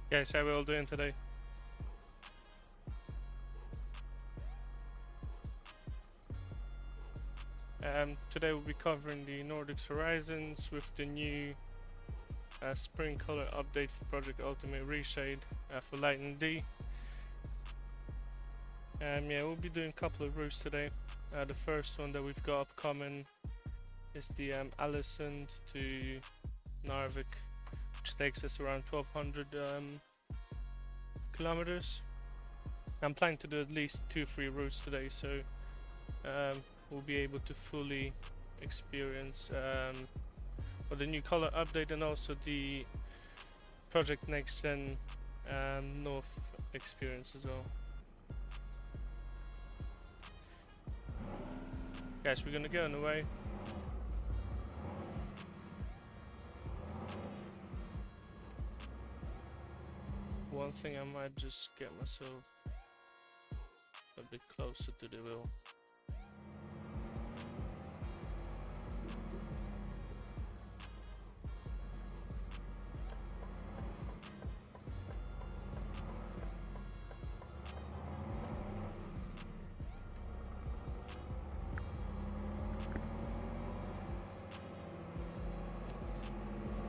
Guys, how are we all doing today? Today we'll be covering the Nordic Horizons with the new spring color update for Project Ultimate ReShade for Light and D. Yeah, we'll be doing a couple of routes today. The first one that we've got upcoming is the Allison to Narvik, which takes us around 1200 kilometers. I'm planning to do at least 2-3 routes today, so we'll be able to fully experience the new color update and also the Project Next-Gen North experience as well. Guys, we're gonna get on the way. One thing, I might just get myself a bit closer to the wheel.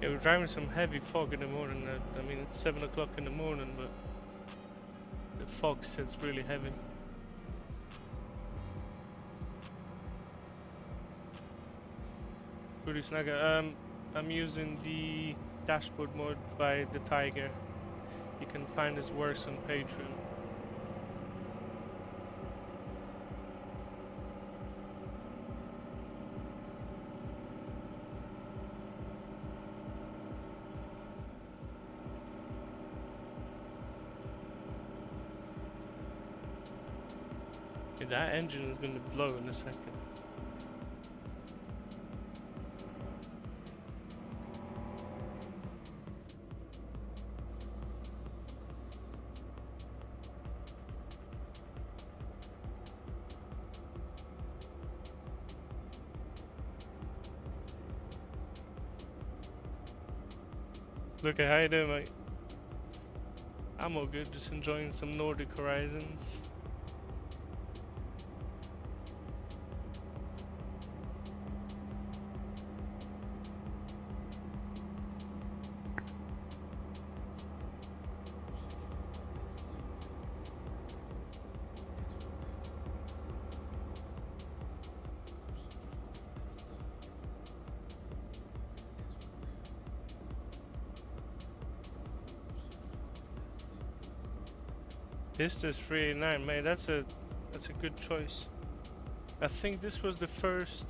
Yeah, we're driving some heavy fog in the morning. I mean, it's 7 o'clock in the morning, but the fog sits really heavy. Pretty snagger. I'm using the dashboard mode by the Tiger. You can find his works on Patreon. Yeah, that engine is going to blow in a second. Look at how you doing, mate? I'm all good, just enjoying some Nordic Horizons. This is 389, mate. That's a good choice. I think this was the first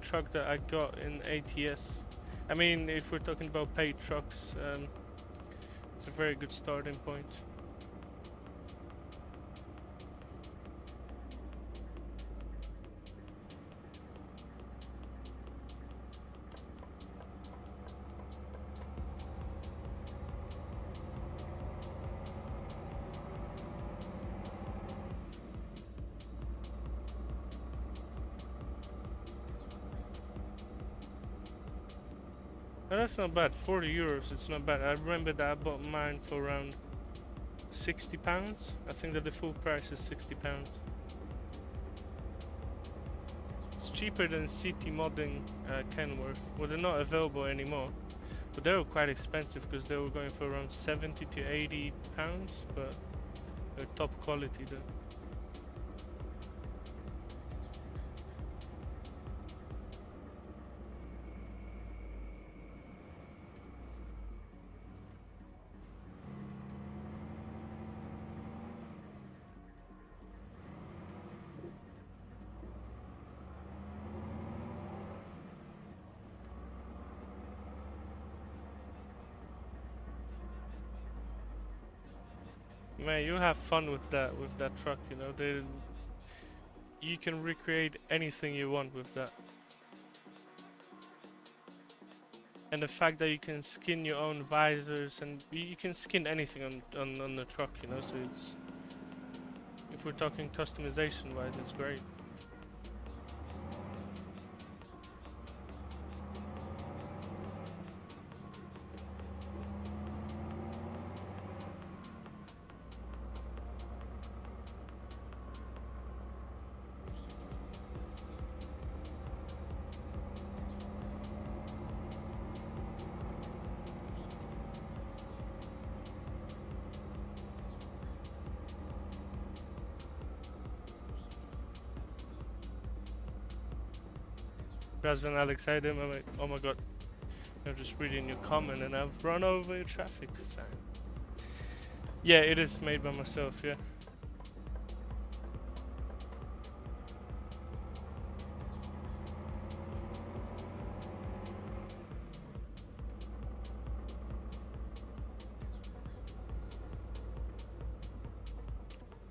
truck that I got in ATS. I mean, if we're talking about paid trucks, it's a very good starting point. Oh, that's not bad. 40 euros, it's not bad. I remember that I bought mine for around £60. I think that the full price is £60. It's cheaper than City Modding Kenworth. Well, they're not available anymore, but they were quite expensive because they were going for around 70 to 80 pounds, but they're top quality though. Man, you have fun with that truck, you know. You can recreate anything you want with that. And the fact that you can skin your own visors and you can skin anything on the truck, you know, so it's, if we're talking customization wise, it's great. Razvan Alex, how you doing? Oh my god. I'm just reading your comment and I've run over a traffic sign. Yeah, it is made by myself, yeah.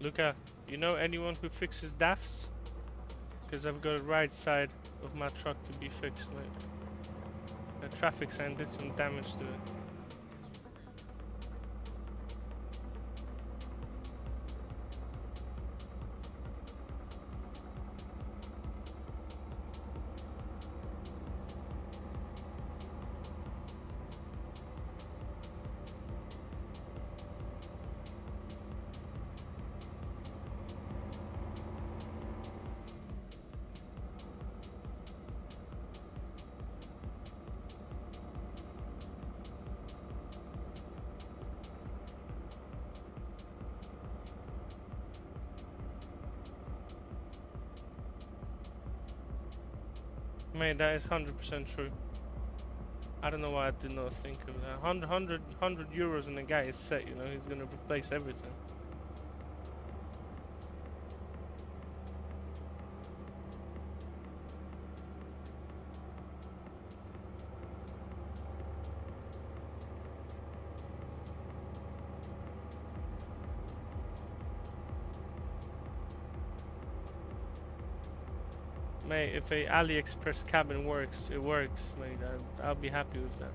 Luca, you know anyone who fixes DAFs? Because I've got a right side of my truck to be fixed, mate. The traffic sign did some damage to it. Mate, that is 100% true. I don't know why I did not think of that. 100 euros and the guy is set, you know, he's gonna replace everything. Mate, if a AliExpress cabin works, it works, mate. I'll be happy with that.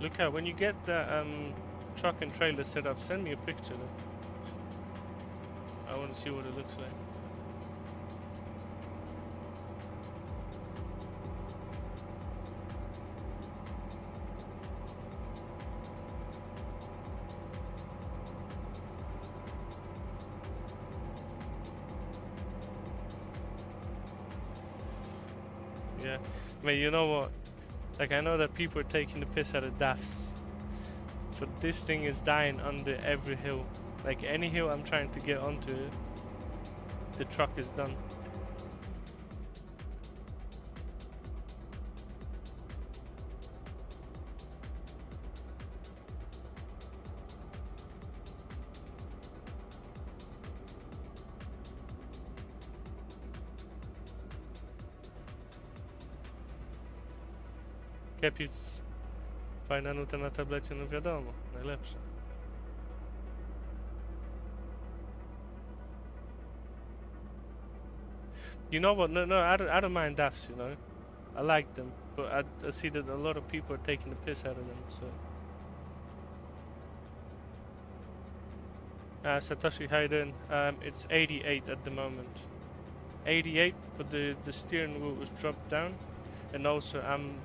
Look out, when you get the truck and trailer set up, send me a picture though. I want to see what it looks like. Yeah, I mean, you know what? Like, I know that people are taking the piss out of DAFs, but this thing is dying under every hill. Like, any hill I'm trying to get onto, the truck is done. Kepic, fajna nuta na tablecie, no wiadomo, najlepsza. You know what? No, I don't mind DAFs, you know. I like them, but I see that a lot of people are taking the piss out of them, so. Satoshi, how you doing? It's 88 at the moment. 88, but the steering wheel was dropped down, and also I'm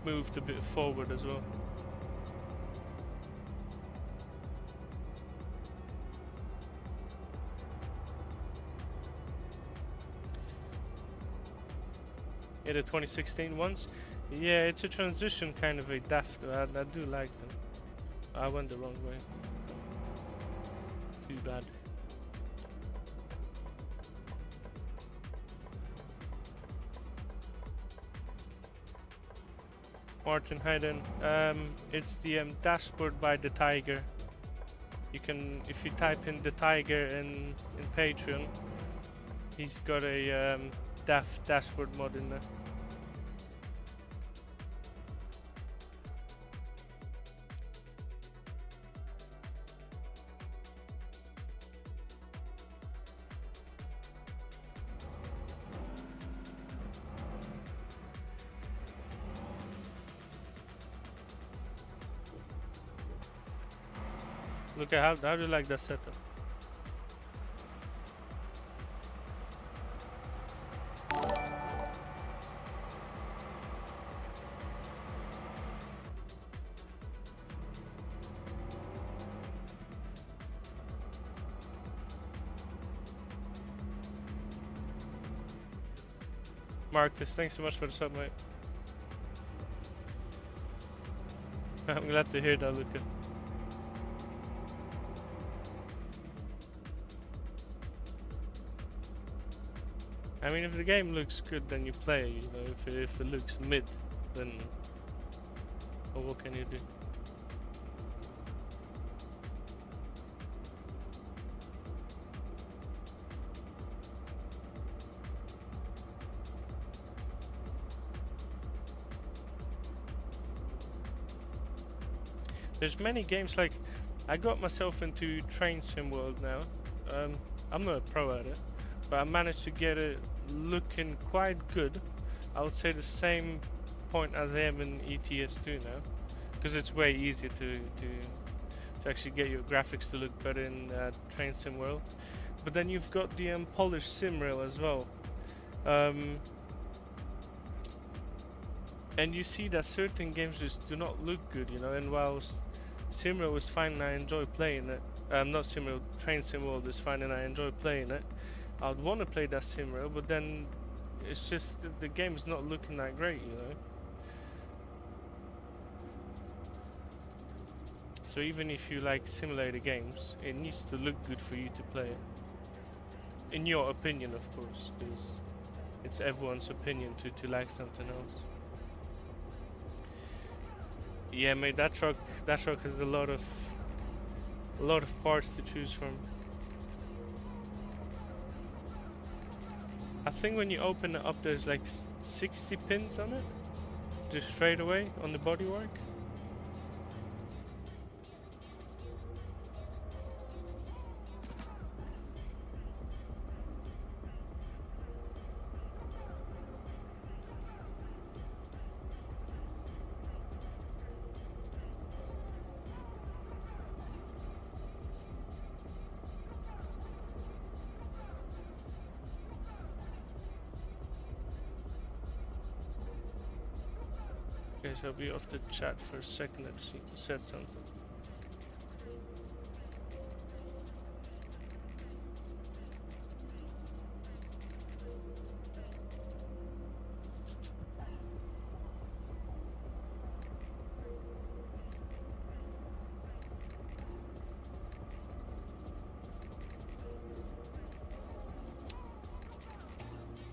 moved a bit forward as well. Yeah, the 2016 ones. Yeah, it's a transition kind of a DAF. I do like them. I went the wrong way. Too bad. Martin Hayden, it's the dashboard by the Tiger. You can, if you type in the Tiger in Patreon, he's got a DAF dashboard mod in there. Look at how do you like that setup? Marcus, thanks so much for the sub, mate. I'm glad to hear that, Luca. I mean, if the game looks good, then you play. You know, if it looks mid, then well, what can you do? There's many games, like I got myself into Train Sim World now. I'm not a pro at it, but I managed to get it looking quite good. I would say the same point as I am in ETS2 now, because it's way easier to actually get your graphics to look better in Train Sim World. But then you've got the polished sim rail as well. And you see that certain games just do not look good, you know, and whilst Simrail is fine and I enjoy playing it, not Simrail, Train Sim World is fine and I enjoy playing it, I would want to play that Simrail, but then it's just the game's not looking that great, you know. So even if you like simulator games, it needs to look good for you to play it. In your opinion, of course, because it's everyone's opinion to like something else. Yeah, mate, that truck has a lot of parts to choose from. I think when you open it up, there's like 60 pins on it, just straight away on the bodywork. Okay, so I'll be off the chat for a second. I just need to set something.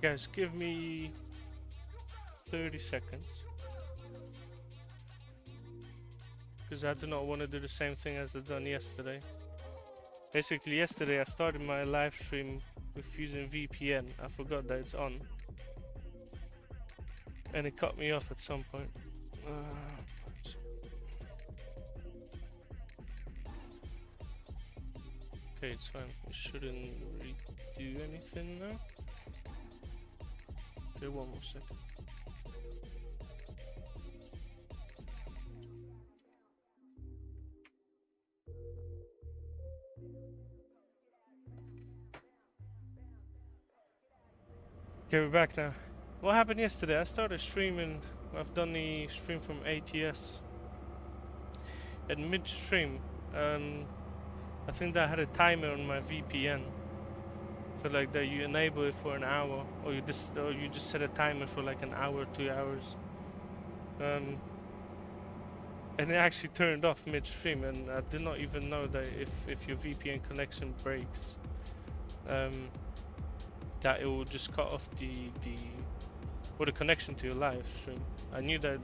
Guys, give me 30 seconds. Because I do not want to do the same thing as I done yesterday. Basically, yesterday I started my live stream with using VPN. I forgot that it's on, and it cut me off at some point. Okay, it's fine. We shouldn't redo anything now. Okay, one more second. Okay, we're back now. What happened yesterday? I started streaming. I've done the stream from ATS. And mid-stream, I think that I had a timer on my VPN. So like that you enable it for an hour, or you just set a timer for like an hour, 2 hours. And it actually turned off mid-stream, and I did not even know that if your VPN connection breaks, that it will just cut off the connection to your live stream. I knew that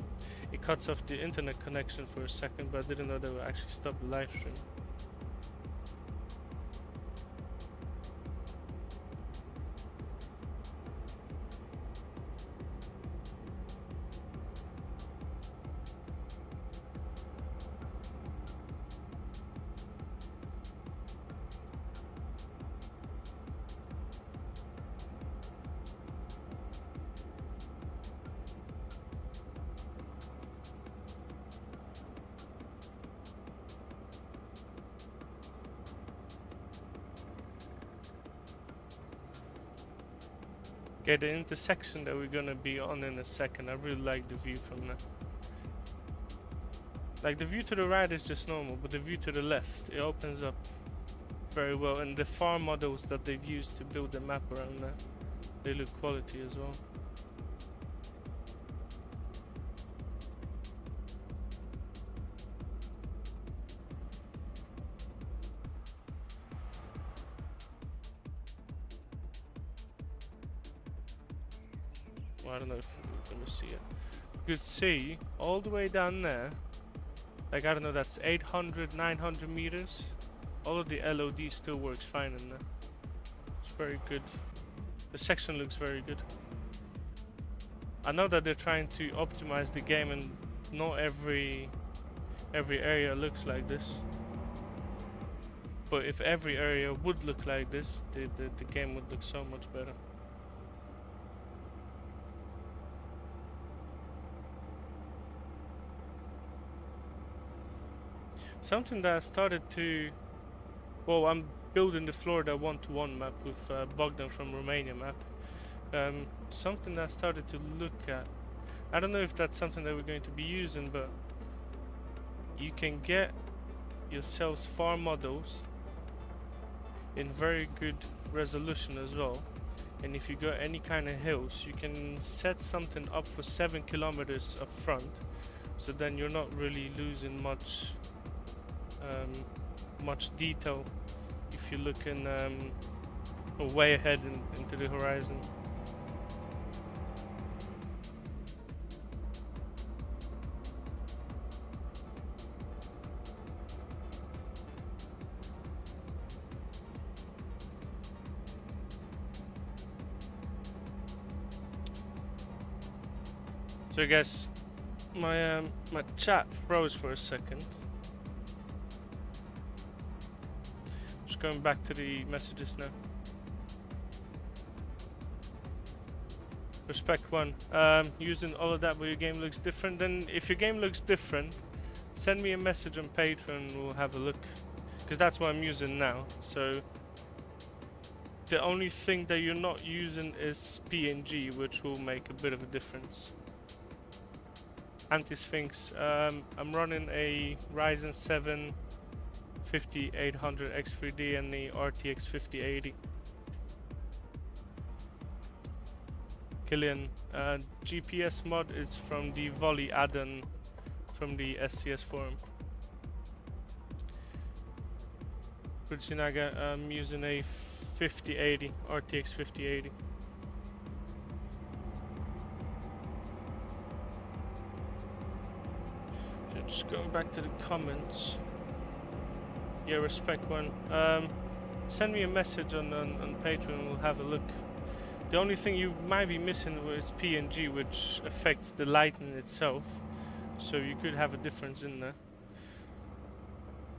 it cuts off the internet connection for a second, but I didn't know that it would actually stop the live stream. Okay, the intersection that we're gonna be on in a second, I really like the view from there. Like the view to the right is just normal, but the view to the left, it opens up very well, and the farm models that they've used to build the map around that, they look quality as well. Well, I don't know if you're gonna see it. You could see all the way down there, like I don't know, that's 800, 900 meters. All of the LOD still works fine in there. It's very good. The section looks very good. I know that they're trying to optimize the game, and not every area looks like this. But if every area would look like this, the game would look so much better. Something that I started to... Well, I'm building the Florida 1-to-1 map with Bogdan from Romania map. Something that I started to look at. I don't know if that's something that we're going to be using, but you can get yourselves farm models in very good resolution as well. And if you got any kind of hills, you can set something up for 7 kilometers up front, so then you're not really losing much detail if you're looking way ahead into the horizon. So I guess my chat froze for a second. Just going back to the messages now. Respect 1. Using all of that where your game looks different. Then if your game looks different, send me a message on Patreon and we'll have a look. Because that's what I'm using now. So the only thing that you're not using is PNG, which will make a bit of a difference. Anti-Sphinx. I'm running a Ryzen 7 5800 X3D and the RTX 5080. Killian, GPS mod is from the Volley add-on from the SCS forum. Kuchinaga, I'm using a 5080, RTX 5080. Just going back to the comments. Yeah, Respect 1. Send me a message on Patreon and we'll have a look. The only thing you might be missing is PNG, which affects the lighting itself. So you could have a difference in there.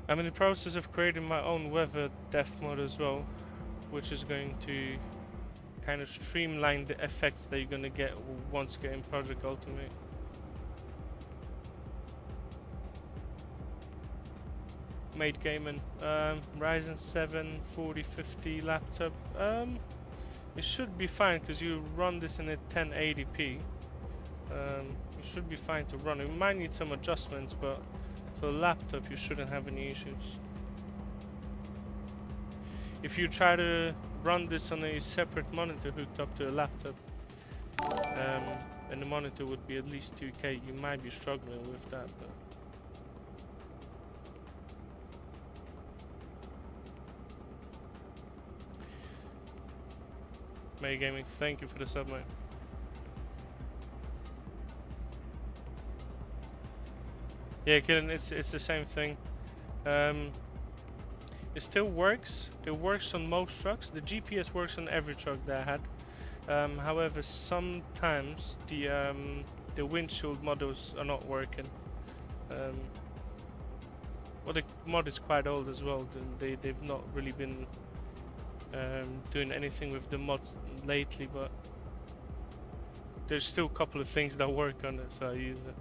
I'm in the process of creating my own weather depth mode as well, which is going to kind of streamline the effects that you're going to get once you get in Project Ultimate. Made gaming, Ryzen 7 4050 laptop. It should be fine because you run this in a 1080p. You should be fine to run. It might need some adjustments, but for a laptop you shouldn't have any issues. If you try to run this on a separate monitor hooked up to a laptop, and the monitor would be at least 2K, you might be struggling with that. But May Gaming, thank you for the sub, mate. Yeah, Killen, it's the same thing. It still works. It works on most trucks. The GPS works on every truck that I had. However, sometimes the windshield models are not working. Well, the mod is quite old as well. They've not really been doing anything with the mods lately, but there's still a couple of things that work on it, so I use it.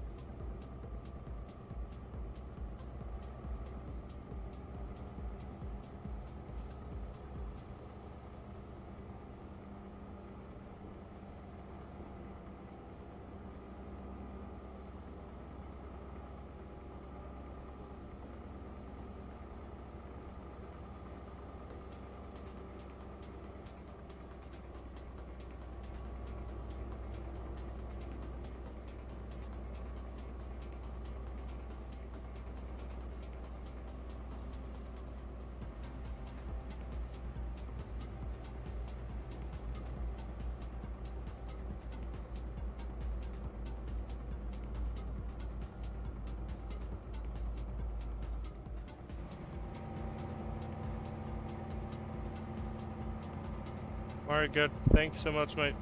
Alright, good. Thank you so much, mate.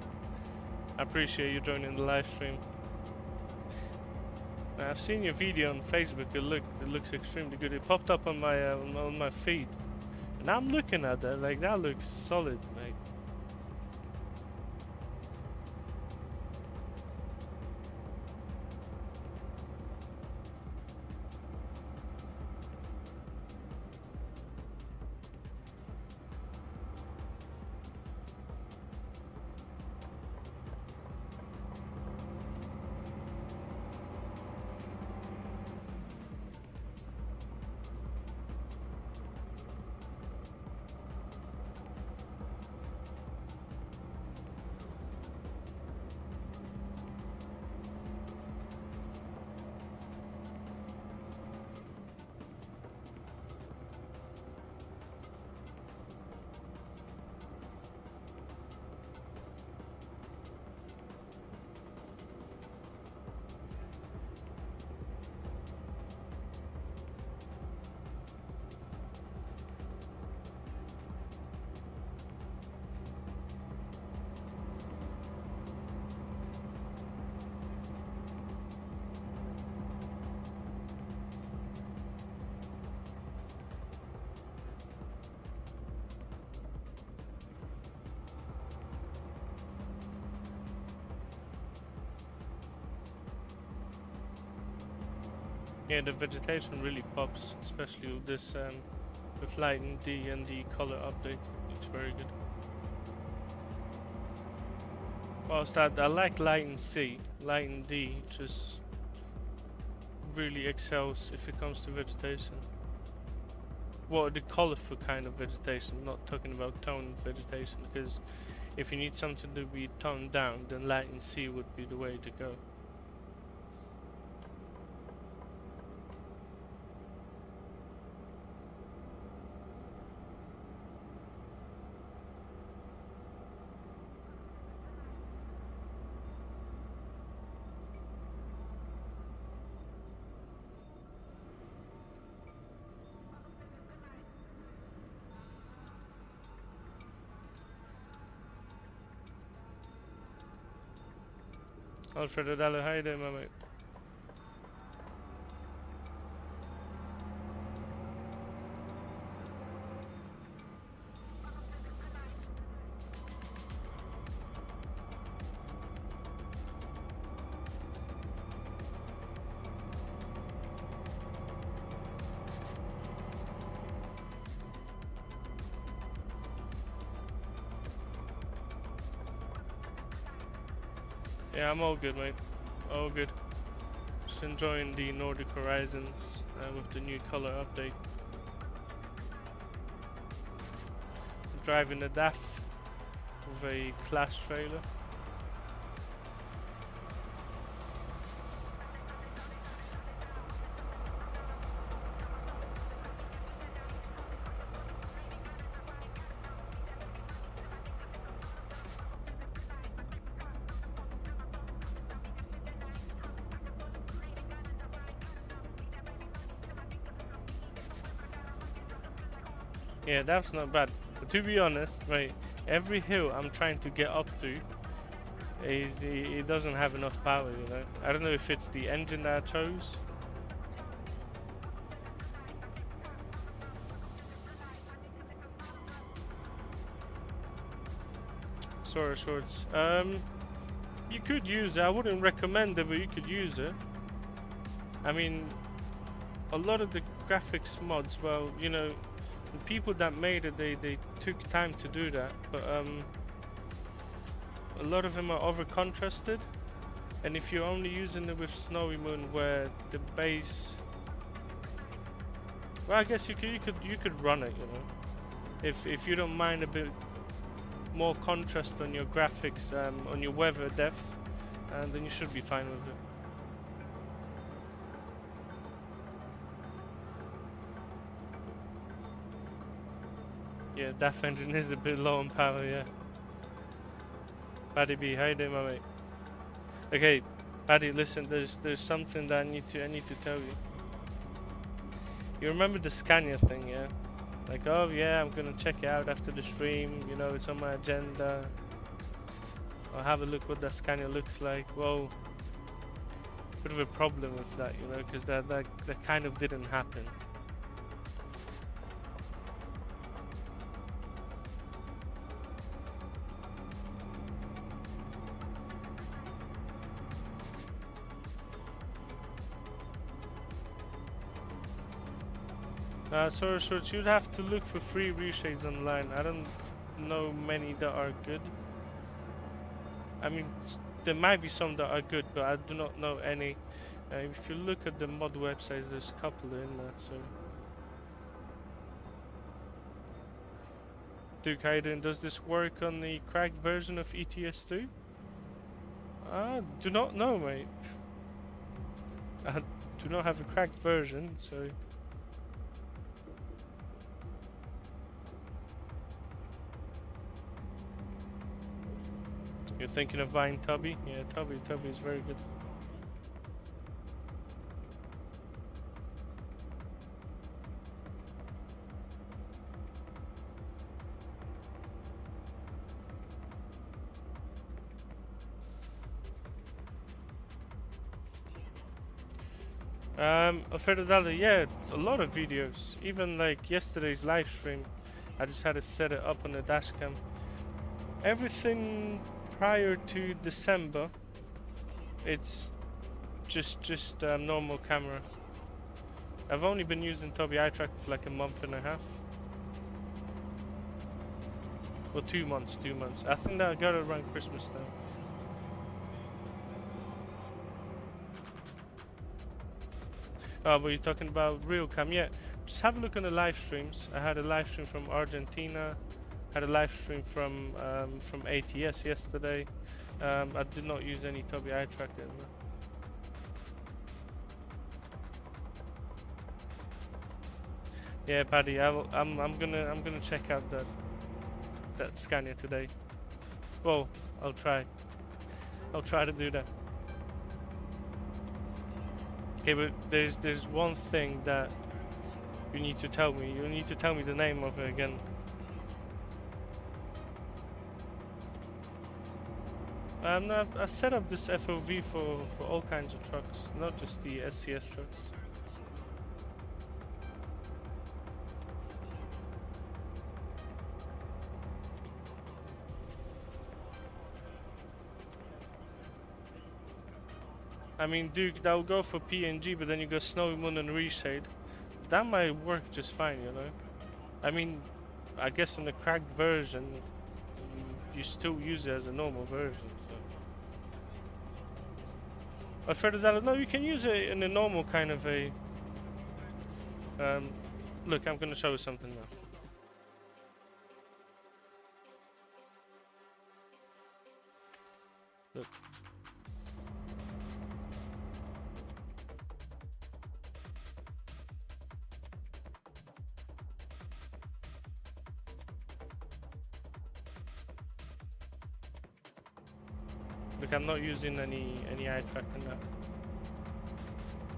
I appreciate you joining the live stream. I've seen your video on Facebook. It looks extremely good. It popped up on my feed, and I'm looking at that. Like, that looks solid, mate. Yeah, the vegetation really pops, especially with this with light and D and the color update. Looks very good. Whilst I like light and C, light and D just really excels if it comes to vegetation. Well, the colorful kind of vegetation, not talking about toned vegetation, because if you need something to be toned down, then light and C would be the way to go. Alfredo Dallo, how you doing, my mate? Yeah, I'm all good, mate. All good. Just enjoying the Nordic Horizons with the new color update. Driving a DAF with a class trailer. Yeah, that's not bad. But to be honest, right, every hill I'm trying to get up to it doesn't have enough power, you know. I don't know if it's the engine that I chose. Sorry, shorts. You could use it. I wouldn't recommend it, but you could use it. I mean, a lot of the graphics mods, well, you know, the people that made it, they took time to do that, but a lot of them are over contrasted, and if you're only using it with SnowyMoon, where the base, well, I guess you could run it, you know, if you don't mind a bit more contrast on your graphics, on your weather depth, and then you should be fine with it. Yeah, DAF engine is a bit low on power, yeah. Paddy B, how you doing, my mate? Okay, Paddy, listen, there's something that I need to tell you. You remember the Scania thing, yeah? Like, oh yeah, I'm gonna check it out after the stream, you know, it's on my agenda. I'll have a look what that scanner looks like. Well, bit of a problem with that, you know, because that kind of didn't happen. So you'd have to look for free reshades online. I don't know many that are good. I mean, there might be some that are good, but I do not know any. If you look at the mod websites, there's a couple in there. So, Duke, how you doing? Does this work on the cracked version of ETS2? I do not know, mate. I do not have a cracked version, so. You're thinking of buying Tubby? Yeah, Tubby is very good. Alfredo Dalla, yeah, a lot of videos. Even like yesterday's live stream, I just had to set it up on the dash cam. Everything prior to December, it's just normal camera. I've only been using Tobii eye tracker for like a month and a half. Well, 2 months. I think that I got it around Christmas time. Oh, but you're talking about RealCam, yeah. Just have a look on the live streams. I had a live stream from Argentina. Had a live stream from ATS yesterday. I did not use any Tobii eye tracker. No. Yeah, Paddy, I'm gonna check out that scanner today. Well, I'll try to do that. Okay, but there's one thing that you need to tell me. You need to tell me the name of it again. I set up this FOV for all kinds of trucks, not just the SCS trucks. I mean, Duke, that will go for PNG, but then you go SnowyMoon and ReShade. That might work just fine, you know? I mean, I guess in the cracked version, you still use it as a normal version, so. Alfredo, no, you can use it in a normal kind of a... look, I'm gonna show you something now. Look. Look, I'm not using any eye tracking now.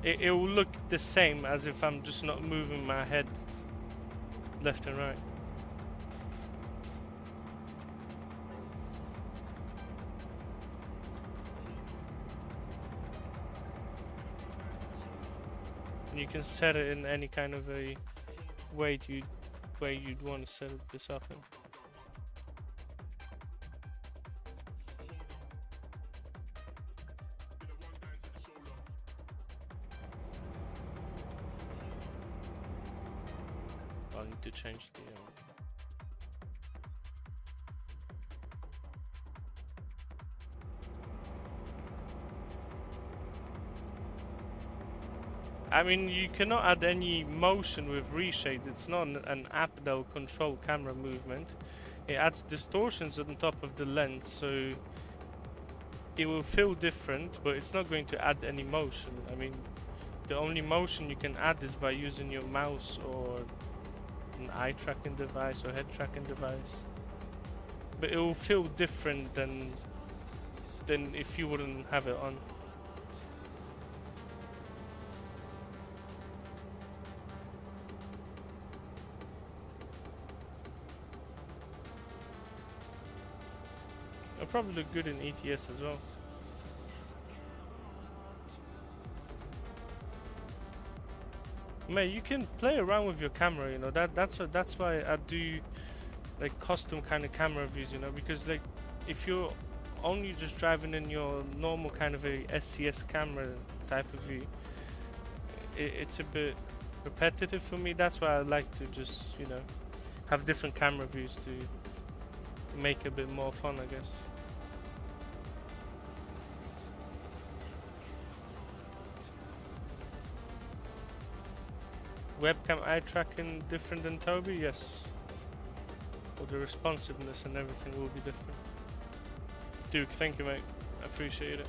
It will look the same as if I'm just not moving my head left and right. And you can set it in any kind of a way you'd want to set this up in. I need to change the I mean, you cannot add any motion with ReShade. It's not an app that will control camera movement. It adds distortions on top of the lens, so it will feel different, but it's not going to add any motion. I mean, the only motion you can add is by using your mouse or an eye tracking device or head tracking device. But it will feel different than if you wouldn't have it on. It'll probably look good in ETS as well. Mate, you can play around with your camera, you know. That's why I do like custom kind of camera views, you know, because like if you're only just driving in your normal kind of a SCS camera type of view, it's a bit repetitive for me. That's why I like to just, you know, have different camera views to make it a bit more fun, I guess. Webcam eye tracking different than Toby? Yes. Well, the responsiveness and everything will be different. Duke, thank you, mate. I appreciate it.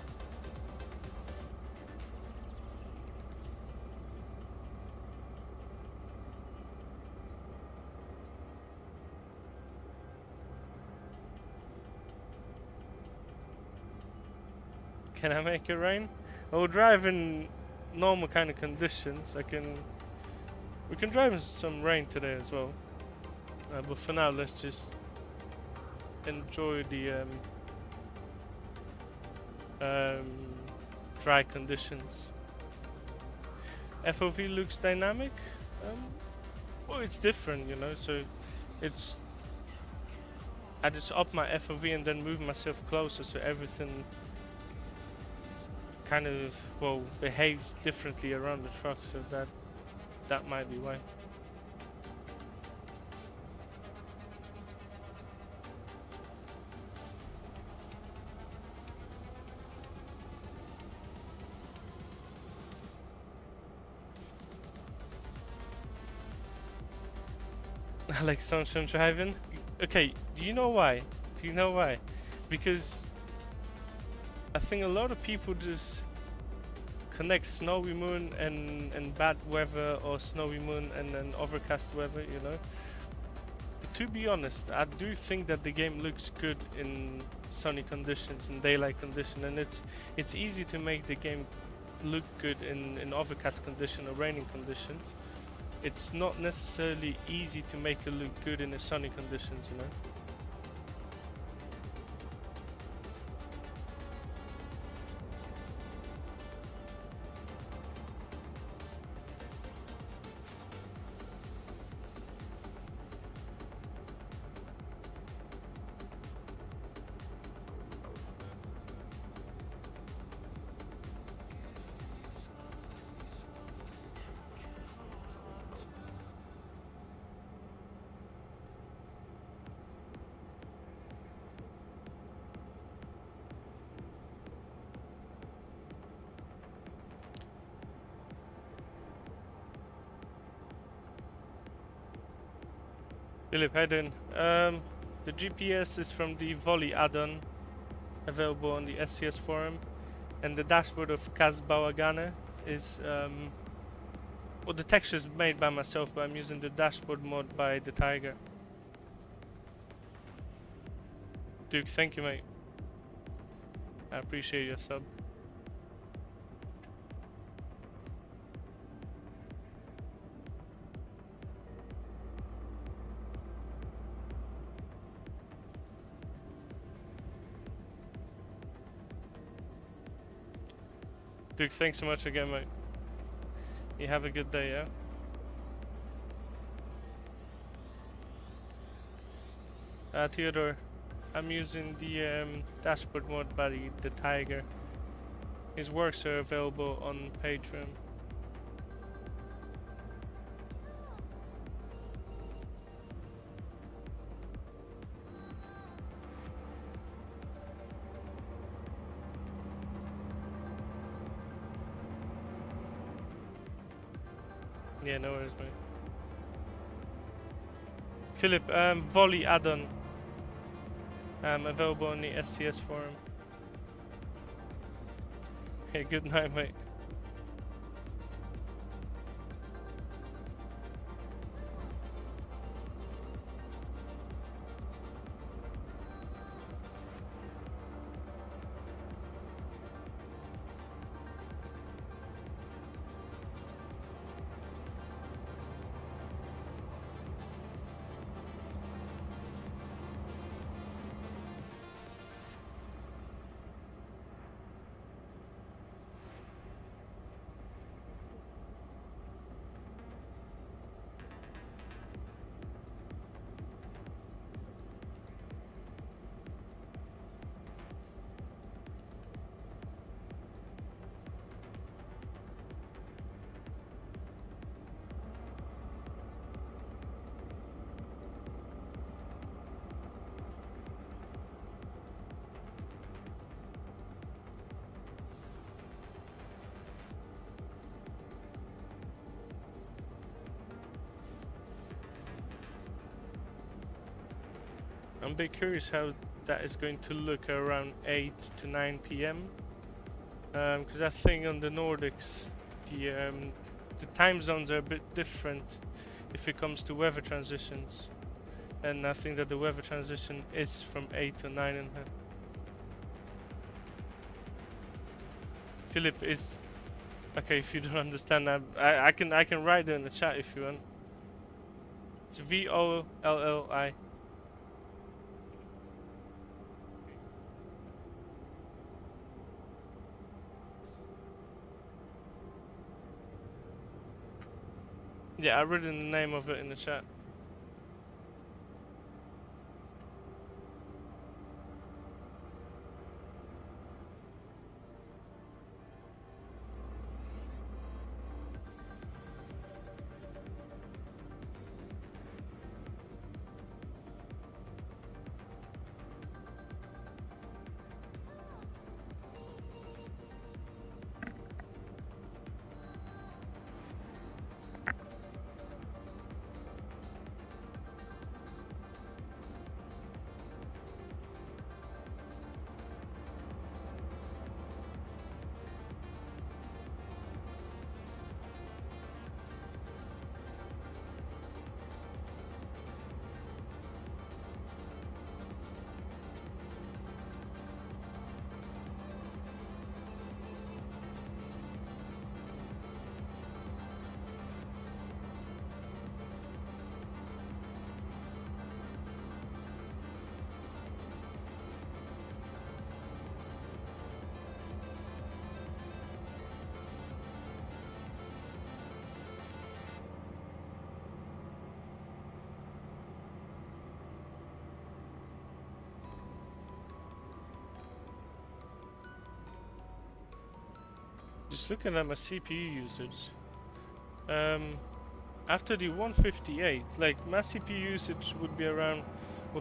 Can I make it rain? I will drive in normal kind of conditions. We can drive in some rain today as well. But for now, let's just enjoy the dry conditions. FOV looks dynamic. Well, it's different, you know. So I just up my FOV and then move myself closer, so everything kind of, well, behaves differently around the truck. So that might be why. I like sunshine driving. Okay, do you know why? Do you know why? Because I think a lot of people just connect SnowyMoon and bad weather, or SnowyMoon and then overcast weather, you know. But to be honest, I do think that the game looks good in sunny conditions and daylight condition, and it's easy to make the game look good in overcast condition or raining conditions. It's not necessarily easy to make it look good in the sunny conditions, you know. Philip, how you doing? The GPS is from the Volley add-on, available on the SCS forum, and the dashboard of Kaz Bawagane is, well, the texture is made by myself, but I'm using the dashboard mod by the Tiger. Duke, thank you, mate. I appreciate your sub. Duke, thanks so much again, mate. You have a good day, yeah? Theodore, I'm using the dashboard mod by the Tiger. His works are available on Patreon. Yeah, no worries, mate. Philip, Volley add-on, available on the SCS forum. Hey, good night, mate. I'm a bit curious how that is going to look around 8 to 9 p.m. Because I think on the Nordics, the time zones are a bit different if it comes to weather transitions, and I think that the weather transition is from 8 to 9 in here. Philip is okay. If you don't understand, I can write it in the chat if you want. It's VOLLI. Yeah, I written the name of it in the chat. Just looking at my CPU usage, after the 158, like my CPU usage would be around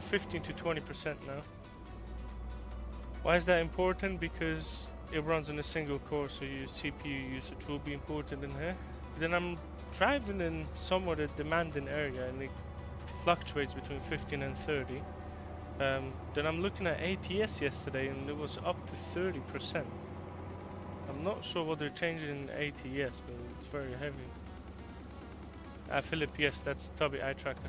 15 to 20% now. Why is that important? Because it runs on a single core, so your CPU usage will be important in here. Then I'm driving in somewhat a demanding area, and it fluctuates between 15 and 30. Then I'm looking at ATS yesterday, and it was up to 30%. I'm not sure what they're changing in ATS, but it's very heavy. Philip, yes, that's Tubby Eye Tracker.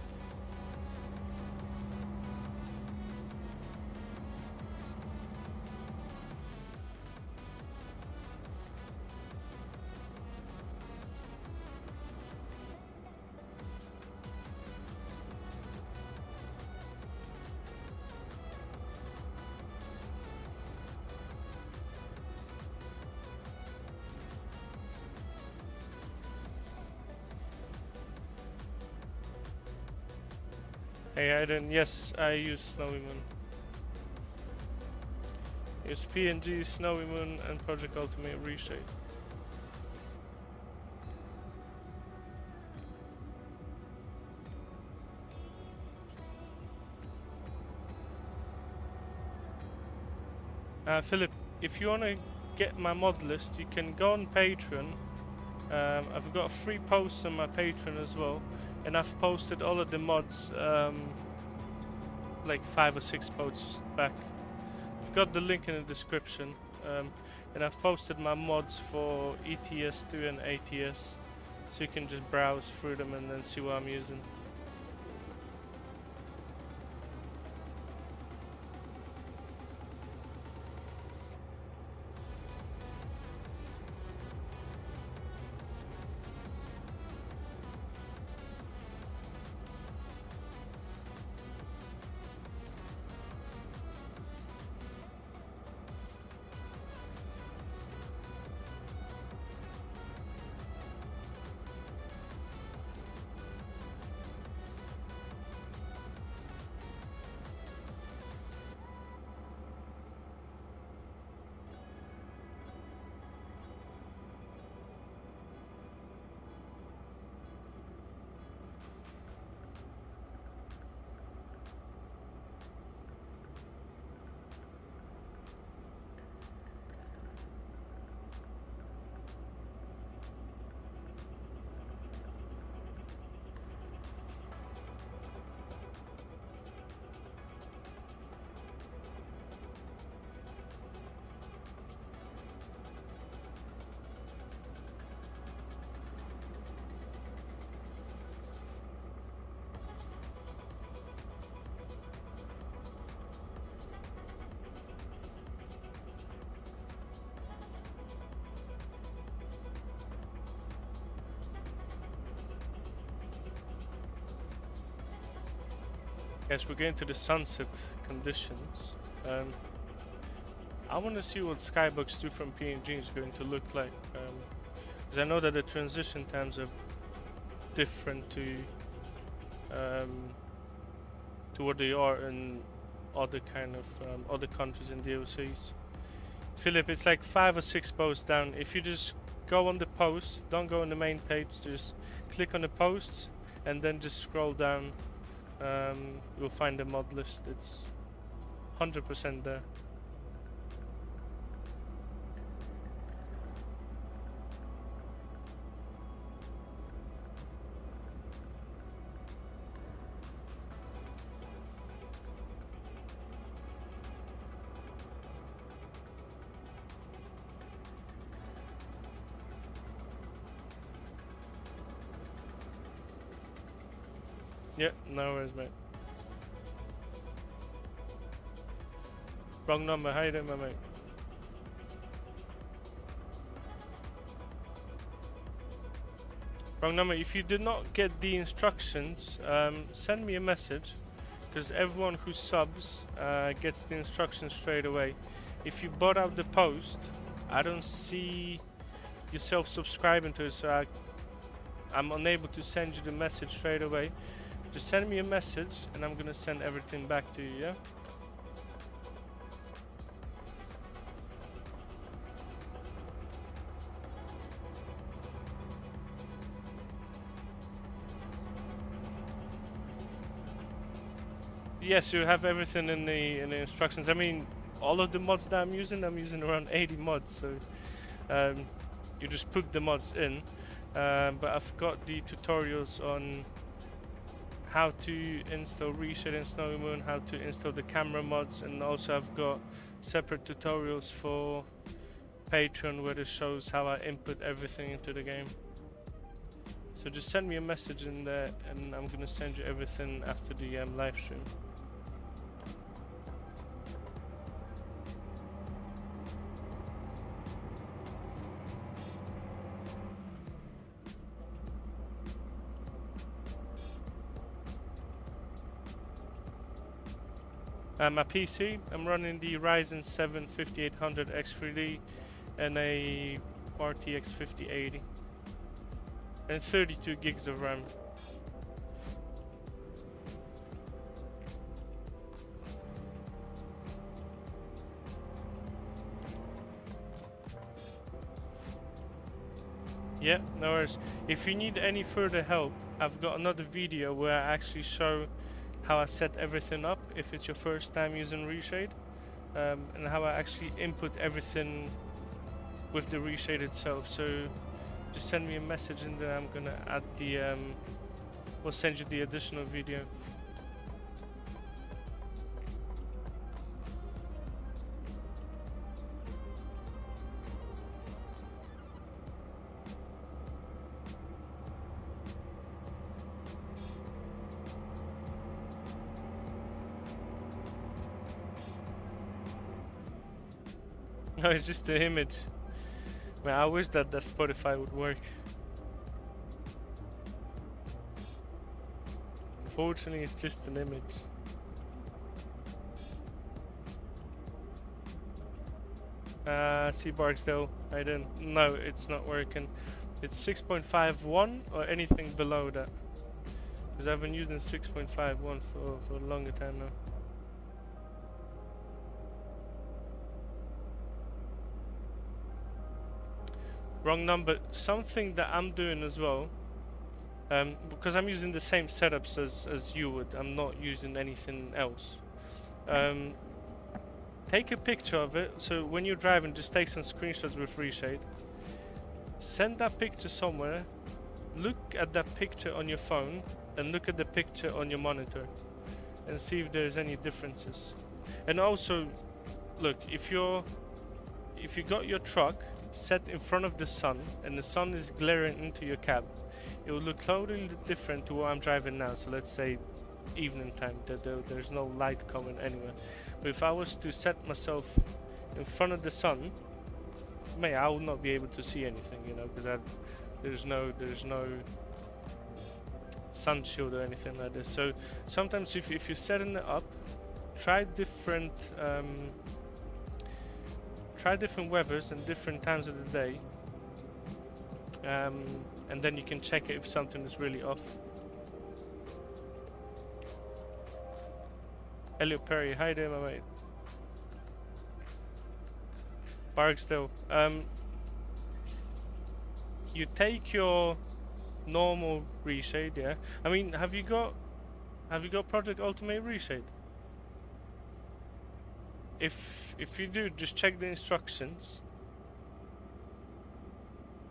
Hey Aiden, yes, I use SnowyMoon. Use PNG, SnowyMoon, and Project Ultimate ReShade. Philip, if you want to get my mod list, you can go on Patreon. I've got 3 posts on my Patreon as well. And I've posted all of the mods, like 5 or 6 posts back. I've got the link in the description, and I've posted my mods for ETS2 and ATS, so you can just browse through them and then see what I'm using. Yes, we're going to the sunset conditions. I want to see what Skybox 2 from PNG is going to look like. Because I know that the transition times are different to what they are in other kind of other countries in DLCs. Philip, it's like 5 or 6 posts down. If you just go on the post, don't go on the main page, just click on the posts and then just scroll down. You'll find the mod list. It's 100% there. Yeah, no worries, mate. Wrong number, how you doing, my mate? Wrong number. If you did not get the instructions, send me a message, because everyone who subs gets the instructions straight away. If you bought out the post, I don't see yourself subscribing to it, so I'm unable to send you the message straight away. Just send me a message and I'm gonna send everything back to you, yeah? Yes, you have everything in the instructions. I mean, all of the mods that I'm using around 80 mods, so you just put the mods in. But I've got the tutorials on how to install ReShade and SnowyMoon, how to install the camera mods, and also I've got separate tutorials for Patreon where it shows how I input everything into the game. So just send me a message in there and I'm gonna send you everything after the live stream. My PC, I'm running the Ryzen 7 5800 X3D and a RTX 5080 and 32 gigs of RAM. Yeah, no worries. If you need any further help, I've got another video where I actually show how I set everything up if it's your first time using ReShade, and how I actually input everything with the ReShade itself. So just send me a message and then I'm gonna add the we'll send you the additional video. No, it's just the image. Man, I wish that Spotify would work. Unfortunately, it's just an image. See Barksdale, I didn't. No, it's not working. It's 6.51 or anything below that. Because I've been using 6.51 for a longer time now. Wrong number. Something that I'm doing as well, because I'm using the same setups as you would. I'm not using anything else. Take a picture of it. So when you're driving, just take some screenshots with ReShade. Send that picture somewhere. Look at that picture on your phone and look at the picture on your monitor, and see if there's any differences. And also, look, if you got your truck set in front of the sun and the sun is glaring into your cab, it will look totally different to what I'm driving now. So let's say evening time, there's no light coming anywhere. But if I was to set myself in front of the sun, I will not be able to see anything, you know, because there's no sun shield or anything like this. So sometimes if you're setting it up, try different weathers and different times of the day, and then you can check it if something is really off. Elliot Perry, hi there, my mate. Barksdale, you take your normal reshade, yeah. I mean, have you got Project Ultimate ReShade? If you do, just check the instructions.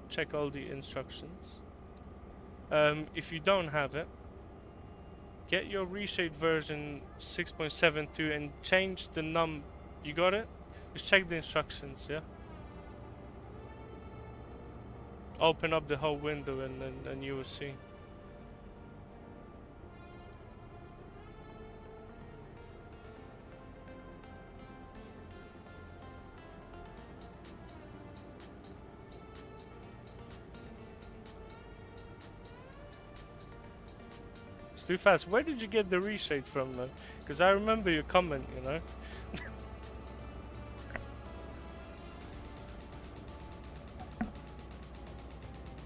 Check all the instructions. If you don't have it, get your reshade version 6.72 and change the num. You got it? Just check the instructions, yeah. Open up the whole window and you will see. It's too fast. Where did you get the reshade from, though? Because I remember your comment, you know.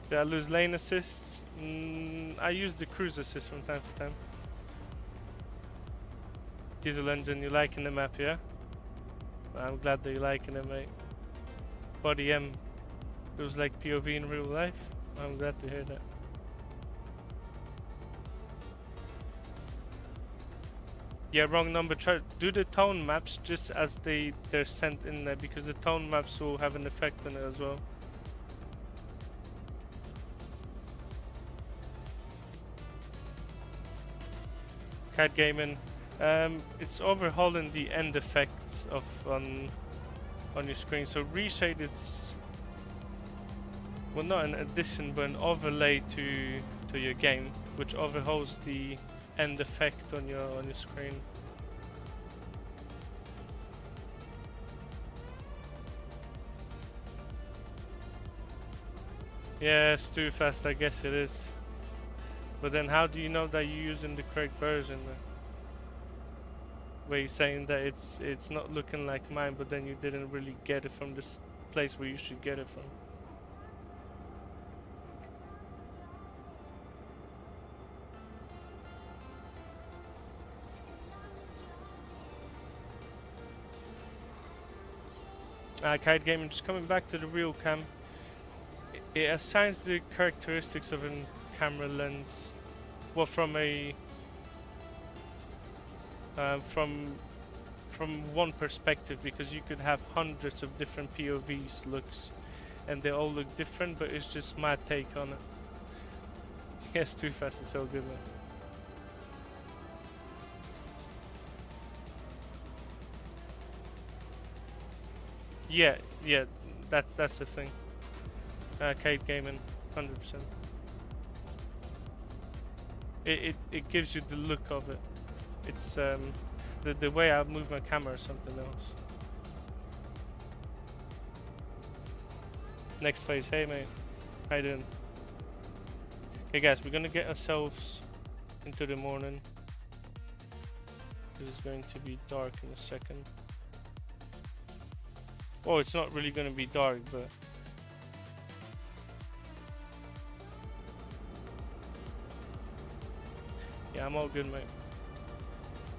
Did I lose lane assists? I use the cruise assist from time to time. Diesel engine, you liking the map, yeah? I'm glad that you're liking it, mate. Body M, it was like POV in real life. I'm glad to hear that. Yeah, wrong number. Try do the tone maps just as they're sent in there, because the tone maps will have an effect on it as well. Cat Gaming, it's overhauling the end effects of on your screen. So reshade, it's, well, not an addition but an overlay to your game, which overhauls the end effect on your screen. Yeah, it's too fast, I guess it is. But then how do you know that you're using the correct version? Where you're saying that it's not looking like mine, but then you didn't really get it from this place where you should get it from. Kite Gaming, just coming back to the RealCam. It assigns the characteristics of a camera lens, well, from a from one perspective, because you could have hundreds of different POVs looks and they all look different, but it's just my take on it. Yes, too fast, it's so good, man. Yeah, that's the thing. Kite Gaming, 100%. It gives you the look of it. It's the way I move my camera or something else. Next phase, hey mate, how you doing? Okay guys, we're gonna get ourselves into the morning. It is going to be dark in a second. Oh, it's not really gonna be dark, but yeah, I'm all good, mate.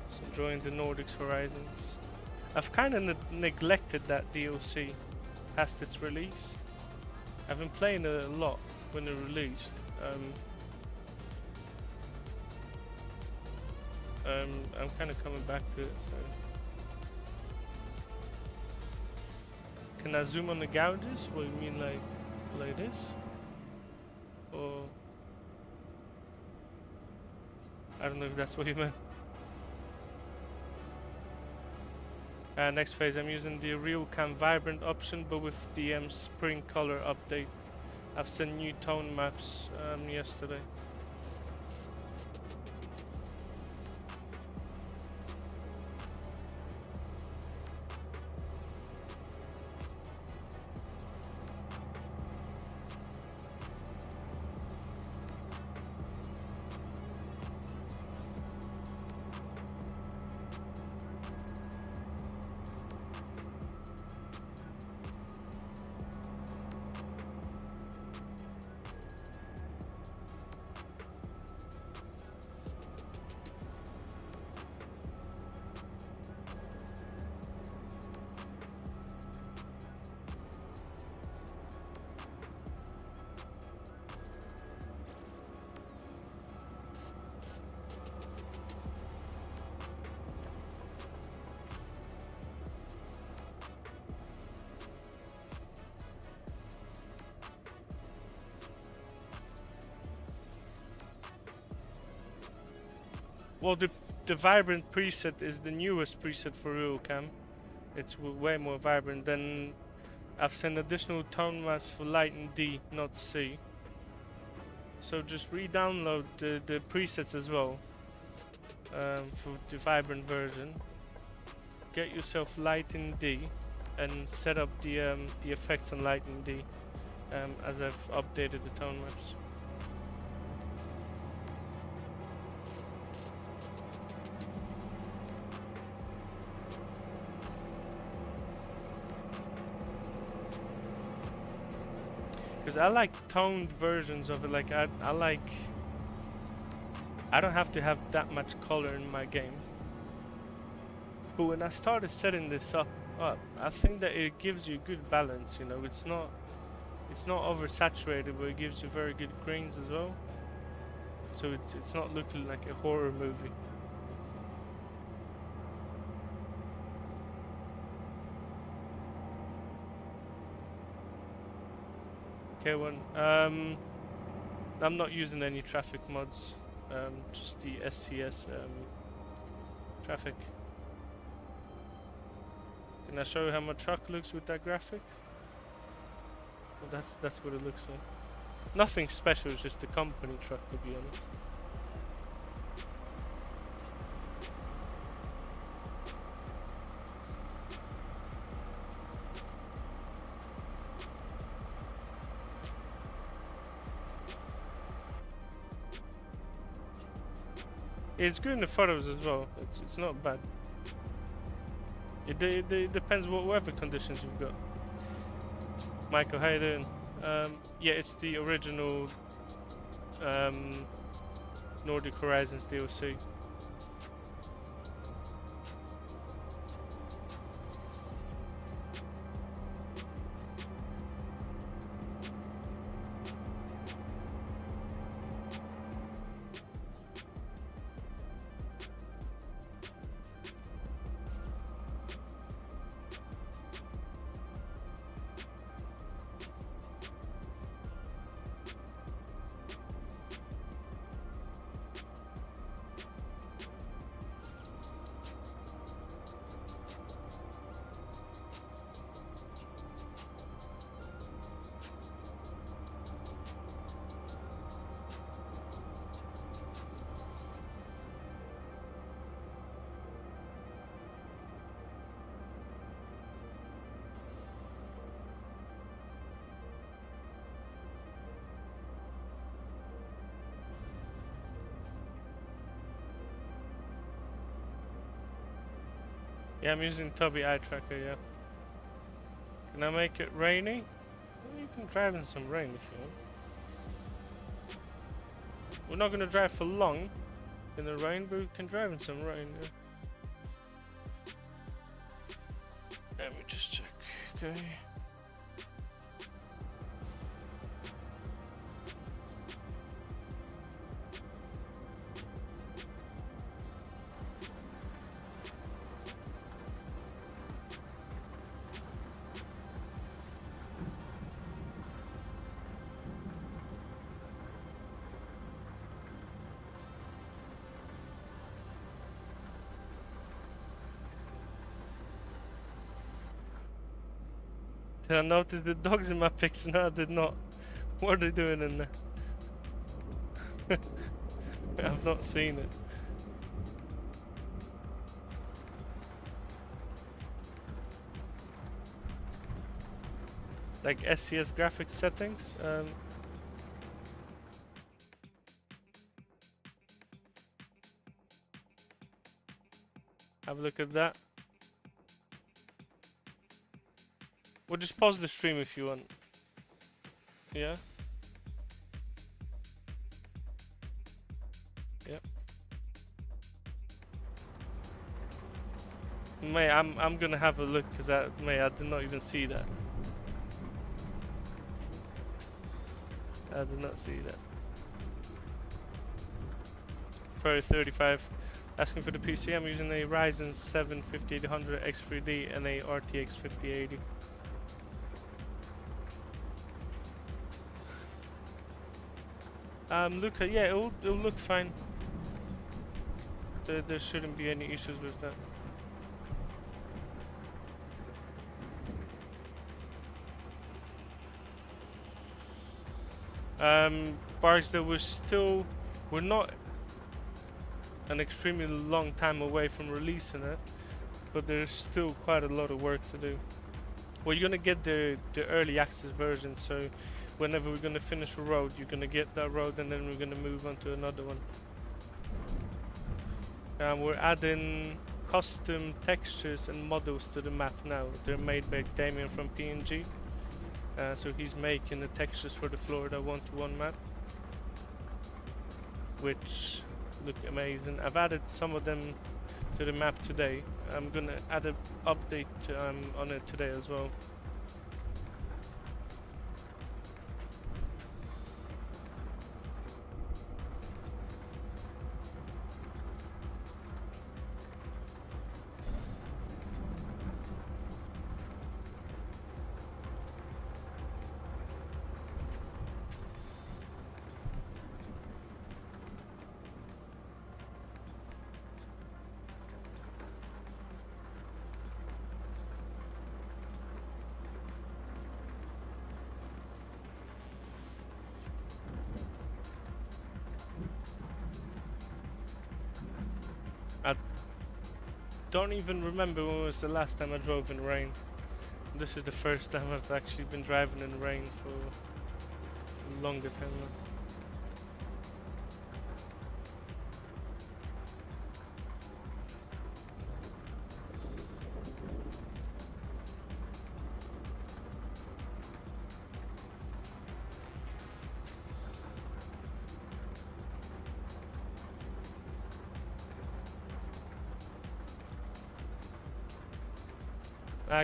Just enjoying the Nordic Horizons. I've kind of neglected that DLC past its release. I've been playing it a lot when it released. I'm kind of coming back to it, so. Can I zoom on the gouges? What do you mean, like this? Or I don't know if that's what you meant. Next phase, I'm using the RealCam Vibrant option, but with the Spring Color update. I've sent new tone maps yesterday. Well, the vibrant preset is the newest preset for RealCam. It's way more vibrant. Then I've sent additional tone maps for light and D, not C. So just re-download the presets as well for the vibrant version. Get yourself light in D and set up the effects on light in D as I've updated the tone maps. Because I like toned versions of it. Like I don't have to have that much color in my game. But when I started setting this up, I think that it gives you a good balance. You know, it's not oversaturated, but it gives you very good grains as well. So it's not looking like a horror movie. Okay, one. I'm not using any traffic mods. Just the SCS traffic. Can I show you how my truck looks with that graphic? Well, that's what it looks like. Nothing special, it's just a company truck, to be honest. It's good in the photos as well. It's not bad. It depends what weather conditions you've got. Michael, how you doing? Yeah, it's the original Nordic Horizons DLC. Yeah, I'm using Tubby Eye Tracker, yeah. Can I make it rainy? Well, you can drive in some rain if you want. We're not going to drive for long in the rain, but we can drive in some rain, yeah. Let me just check, okay. Did I notice the dogs in my picture? No, I did not. What are they doing in there? I've not seen it. Like SCS graphics settings. Have a look at that. We'll just pause the stream if you want. Yeah? Yep. Mate, I'm gonna have a look because I did not even see that. I did not see that. Furry 35. Asking for the PC, I'm using a Ryzen 7 5800 X3D and a RTX 5080. Luca, yeah, it'll look fine. there shouldn't be any issues with that. Bars that we're not an extremely long time away from releasing it, but there's still quite a lot of work to do. Well, you're gonna get the early access version, so whenever we're gonna finish a road, you're gonna get that road, and then we're gonna move on to another one. We're adding custom textures and models to the map now. They're made by Damien from PNG. So he's making the textures for the Florida 1-to-1 map, which look amazing. I've added some of them to the map today. I'm gonna add an update on it today as well. I don't even remember when was the last time I drove in rain. This is the first time I've actually been driving in rain for a longer time now.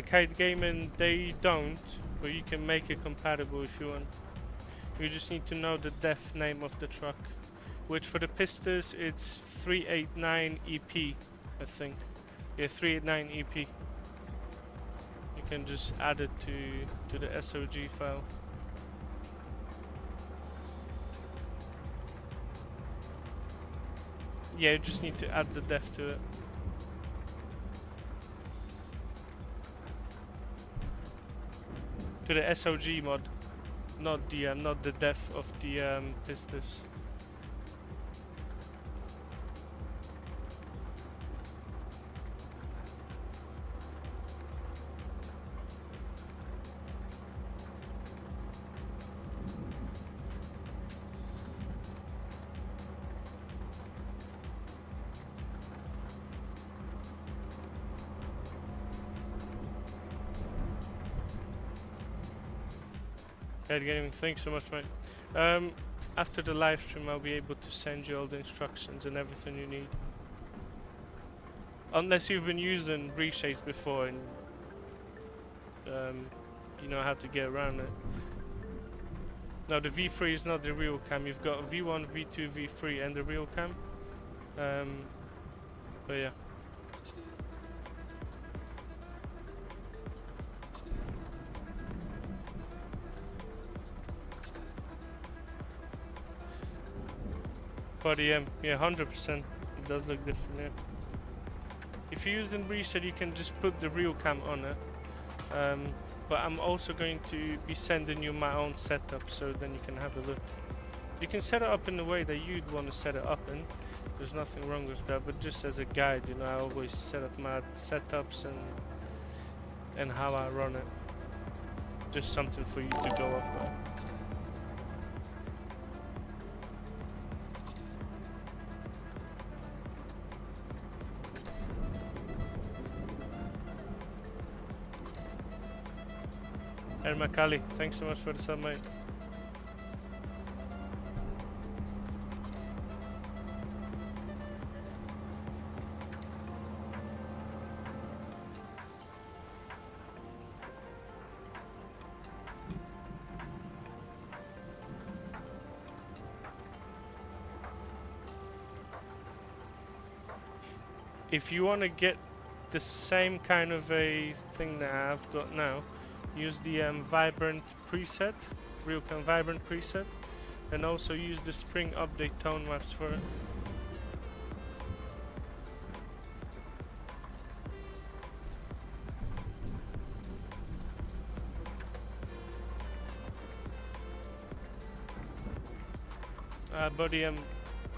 Kite Gaming, they don't, but you can make it compatible if you want. You just need to know the DAF name of the truck, which for the pistas it's 389 EP, I think. Yeah, 389 EP. You can just add it to the SOG file. Yeah, you just need to add the DAF to it. To the SOG mod, not the def of the pistas. Gaming, thanks so much, mate. After the live stream, I'll be able to send you all the instructions and everything you need. Unless you've been using reshades before and you know how to get around it. No, the V3 is not the RealCam. You've got V1, V2, V3, and the RealCam. But yeah. But yeah, 100%. It does look different, yeah. If you use the reshade, you can just put the RealCam on it. But I'm also going to be sending you my own setup, so then you can have a look. You can set it up in the way that you'd want to set it up in. There's nothing wrong with that, but just as a guide, you know, I always set up my setups and how I run it. Just something for you to go off by. And Macaulay, thanks so much for the sub, mate. If you want to get the same kind of a thing that I've got now, use the Vibrant preset, RealCam Vibrant preset, and also use the Spring Update tone maps for it. But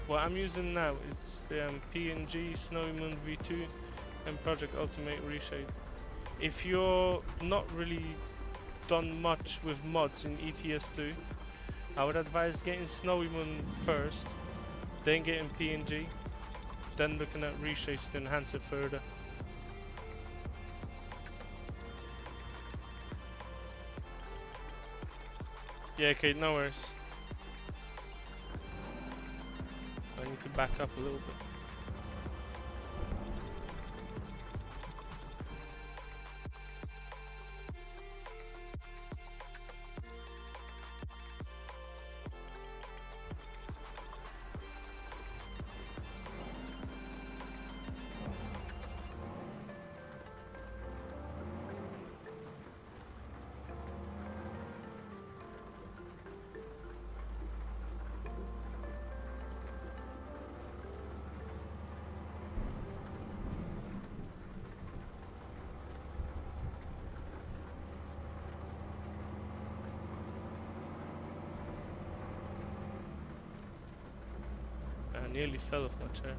what I'm using now is the PNG SnowyMoon V2 and Project Ultimate ReShade. If you're not really done much with mods in ETS2, I would advise getting SnowyMoon first, then getting PNG, then looking at reshades to enhance it further. Yeah, okay, no worries. I need to back up a little bit. I nearly fell off my chair.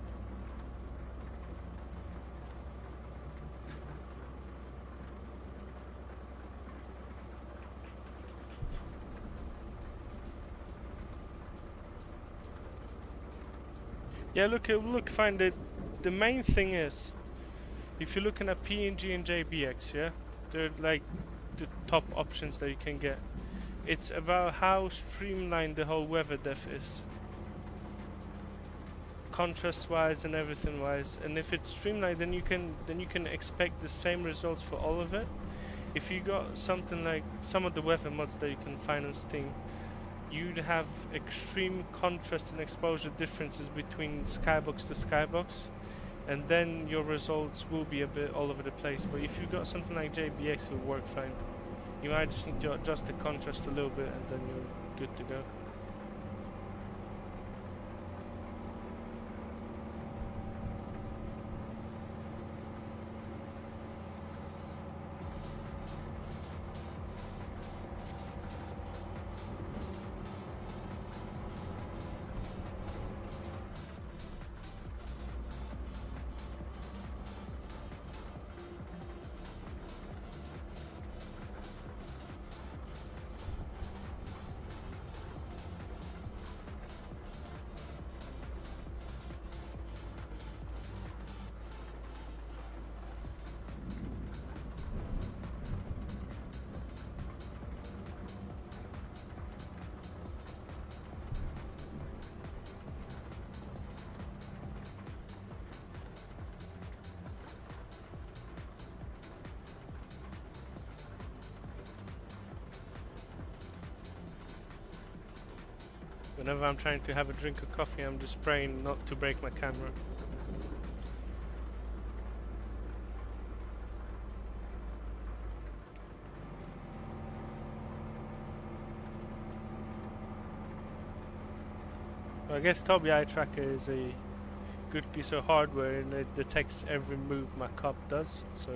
Yeah, look, it will look fine. The main thing is, if you're looking at PNG and JBX, yeah, they're like the top options that you can get. It's about how streamlined the whole weather depth is, contrast wise and everything wise. And if it's streamlined, then you can expect the same results for all of it. If you got something like some of the weather mods that you can find on Steam, you'd have extreme contrast and exposure differences between skybox to skybox, and then your results will be a bit all over the place. But if you got something like JBX, it'll work fine. You might just need to adjust the contrast a little bit, and then you're good to go. Whenever I'm trying to have a drink of coffee, I'm just praying not to break my camera. Well, I guess Tobii Eye Tracker is a good piece of hardware, and it detects every move my cup does, so...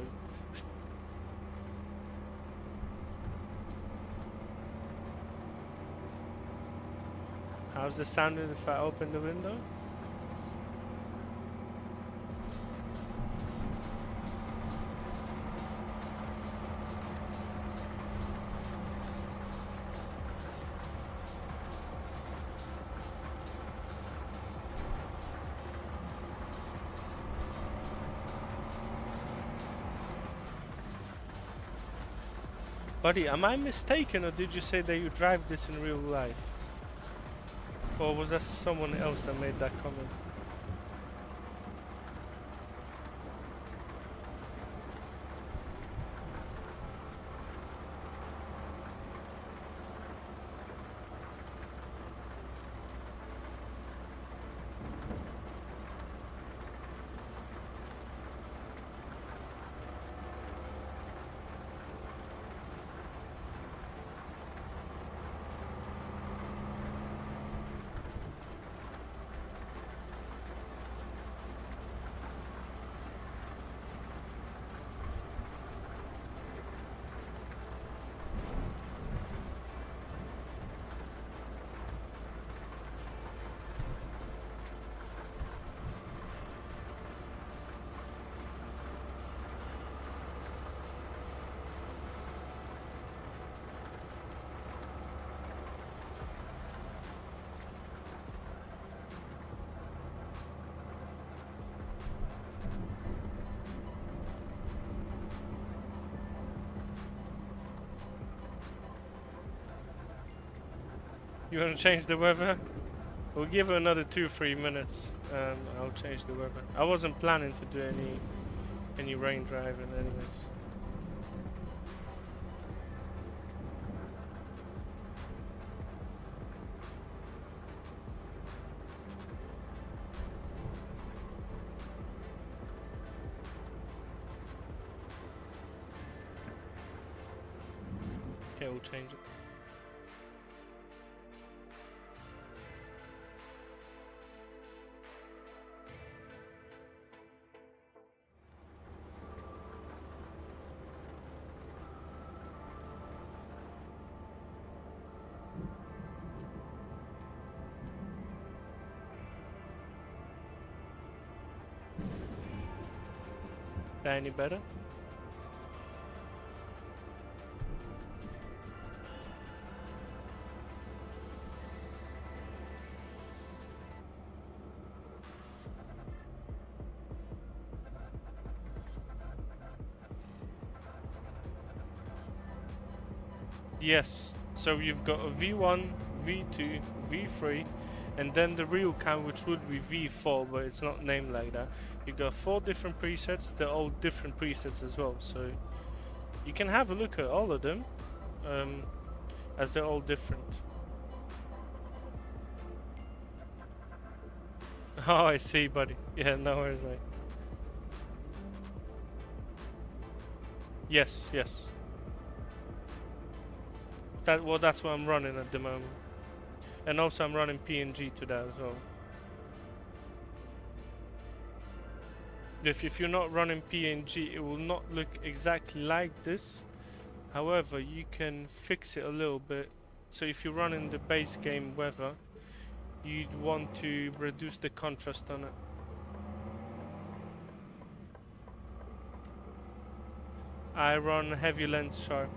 How's the sound if I open the window? Buddy, am I mistaken, or did you say that you drive this in real life? Or was that someone else that made that comment? You want to change the weather? We'll give it another 2-3 minutes. I'll change the weather. I wasn't planning to do any rain driving anyways. Okay, we'll change it. That any better? Yes, so you've got a V1, V2, V3, and then the RealCam, which would be V4, but it's not named like that. You've got 4 different presets, they're all different presets as well, so you can have a look at all of them, as they're all different. Oh, I see, buddy. Yeah, no worries, mate. Yes, yes. That's what I'm running at the moment. And also I'm running PNG to that as well. If you're not running PNG, it will not look exactly like this. However, you can fix it a little bit. So if you're running the base game weather, you'd want to reduce the contrast on it. I run heavy lens sharp.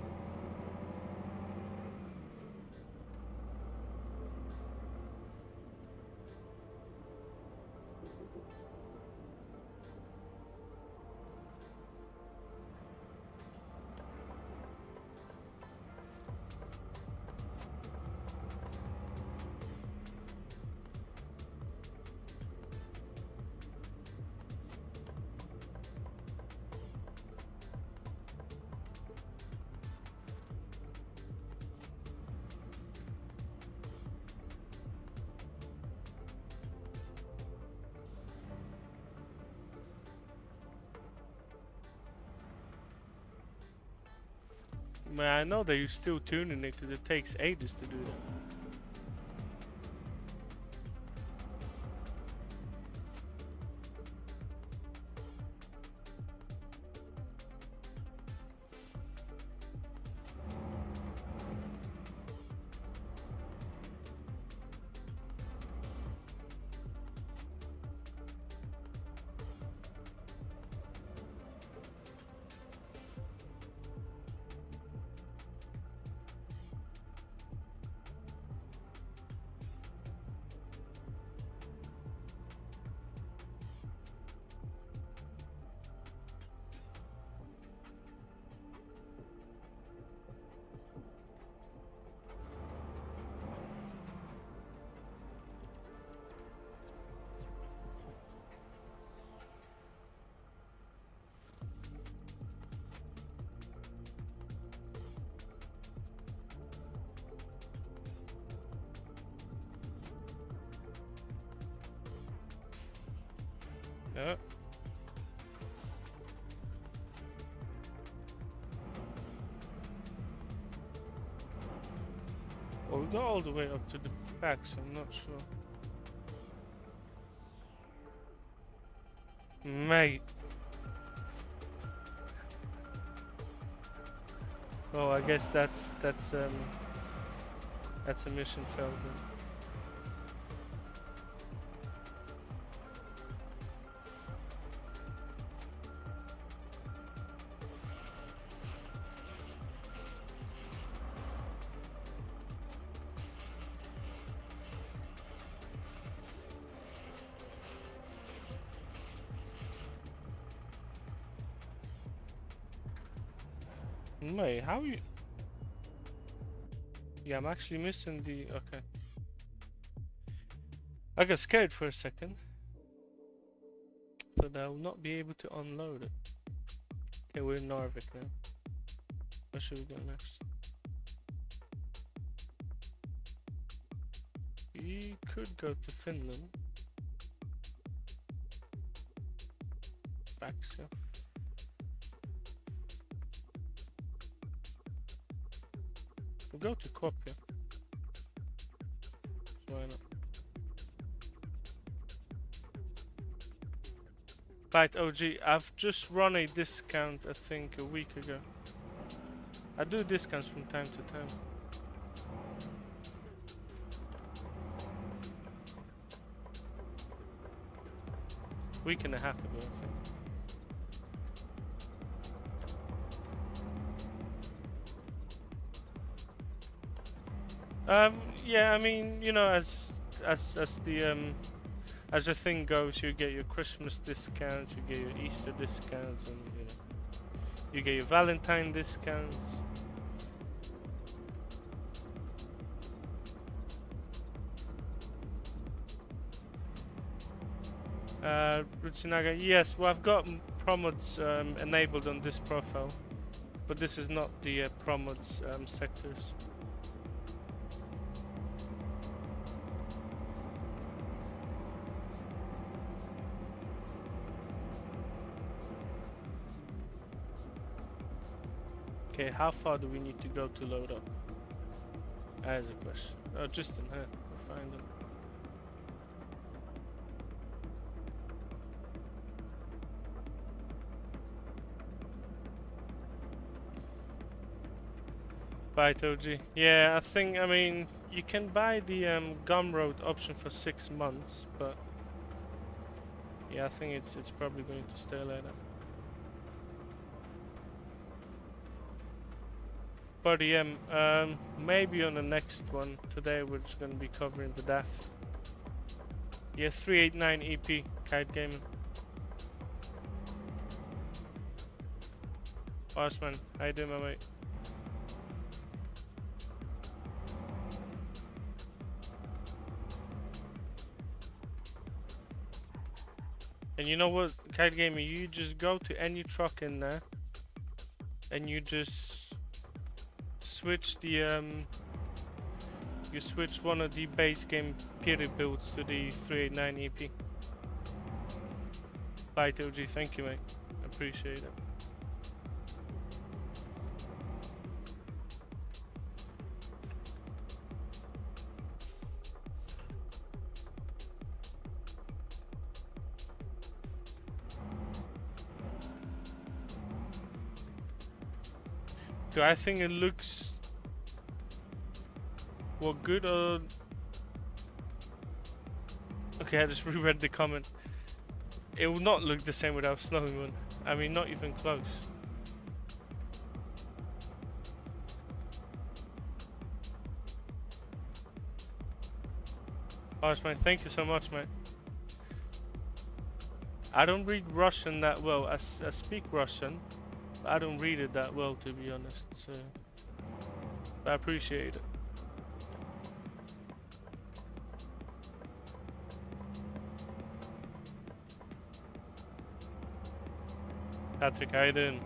Man, I know that you're still tuning it because it takes ages to do that. Yeah. Well, we got all the way up to the back, so I'm not sure. Mate. Oh, I guess that's a mission failed then. Mate, how you... Yeah, I'm actually missing the... Okay. I got scared for a second that I will not be able to unload it. Okay, we're in Narvik now. Where should we go next? We could go to Finland. Vaxia. We'll go to Kuopio. Why not? Right, OG, I've just run a discount, I think, a week ago. I do discounts from time to time. Week and a half ago, I think. Yeah, I mean, you know, as the thing goes, you get your Christmas discounts, you get your Easter discounts, and you know, you get your Valentine discounts. Rutsinaga, yes, well, I've got promods enabled on this profile, but this is not the promods sectors. Okay, how far do we need to go to load up? That is a question. Oh, just in here. We'll find them. Right, OG. Yeah, I mean, you can buy the Gumroad option for 6 months, but yeah, I think it's probably going to stay like that. But yeah, maybe on the next one. Today we're just going to be covering the DAF. Yeah, 389 EP, Kite Gaming. Osman, how you doing, my mate? And you know what, Kite Gaming, you just go to any truck in there and you just switch the you switch one of the base game period builds to the 389 EP. Right, OG, thank you, mate. Appreciate it. Do I think it looks good or okay? I just reread the comment. It will not look the same without SnowyMoon. I mean, not even close. Alright, mate. Thank you so much, mate. I don't read Russian that well. I speak Russian. I don't read it that well, to be honest, so I appreciate it. Patrick, how you doing?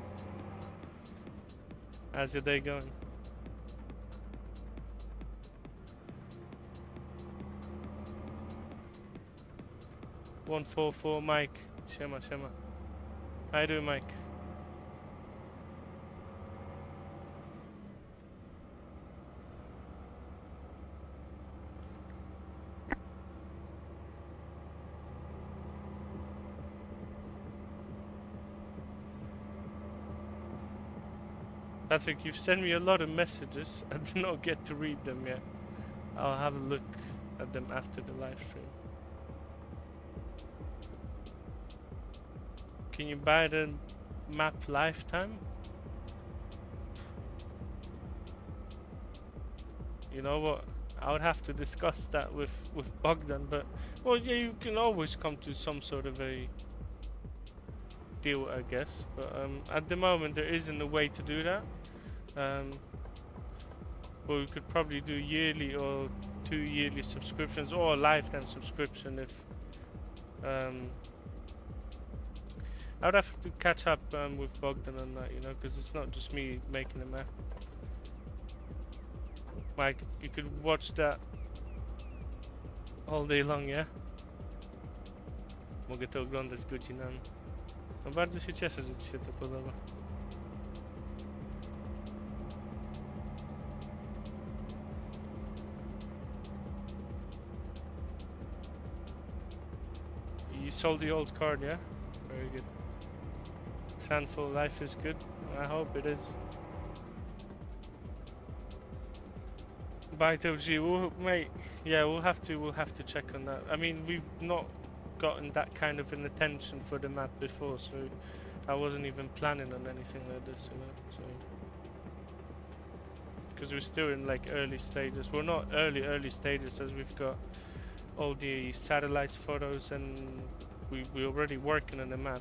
How's your day going? $144 Mike. Shema. How you doing, Mike? Patrick, you've sent me a lot of messages. I did not get to read them yet. I'll have a look at them after the live stream. Can you buy the map lifetime? You know what? I would have to discuss that with Bogdan, but well, yeah, you can always come to some sort of a deal, I guess. But at the moment, there isn't a way to do that. Well, we could probably do yearly or 2 yearly subscriptions or a lifetime subscription if I would have to catch up with Bogdan on that, you know, because it's not just me making a map. Like, you could watch that all day long, yeah? Mogę to oglądać godzinami. No bardzo się cieszę, że ci się to podoba. You sold the old card, yeah? Very good. Handful life is good. I hope it is. Byte OG, mate. Yeah, we'll have to check on that. I mean, we've not gotten that kind of an attention for the map before, so I wasn't even planning on anything like this, you know. So because we're still in like early stages. We're not early stages as we've got all the satellites photos and we're already working on the map.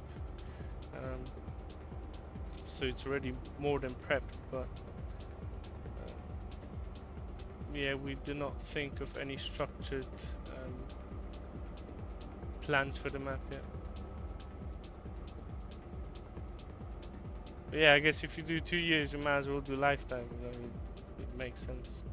So it's already more than prepped, but yeah, we do not think of any structured plans for the map yet. But yeah, I guess if you do 2 years, you might as well do lifetime, you know, it makes sense.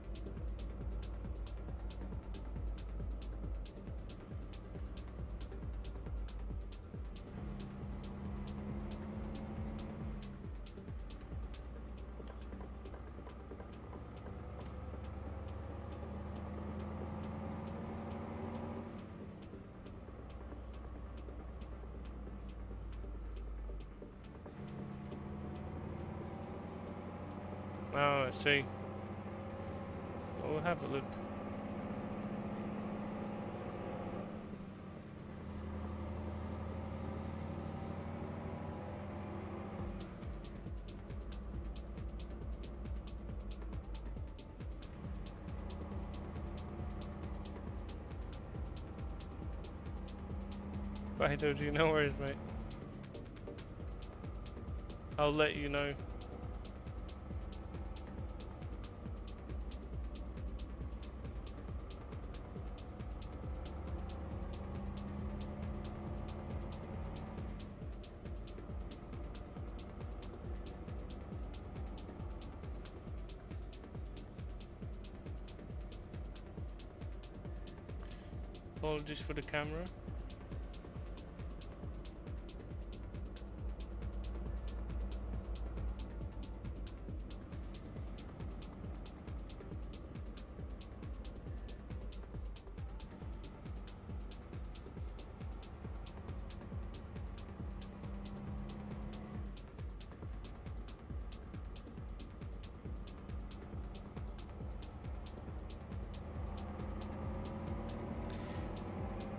Oh, I see. Well, we'll have a look. Bye, Doji. No worries, mate. I'll let you know. Apologies for the camera.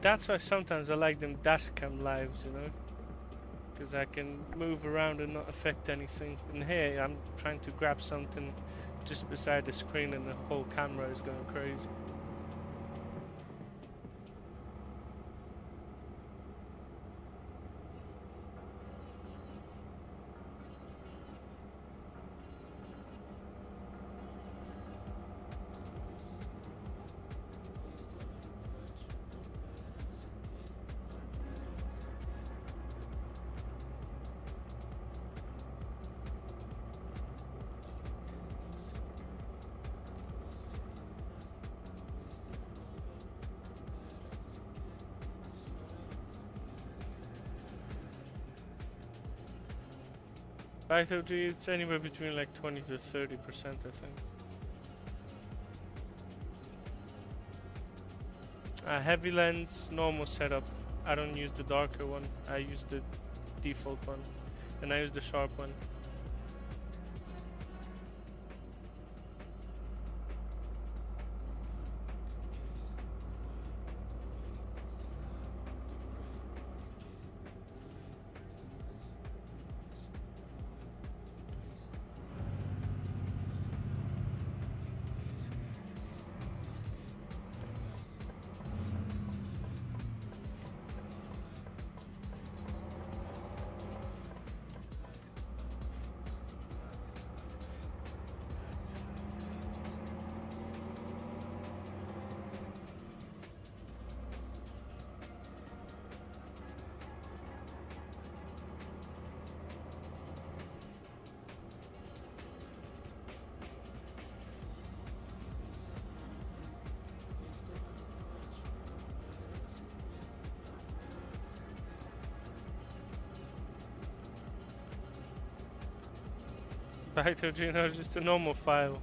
That's why sometimes I like them dashcam lives, you know, because I can move around and not affect anything. And here I'm trying to grab something just beside the screen and the whole camera is going crazy. It's anywhere between like 20 to 30%, I think. Heavy lens, normal setup. I don't use the darker one. I use the default one, and I use the sharp one. Right, you know, just a normal file.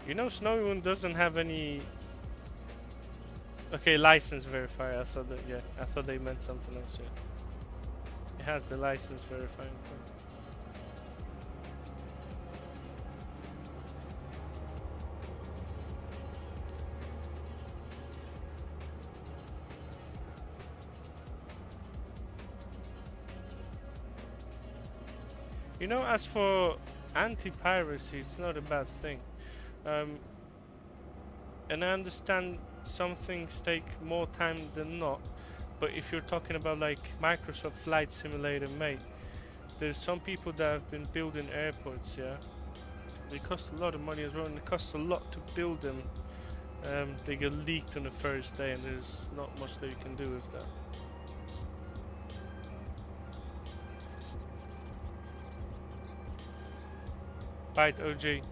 You know, SnowyMoon doesn't have any. Okay, license verifier. I thought that. Yeah, I thought they meant something else. Yeah, it has the license verifying thing. You know, as for anti-piracy, it's not a bad thing. And I understand some things take more time than not, but if you're talking about like Microsoft Flight Simulator, mate, there's some people that have been building airports, yeah? They cost a lot of money as well, and it costs a lot to build them. They get leaked on the first day, and there's not much that you can do with that. Right, OG.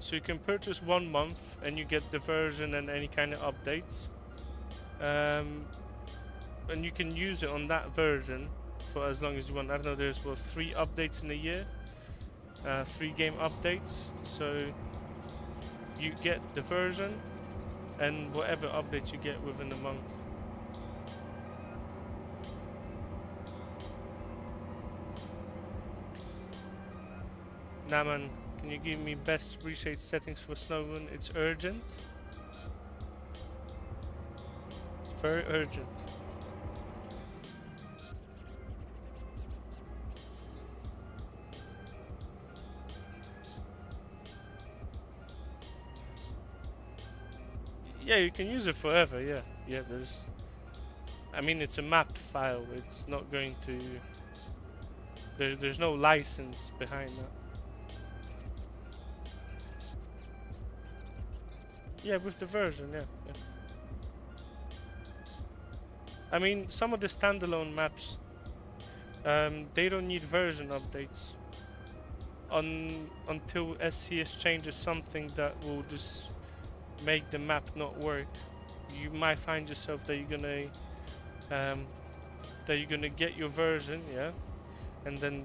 So you can purchase 1 month and you get the version and any kind of updates. And you can use it on that version for as long as you want. I don't know, there's 3 updates in a year, 3 game updates. So you get the version and whatever updates you get within a month. Nah, man. Can you give me best reshade settings for SnowyMoon? It's urgent. It's very urgent. Yeah, you can use it forever, yeah. Yeah, I mean, it's a map file. It's not going to... There's no license behind that. Yeah, with the version, yeah. I mean, some of the standalone maps, they don't need version updates until SCS changes something that will just make the map not work. You might find yourself that you're gonna get your version, yeah, and then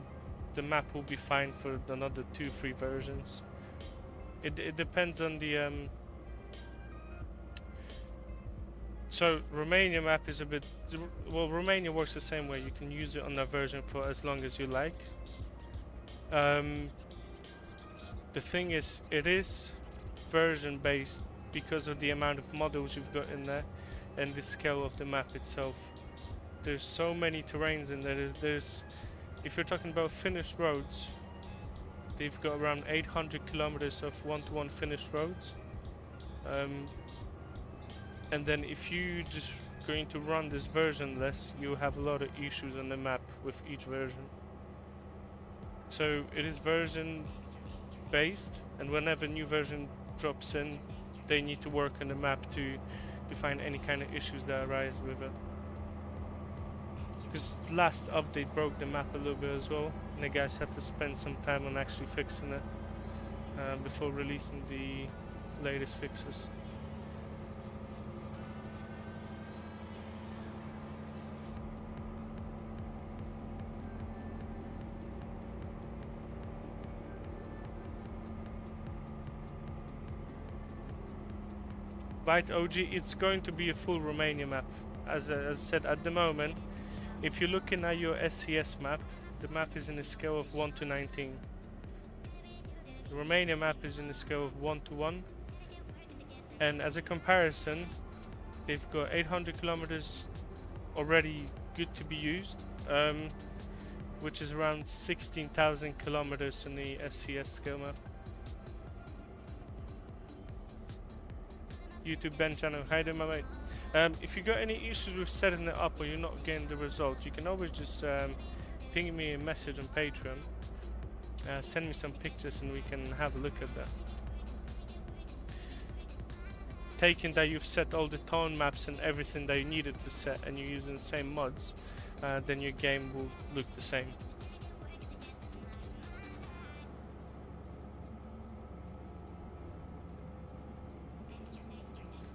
the map will be fine for another 2-3 versions. It depends on the So Romania map is a bit... Well, Romania works the same way. You can use it on that version for as long as you like. The thing is, it is version based because of the amount of models you've got in there and the scale of the map itself. There's so many terrains in there. If you're talking about finished roads, they've got around 800 kilometers of one-to-one finished roads. And then if you just going to run this versionless, you have a lot of issues on the map with each version. So it is version based, and whenever a new version drops in, they need to work on the map to find any kind of issues that arise with it. Because last update broke the map a little bit as well, and the guys had to spend some time on actually fixing it before releasing the latest fixes. Right, OG, it's going to be a full Romania map. As I said, at the moment, if you're looking at your SCS map, the map is in a scale of 1 to 19. The Romania map is in a scale of 1 to 1. And as a comparison, they've got 800 kilometers already good to be used, which is around 16,000 kilometers in the SCS scale map. YouTube Ben channel, hi there my mate. If you got any issues with setting it up or you're not getting the result, you can always just ping me a message on Patreon, send me some pictures and we can have a look at that. Taking that you've set all the tone maps and everything that you needed to set and you're using the same mods, then your game will look the same.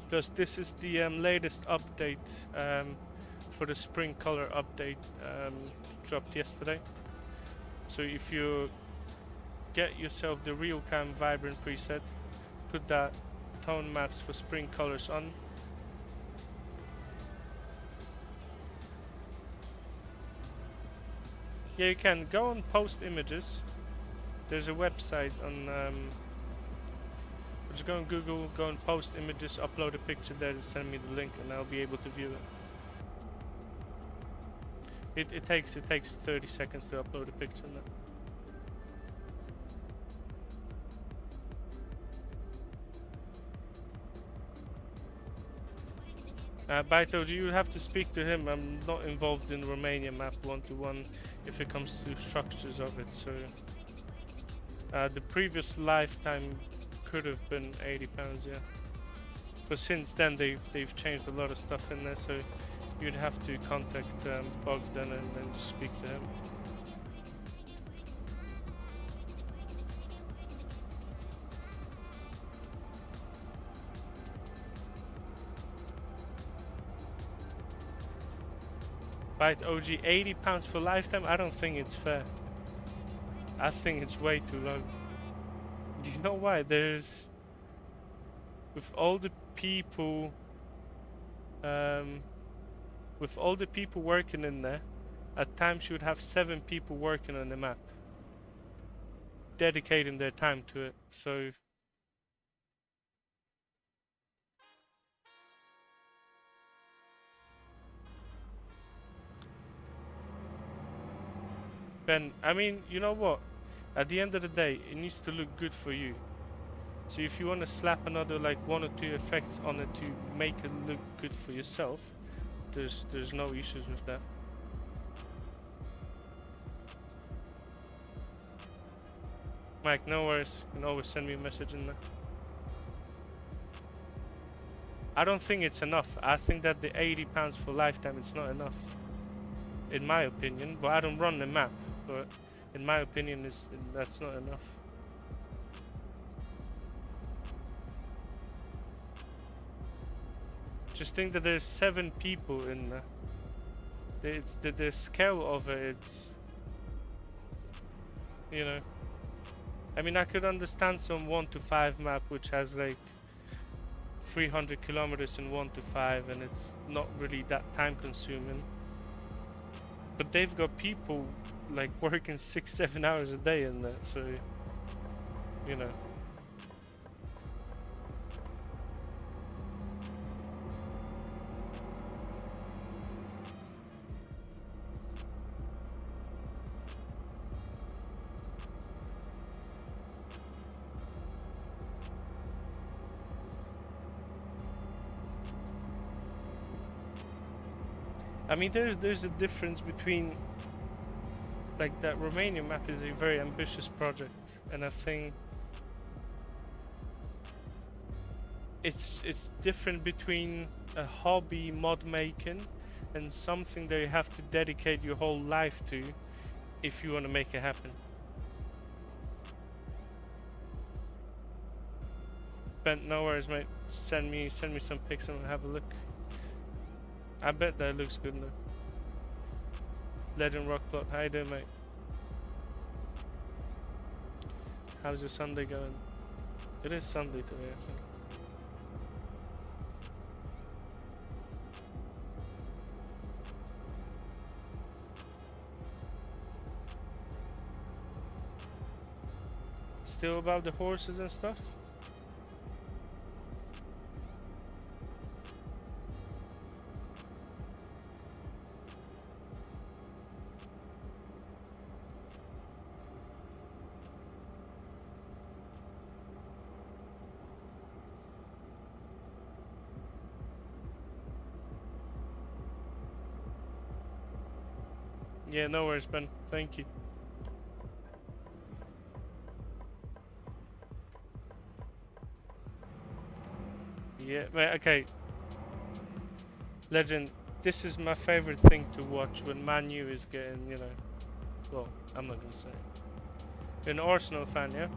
Because this is the latest update for the spring color update dropped yesterday. So if you get yourself the RealCam Vibrant preset, put that tone maps for spring colors on. Yeah, you can go on post images. There's a website on just go on Google, go on post images, upload a picture there and send me the link and I'll be able to view it. It takes 30 seconds to upload a picture now. Baito, you have to speak to him. I'm not involved in the Romania map one-to-one if it comes to structures of it, so the previous lifetime could have been £80, yeah. But since then they've changed a lot of stuff in there, so you'd have to contact Bogdan and then just speak to him. Right, OG, £80 for lifetime? I don't think it's fair. I think it's way too low. Do you know why? There's... With all the people... with all the people working in there, at times you would have 7 people working on the map. Dedicating their time to it, so... Ben, I mean, you know what? At the end of the day, it needs to look good for you. So if you want to slap another like 1 or 2 effects on it to make it look good for yourself, there's no issues with that. Mike, no worries. You can always send me a message in there. I don't think it's enough. I think that the £80 for lifetime, it's not enough. In my opinion, but I don't run the map. But in my opinion, that's not enough. Just think that there's 7 people in there. It's the scale of it. It's, you know. I mean, I could understand some 1 to 5 map which has like 300 kilometers in 1 to 5, and it's not really that time consuming. But they've got people like working 6-7 hours a day in there, so you know. I mean, there's a difference between, like, that Romanian map is a very ambitious project, and I think it's different between a hobby mod making and something that you have to dedicate your whole life to if you want to make it happen. Ben, no worries, mate. Send me some pics and we'll have a look. I bet that looks good though. Legend Rockplot, how you doing, mate? How's your Sunday going? It is Sunday today, I think. Still about the horses and stuff? Yeah, no worries, Ben. Thank you. Yeah, but okay. Legend, this is my favorite thing to watch when Man U is getting, you know... Well, I'm not gonna say it. You're an Arsenal fan, yeah?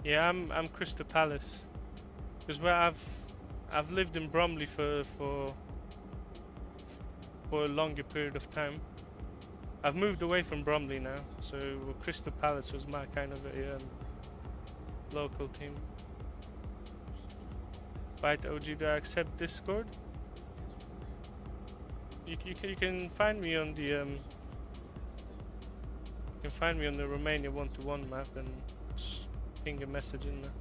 Yeah, I'm Crystal Palace. Because where I've lived in Bromley for a longer period of time. I've moved away from Bromley now, so Crystal Palace was my kind of a local team. Right, OG, do I accept Discord? You can find me on the you can find me on the Romania 1-to-1 map and just ping a message in there.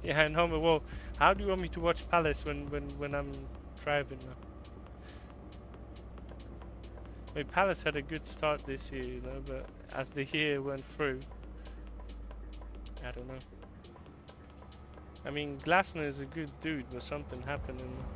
Yeah, I know, but well, how do you want me to watch Palace when I'm driving now? I mean, Palace had a good start this year, you know, but as the year went through, I don't know. I mean, Glasner is a good dude, but something happened in there.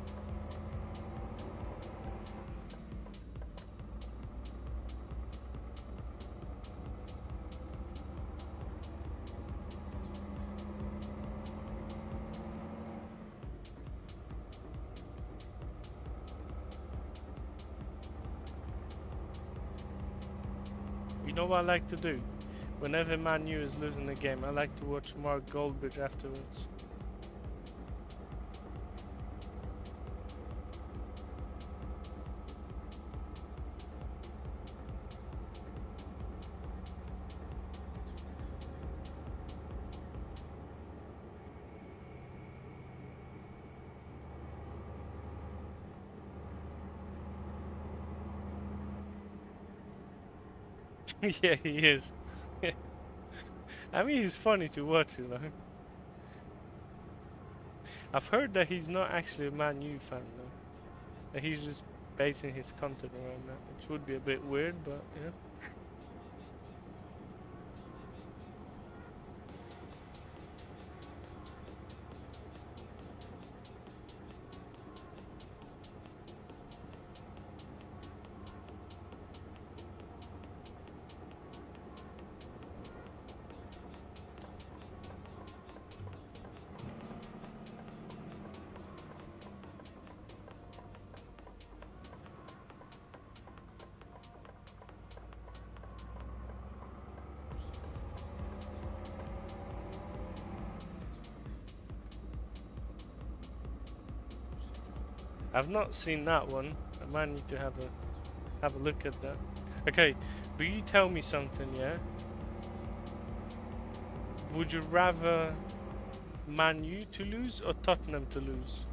You know what I like to do? Whenever Man U is losing a game, I like to watch Mark Goldbridge afterwards. Yeah, he is. I mean, he's funny to watch, you know. I've heard that he's not actually a Man U fan, though. That he's just basing his content around that, which would be a bit weird, but yeah. I've not seen that one. I might need to have a look at that. Okay, but you tell me something, yeah? Would you rather Man U to lose or Tottenham to lose?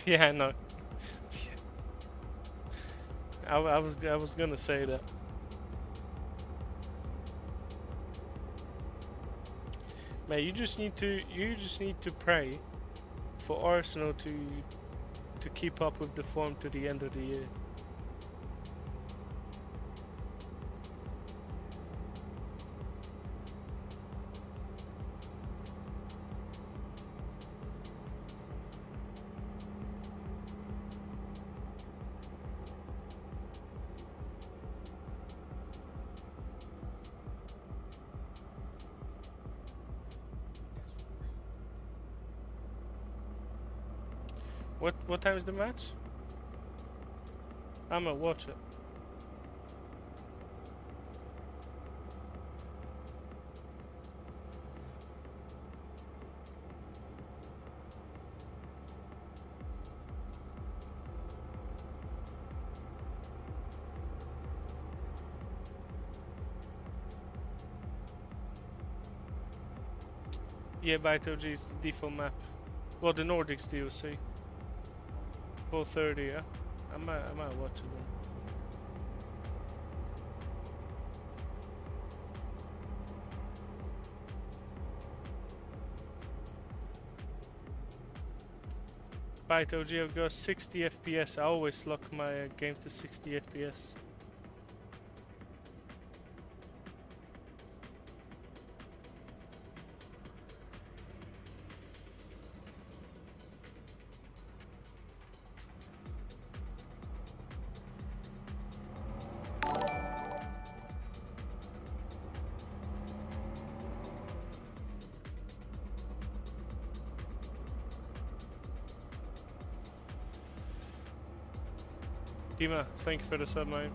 Yeah, I know. I was gonna say that. Man, you just need to pray for Arsenal to keep up with the form to the end of the year. What time is the match? I'ma watch it. Yeah, Baito G is the default map. Well, the Nordics DLC. 4:30, yeah. I might watch it then. Right, OG, I've got 60 FPS. I always lock my game to 60 FPS. Dima, thank you for the sub, mate.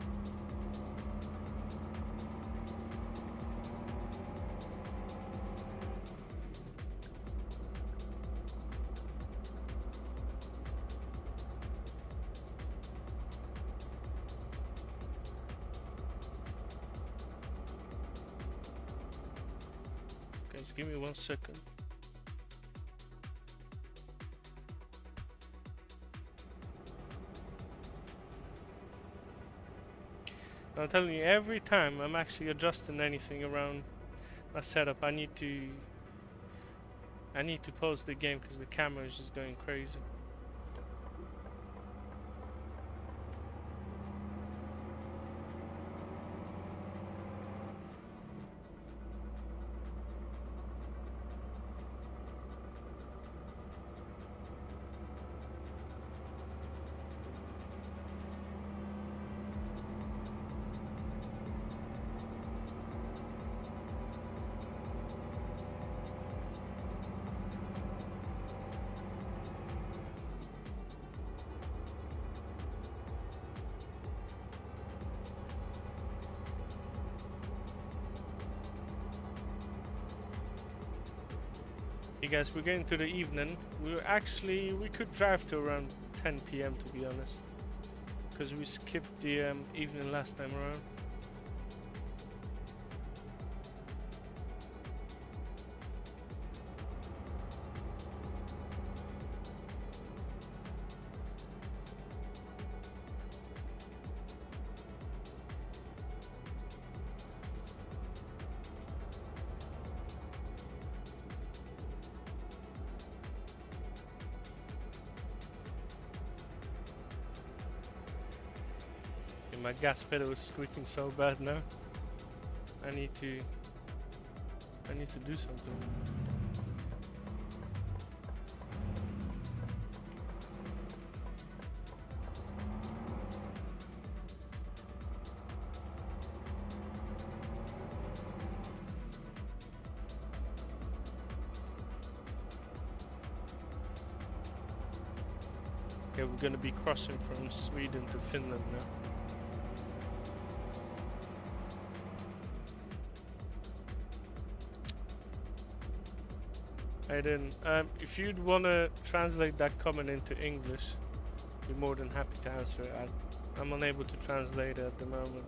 Guys, give me 1 second. I'm telling you, every time I'm actually adjusting anything around my setup, I need to pause the game because the camera is just going crazy. Hey guys, we're getting to the evening. We could drive to around 10 PM to be honest, because we skipped the evening last time around. My gas pedal is squeaking so bad now. I need to do something. Okay, we're gonna be crossing from Sweden to Finland now. Aiden, if you'd want to translate that comment into English, be more than happy to answer it. I'm unable to translate it at the moment.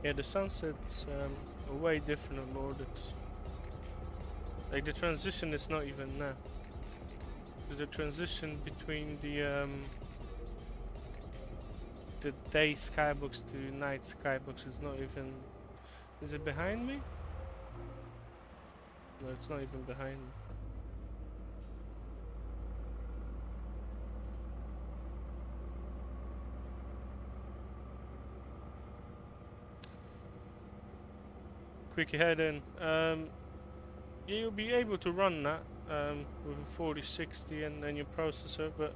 Yeah, the sunset's way different on Nordics. Like the transition is not even now. Because the transition between the day skybox to night skybox is not even. Is it behind me? No, it's not even behind me. Quick ahead in. Yeah, you'll be able to run that with a 4060 and then your processor, but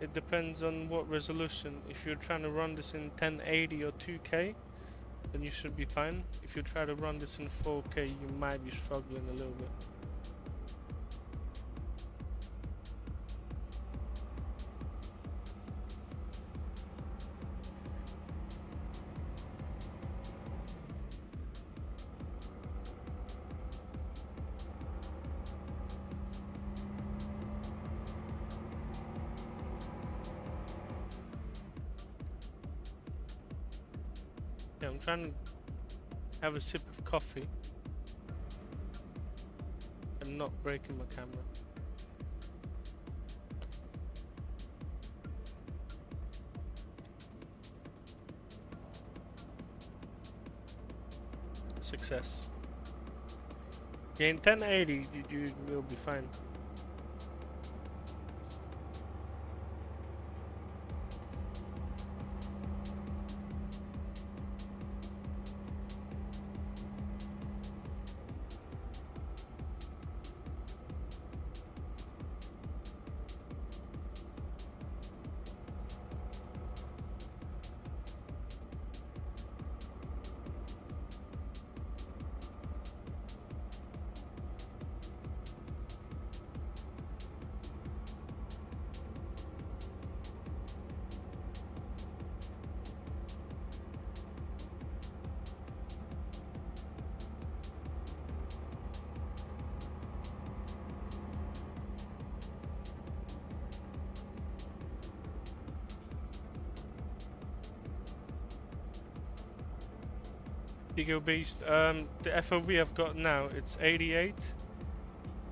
it depends on what resolution. If you're trying to run this in 1080 or 2K, then you should be fine. If you try to run this in 4K, you might be struggling a little bit. Yeah, I'm trying to have a sip of coffee and not breaking my camera. Success. Yeah, in 1080 you will be fine. Ego Beast, the FOV I've got now, it's 88.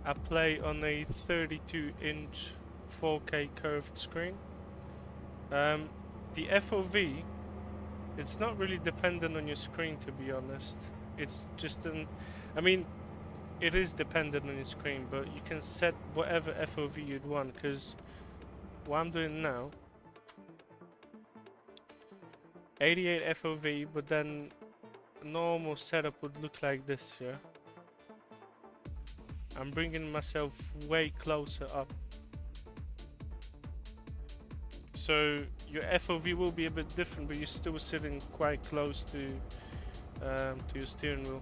I play on a 32-inch 4K curved screen. The FOV, it's not really dependent on your screen, to be honest. It's just I mean, it is dependent on your screen, but you can set whatever FOV you'd want, because what I'm doing now, 88 FOV, but then a normal setup would look like this, yeah? I'm bringing myself way closer up. So your FOV will be a bit different, but you're still sitting quite close to your steering wheel.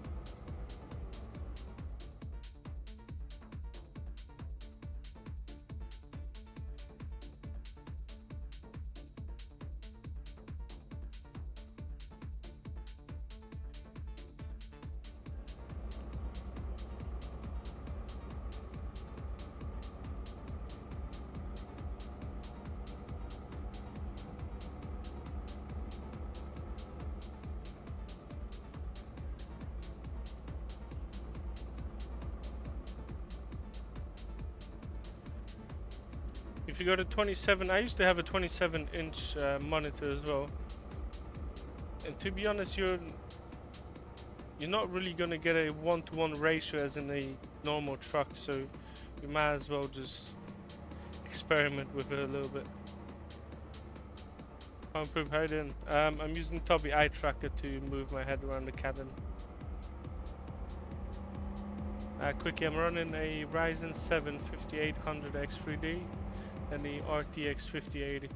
If you go to 27, I used to have a 27-inch monitor as well, and to be honest, you're not really gonna get a 1-to-1 ratio as in a normal truck, so you might as well just experiment with it a little bit. How you doing? I'm using Tobii eye tracker to move my head around the cabin. Quickly, I'm running a Ryzen 7 5800X3D and the RTX 5080.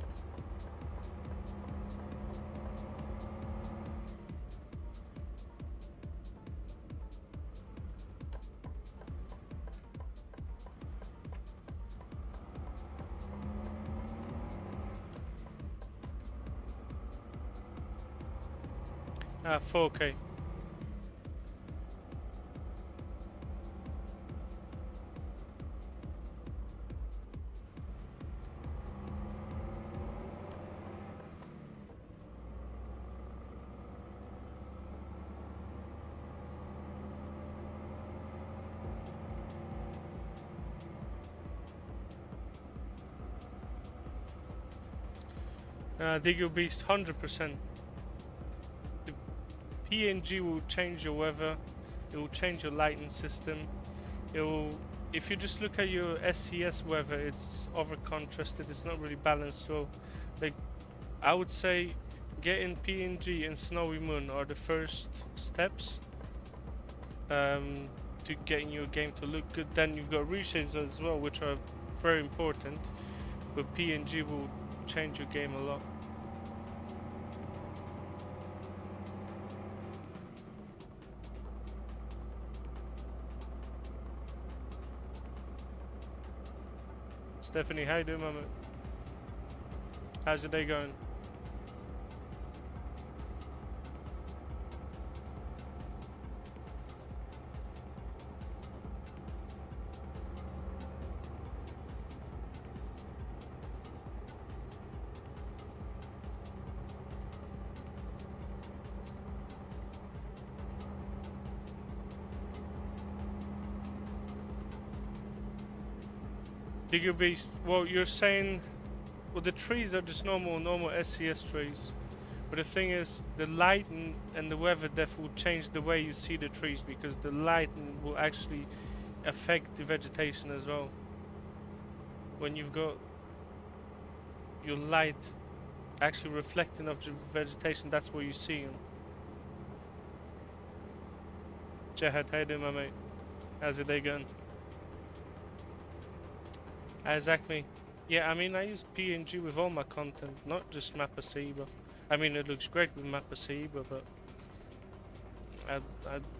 Ah, 4K. Digger Beast, 100%. The PNG will change your weather. It will change your lighting system. It will. If you just look at your SCS weather, it's over contrasted. It's not really balanced. So, like, I would say, getting PNG and SnowyMoon are the first steps to getting your game to look good. Then you've got reshades as well, which are very important. But PNG will change your game a lot. Stephanie, how you doing, mama? How's your day going? Digger Beast, well, you're saying, well, the trees are just normal SCS trees, but the thing is, the lighting and the weather depth will change the way you see the trees, because the lighting will actually affect the vegetation as well. When you've got your light actually reflecting off the vegetation, that's what you see. Jihad, how you doing, my mate? How's your day going? Exactly. Yeah, I mean, I use PNG with all my content, not just Mappa Seba. I mean, it looks great with Mappa Seba, but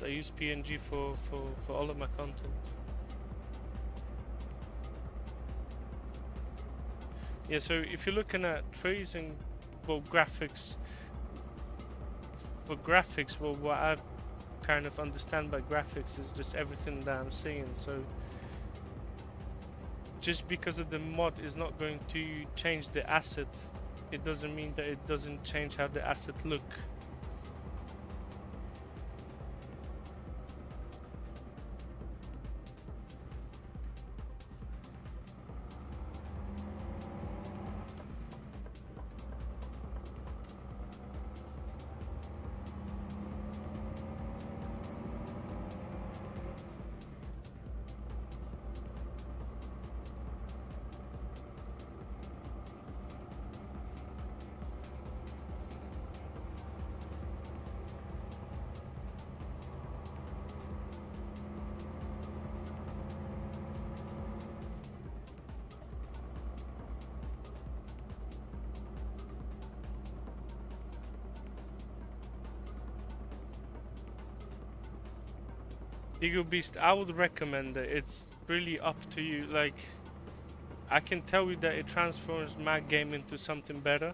I use PNG for all of my content. Yeah, so if you're looking at trees and, well, graphics, for graphics, well, what I kind of understand by graphics is just everything that I'm seeing. So just because of the mod is not going to change the asset, it doesn't mean that it doesn't change how the asset look. Eagle Beast, I would recommend it. It's really up to you. Like, I can tell you that it transforms my game into something better.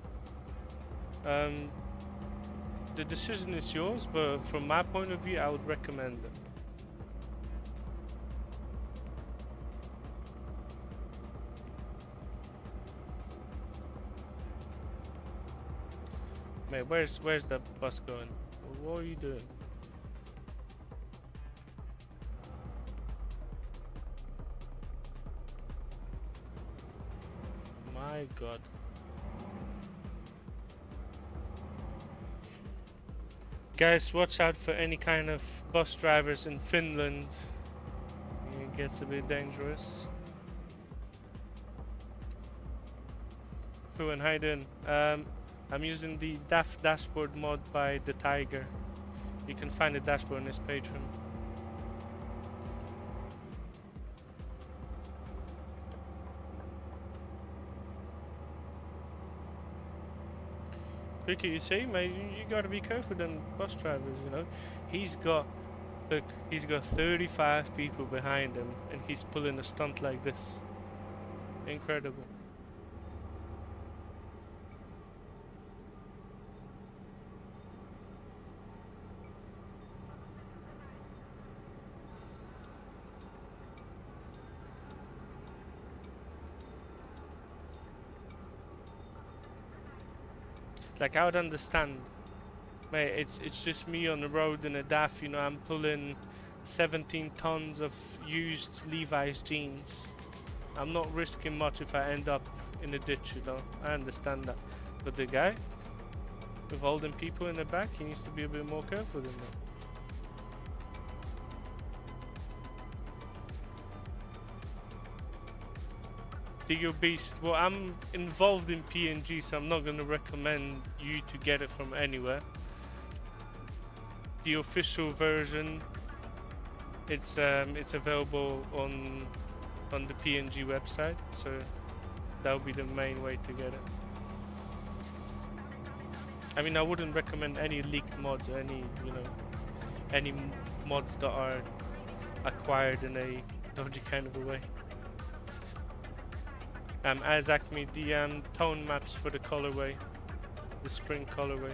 The decision is yours, but from my point of view, I would recommend it. Mate, where's that bus going? What are you doing? My God. Guys, watch out for any kind of bus drivers in Finland. It gets a bit dangerous. Cool, and how you doing? I'm using the DAF dashboard mod by the Tiger. You can find the dashboard on his Patreon. Ricky, you see, mate, you gotta be careful with them bus drivers, you know. He's got 35 people behind him, and he's pulling a stunt like this. Incredible. Like, I would understand, mate, it's just me on the road in a DAF, you know, I'm pulling 17 tons of used Levi's jeans. I'm not risking much if I end up in a ditch, you know, I understand that. But the guy with all them people in the back, he needs to be a bit more careful than that. Digger Beast. Well, I'm involved in PNG, so I'm not going to recommend you to get it from anywhere. The official version, it's available on the PNG website, so that would be the main way to get it. I mean, I wouldn't recommend any leaked mods or any, you know, any mods that are acquired in a dodgy kind of a way. As Acme, the tone maps for the colorway, the spring colorway.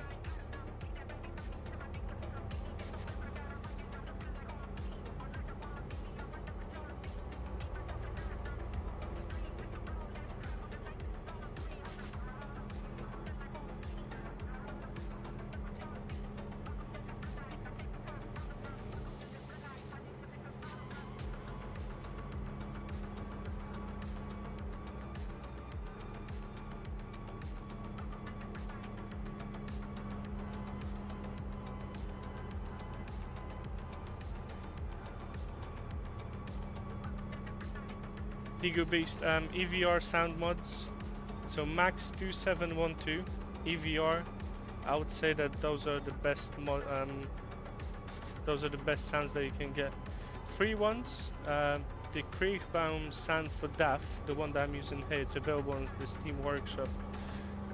Digo Beast, EVR sound mods. So Max 2712 EVR. I would say that those are the best those are the best sounds that you can get. Free ones, the Kriegbaum sound for DAF, the one that I'm using here, it's available on the Steam Workshop.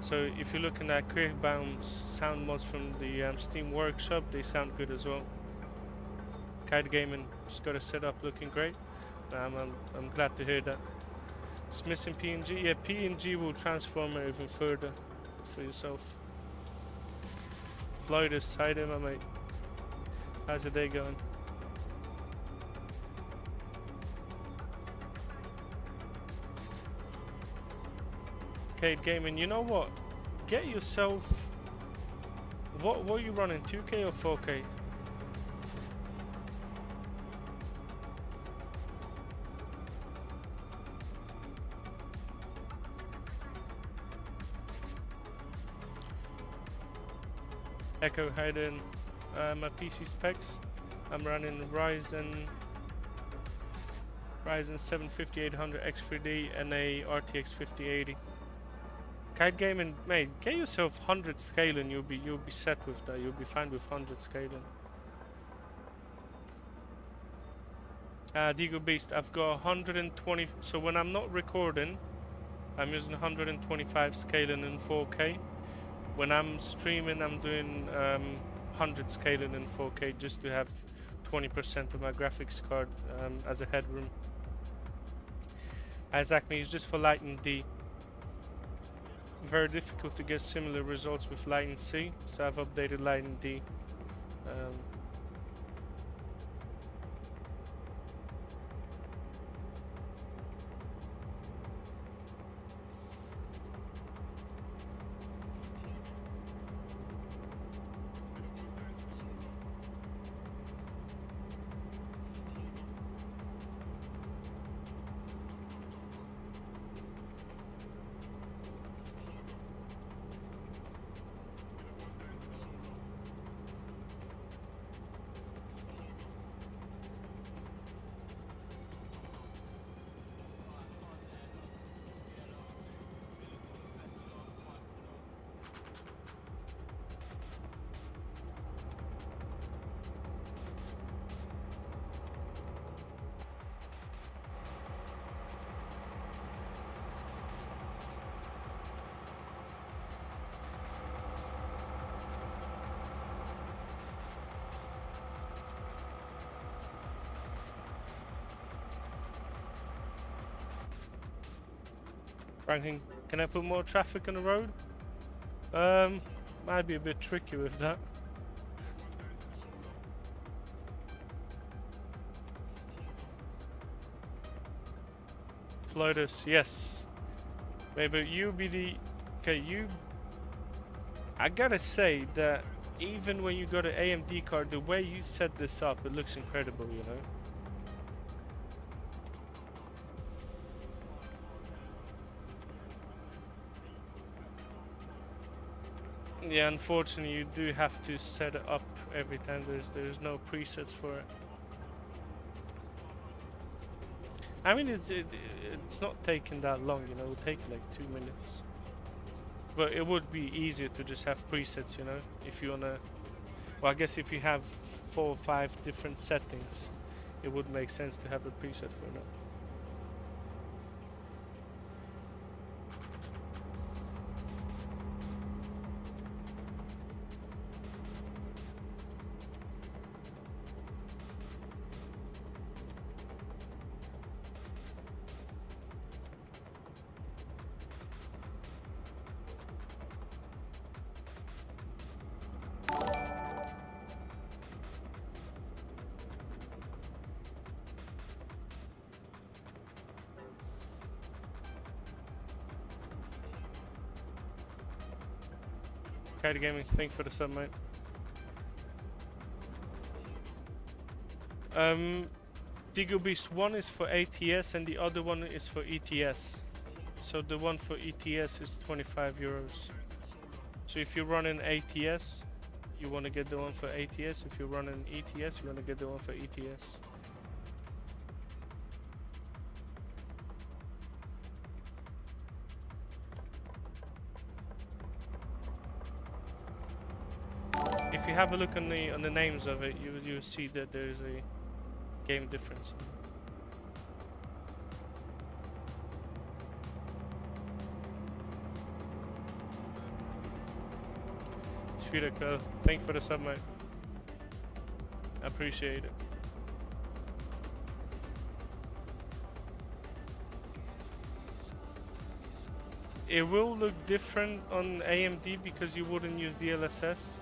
So if you're looking at Kriegbaum's sound mods from the Steam Workshop, they sound good as well. Kite Gaming just got a setup looking great. I'm glad to hear that. Just missing PNG. Yeah, PNG will transform it even further for yourself. Floydus, hi there, my mate. How's the day going? Kate Gaming, you know what? Get yourself. What are you running? 2K or 4K? Echo Hayden, my PC specs. I'm running Ryzen 7-5800 X3D and a RTX 5080. Kite Gaming, mate, get yourself 100 scaling. You'll be set with that. You'll be fine with 100 scaling. Digo Beast, I've got 120. So when I'm not recording, I'm using 125 scaling in 4K. When I'm streaming, I'm doing 100 scaling in 4K just to have 20% of my graphics card as a headroom. Exactly, it's just for Lighten D. Very difficult to get similar results with Lighten C, so I've updated Lighten D. Ranking, can I put more traffic on the road? Might be a bit tricky with that. Floydus, yes. Maybe you be the... Okay, you... I gotta say that even when you got an AMD card, the way you set this up, it looks incredible, you know? Yeah, unfortunately, you do have to set it up every time. There's no presets for it. I mean, it's not taking that long, you know. It'll take like 2 minutes. But it would be easier to just have presets, you know, if you wanna. Well, I guess if you have 4 or 5 different settings, it would make sense to have a preset for that. Kite Gaming, thanks for the sub, mate. Digo Beast 1 is for ATS and the other one is for ETS. So the one for ETS is 25 euros. So if you're running ATS, you want to get the one for ATS. If you're running ETS, you want to get the one for ETS. If you have a look on the names of it, you see that there is a game difference. Sweet girl, thanks for the sub, mate. I appreciate it. It will look different on AMD because you wouldn't use DLSS.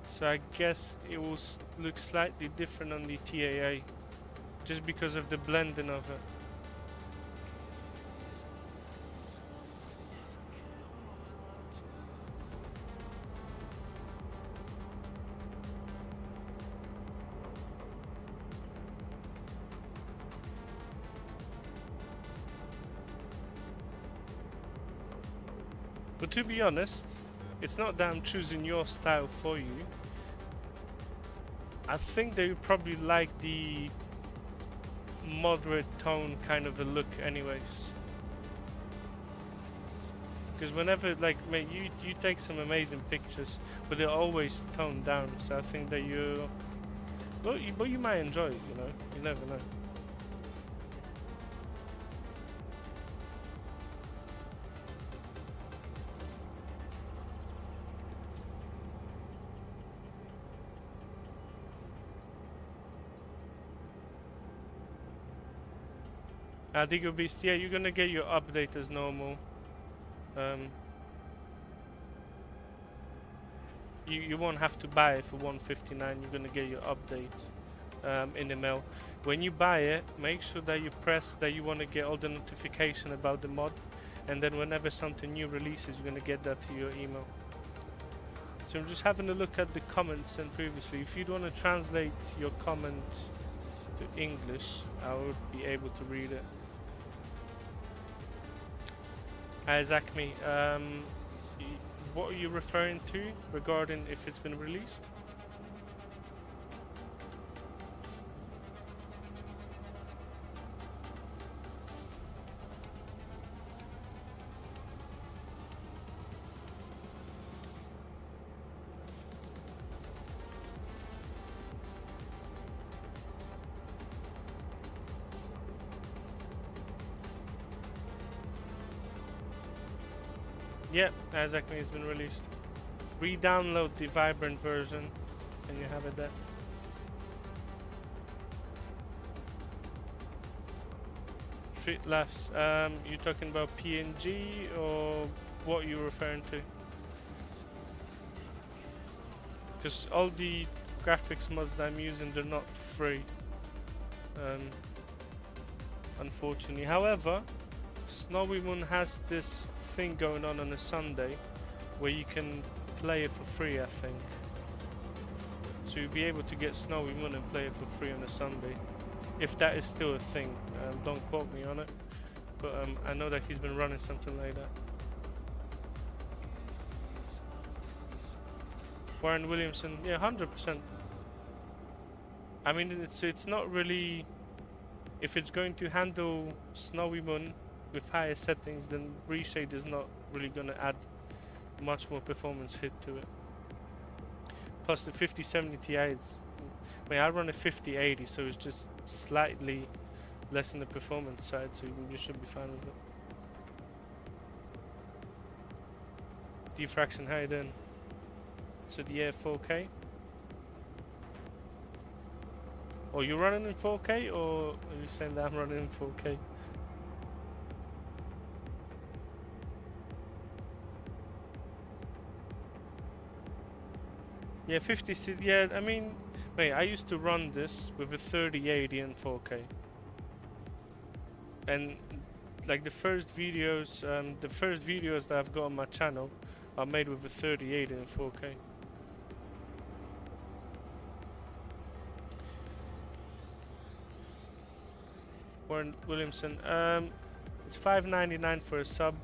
So I guess it will look slightly different on the TAA, just because of the blending of it. But to be honest, it's not that I'm choosing your style for you. I think they would probably like the moderate tone kind of a look anyways. Because whenever, like, mate, you take some amazing pictures, but they're always toned down, so I think that but you might enjoy it, you know, you never know. Digo Beast, yeah, you're gonna get your update as normal. You won't have to buy it for 159. You're gonna get your update in the mail. When you buy it, make sure that you press that you want to get all the notification about the mod, and then whenever something new releases, you're gonna get that to your email. So I'm just having a look at the comments sent previously. If you'd want to translate your comment to English, I would be able to read it. Zachme, what are you referring to regarding if it's been released? Yeah, exactly, it's been released. Re-download the Vibrant version and you have it there. Street laughs, you talking about PNG or what you're referring to? Because all the graphics mods that I'm using, they're not free, unfortunately. However, SnowyMoon has this thing going on a Sunday where you can play it for free, I think. So you'll be able to get SnowyMoon and play it for free on a Sunday, if that is still a thing. Don't quote me on it, but I know that he's been running something like that. Warren Williamson, yeah, 100%. I mean, it's not really. If it's going to handle SnowyMoon with higher settings, then ReShade is not really going to add much more performance hit to it. Plus the 5070 Ti is, I mean, I run a 5080, so it's just slightly less on the performance side, so you should be fine with it. Diffraction, how you doing? So yeah, 4K. Or you running in 4K, or are you saying that I'm running in 4K? Yeah, 50. Yeah, I mean, wait, I used to run this with a 3080 and 4K, and like the first videos that I've got on my channel are made with a 3080 and 4K. Warren Williamson, it's $5.99 for a sub.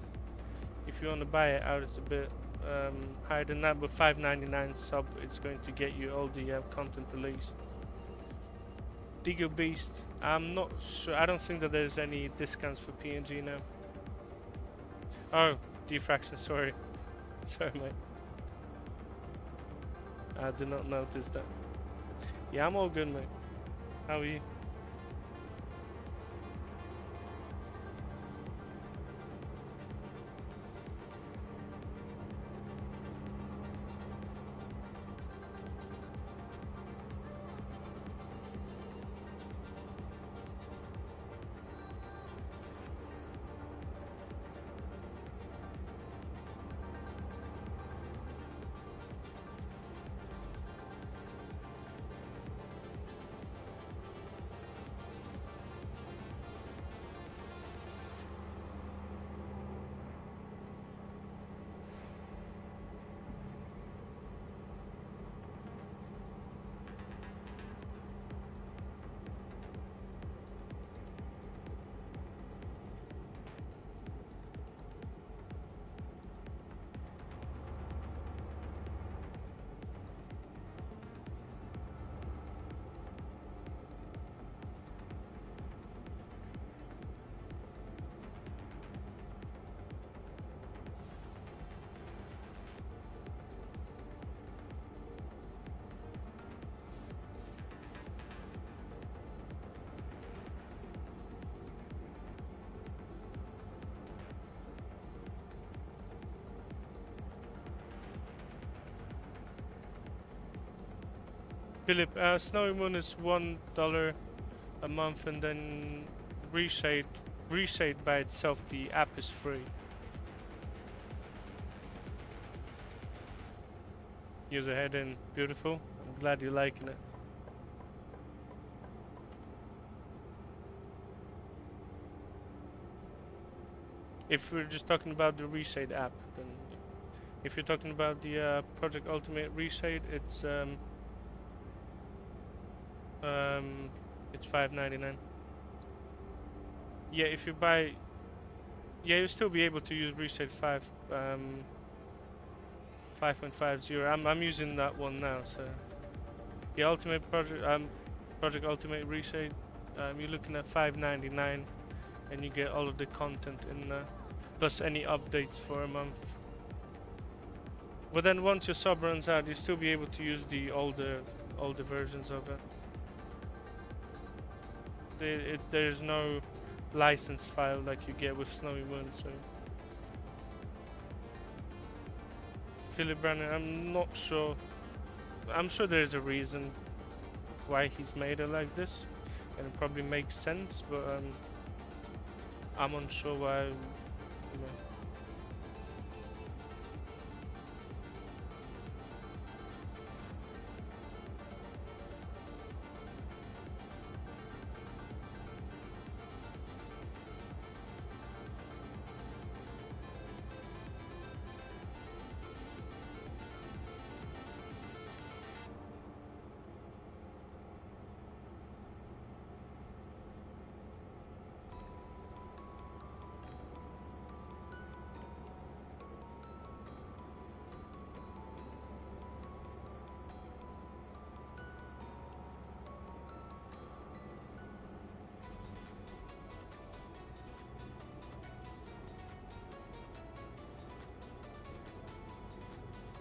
If you want to buy it out, it's a bit higher than that, but $5.99 sub, it's going to get you all the content released. Digger Beast, I'm not sure. I don't think that there's any discounts for PNG now. Oh, diffraction, sorry. Sorry, mate. I did not notice that. Yeah, I'm all good, mate. How are you? Philip, SnowyMoon is $1 a month, and then ReShade by itself, the app is free. User head in, beautiful. I'm glad you're liking it. If we're just talking about the ReShade app, then if you're talking about the Project Ultimate ReShade, it's $5.99. Yeah, if you buy, yeah, you'll still be able to use ReShade 5.50. I'm using that one now. So the Ultimate Project Ultimate ReShade, you're looking at $5.99, and you get all of the content in there, plus any updates for a month. But then once your sub runs out, you'll still be able to use the older versions of it. There's no license file like you get with SnowyMoon. So Philip Brandon, I'm not sure. I'm sure there's a reason why he's made it like this, and it probably makes sense, but I'm unsure why. You know.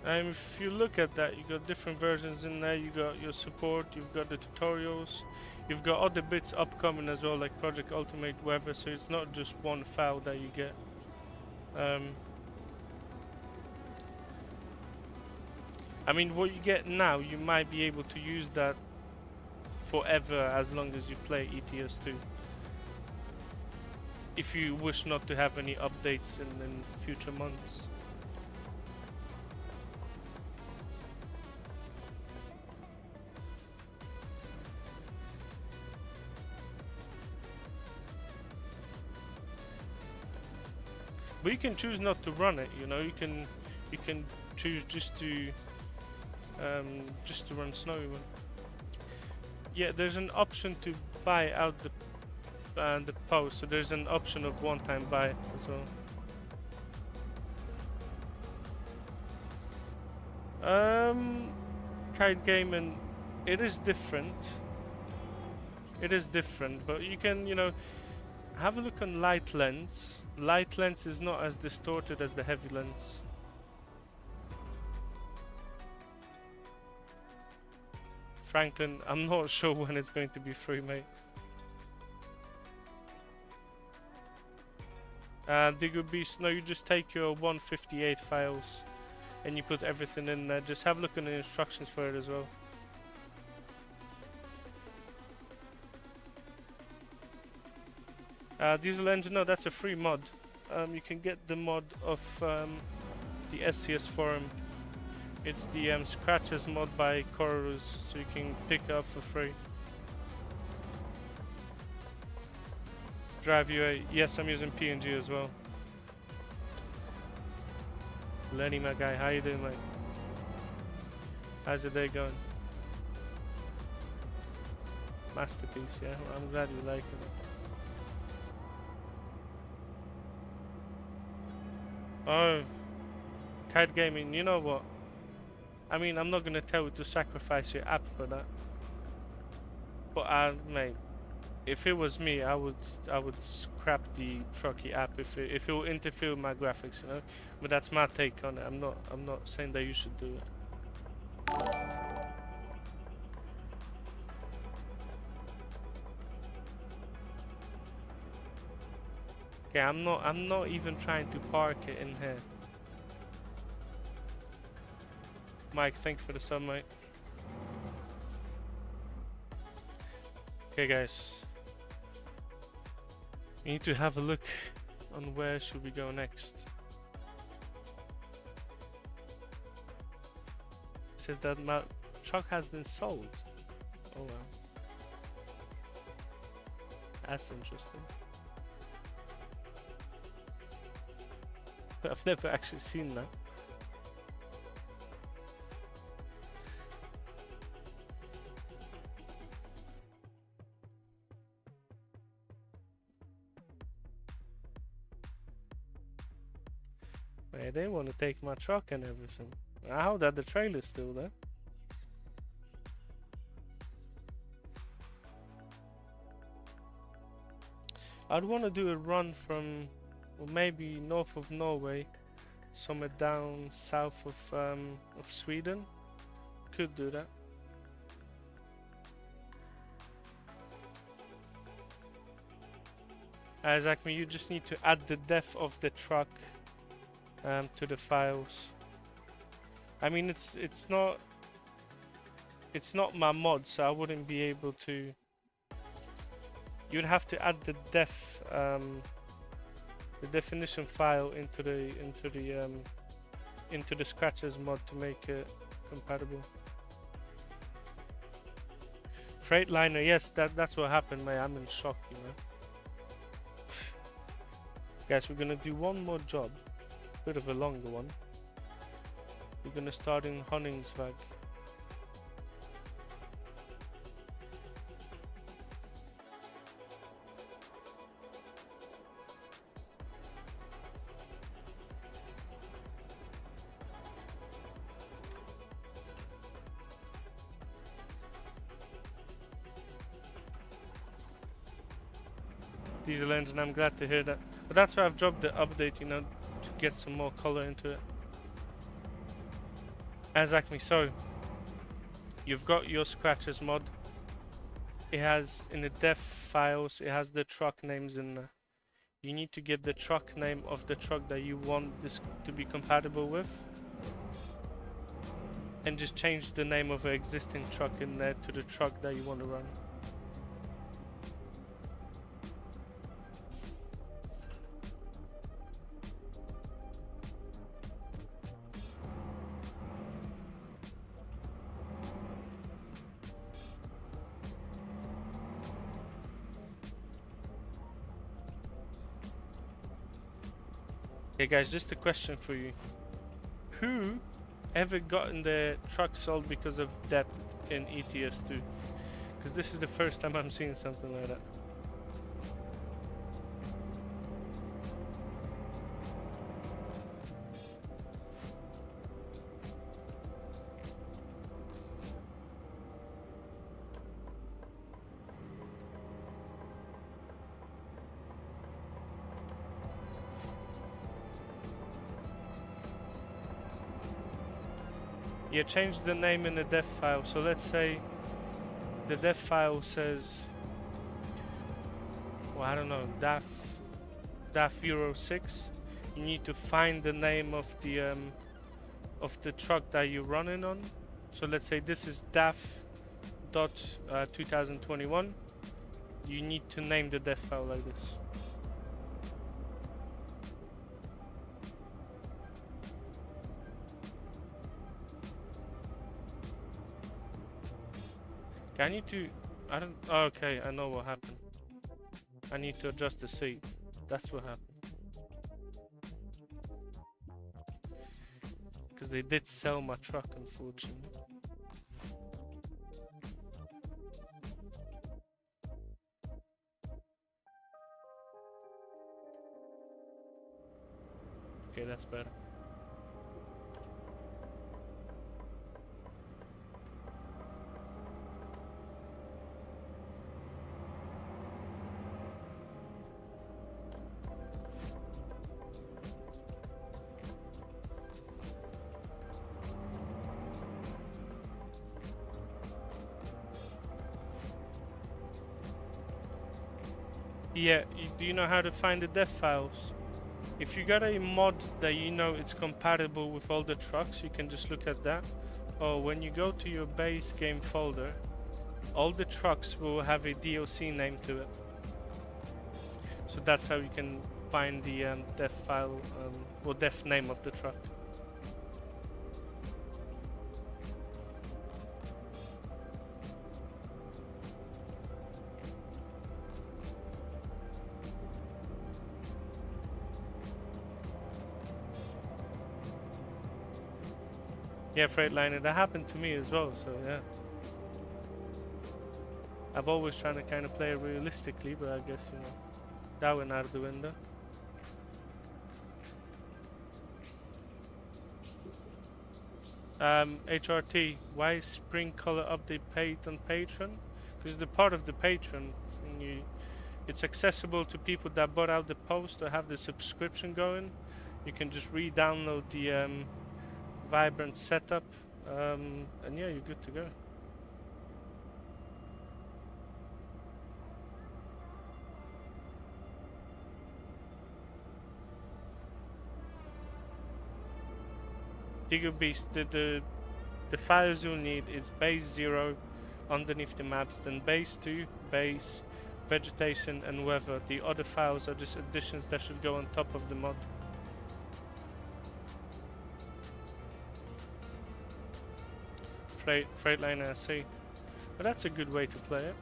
And if you look at that, you got different versions in there. You got your support, you've got the tutorials, you've got other bits upcoming as well, like Project Ultimate Weather. So it's not just one file that you get. I mean, what you get now, you might be able to use that forever as long as you play ETS2. If you wish not to have any updates in future months. But you can choose not to run it, you know. You can choose just to run SnowyMoon. Yeah, there's an option to buy out the post, so there's an option of one-time buy as well. Kite gaming, it is different. It is different, but you can, you know, have a look on light lens. Light lens is not as distorted as the heavy lens. Franklin, I'm not sure when it's going to be free, mate. Digger Beast, no, you just take your 158 files and you put everything in there. Just have a look at the instructions for it as well. Diesel engine, no, that's a free mod. You can get the mod of the SCS forum. It's the Scratches mod by Corus, so you can pick it up for free. Drive UA, yes, I'm using PNG as well. Lenny, my guy, how you doing, mate? How's your day going? Masterpiece, yeah, I'm glad you like it. Oh, kite gaming, you know what? I mean, I'm not gonna tell you to sacrifice your app for that. But mate, if it was me, I would scrap the trucky app if it will interfere with my graphics, you know. But that's my take on it. I'm not saying that you should do it. Okay, I'm not even trying to park it in here. Mike, thank you for the sub, mate. Okay, guys. We need to have a look on where should we go next. It says that my truck has been sold. Oh wow. That's interesting. I've never actually seen that. They want to take my truck and everything. I hope that the trailer's still there. I'd want to do a run from, well, maybe north of Norway, somewhere down south of Sweden. Could do that. Exactly. You just need to add the depth of the truck to the files. I mean, it's not my mod, so I wouldn't be able to. You'd have to add the depth, the definition file into the Scratches mod to make it compatible. Freightliner, yes, that's what happened, mate. I'm in shock, you know. Guys, we're gonna do one more job. Bit of a longer one. We're gonna start in Honningsvåg. Diesel engine, I'm glad to hear that. But that's why I've dropped the update, you know, to get some more color into it. Exactly. So you've got your scratches mod. It has in the def files, it has the truck names in there. You need to get the truck name of the truck that you want this to be compatible with, and just change the name of an existing truck in there to the truck that you want to run. Hey guys, just a question for you. Who ever gotten their truck sold because of that in ETS2? Because this is the first time I'm seeing something like that. Yeah, change the name in the def file. So let's say the def file says, well, I don't know, DAF Euro 6. You need to find the name of the truck that you're running on. So let's say this is DAF 2021. You need to name the def file like this. I need to, I don't, oh, okay, I know what happened. I need to adjust the seat. That's what happened. Because they did sell my truck, unfortunately. Okay, that's better. Yeah, do you know how to find the def files? If you got a mod that you know it's compatible with all the trucks, you can just look at that. Or when you go to your base game folder, all the trucks will have a DLC name to it. So that's how you can find the def file, or def name of the truck. Yeah, Freightliner, that happened to me as well, so yeah. I've always trying to kind of play it realistically, but I guess, you know, that went out of the window. HRT, why is spring color update paid on Patreon? Because the part of the Patreon, it's accessible to people that bought out the post or have the subscription going. You can just re-download the Vibrant setup, and yeah, you're good to go. Digger Beast, the files you'll need is base 0 underneath the maps, then base 2, base, vegetation and weather. The other files are just additions that should go on top of the mod. Freightliner, I see. But that's a good way to play it.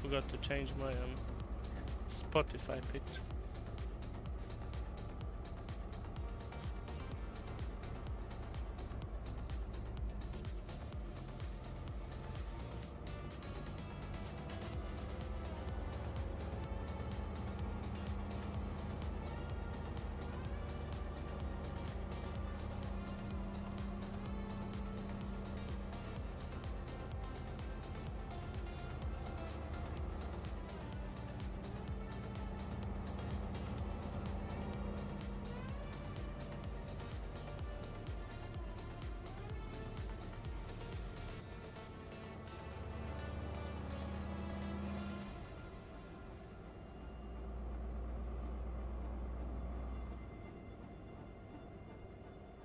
Forgot to change my Spotify pitch.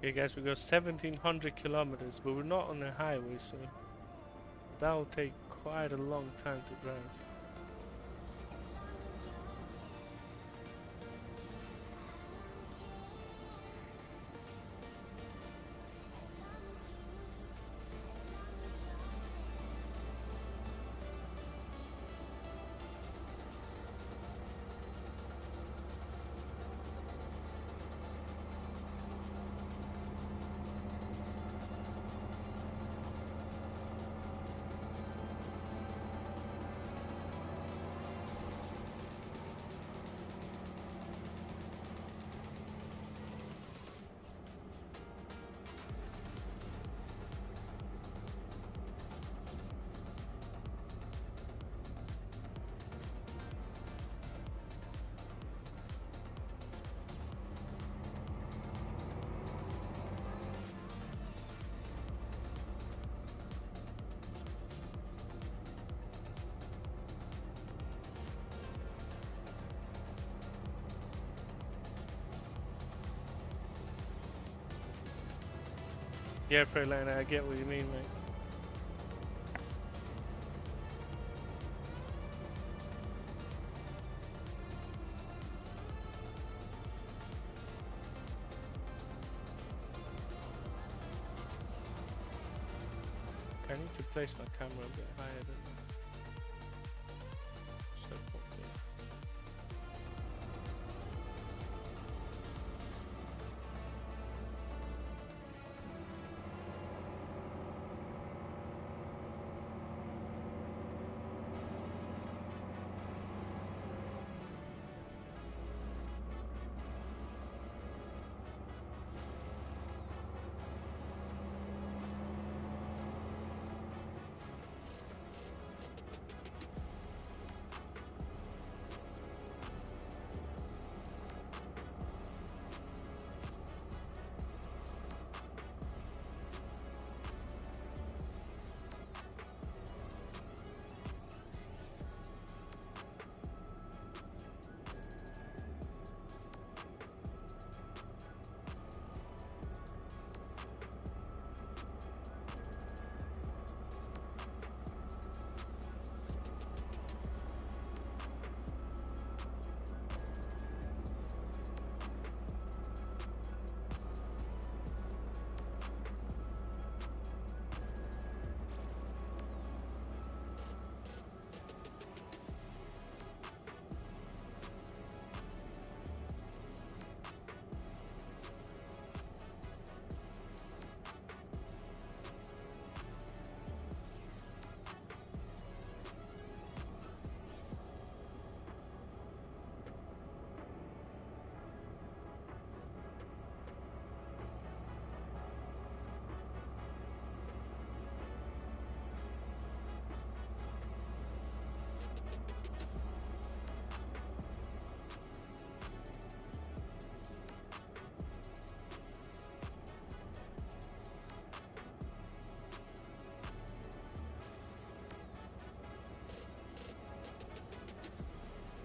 Okay guys, we go 1700 kilometers, but we're not on the highway, so that will take quite a long time to drive. Yeah, Prelina, I get what you mean, mate. I need to place my camera a bit higher than that. So, yeah.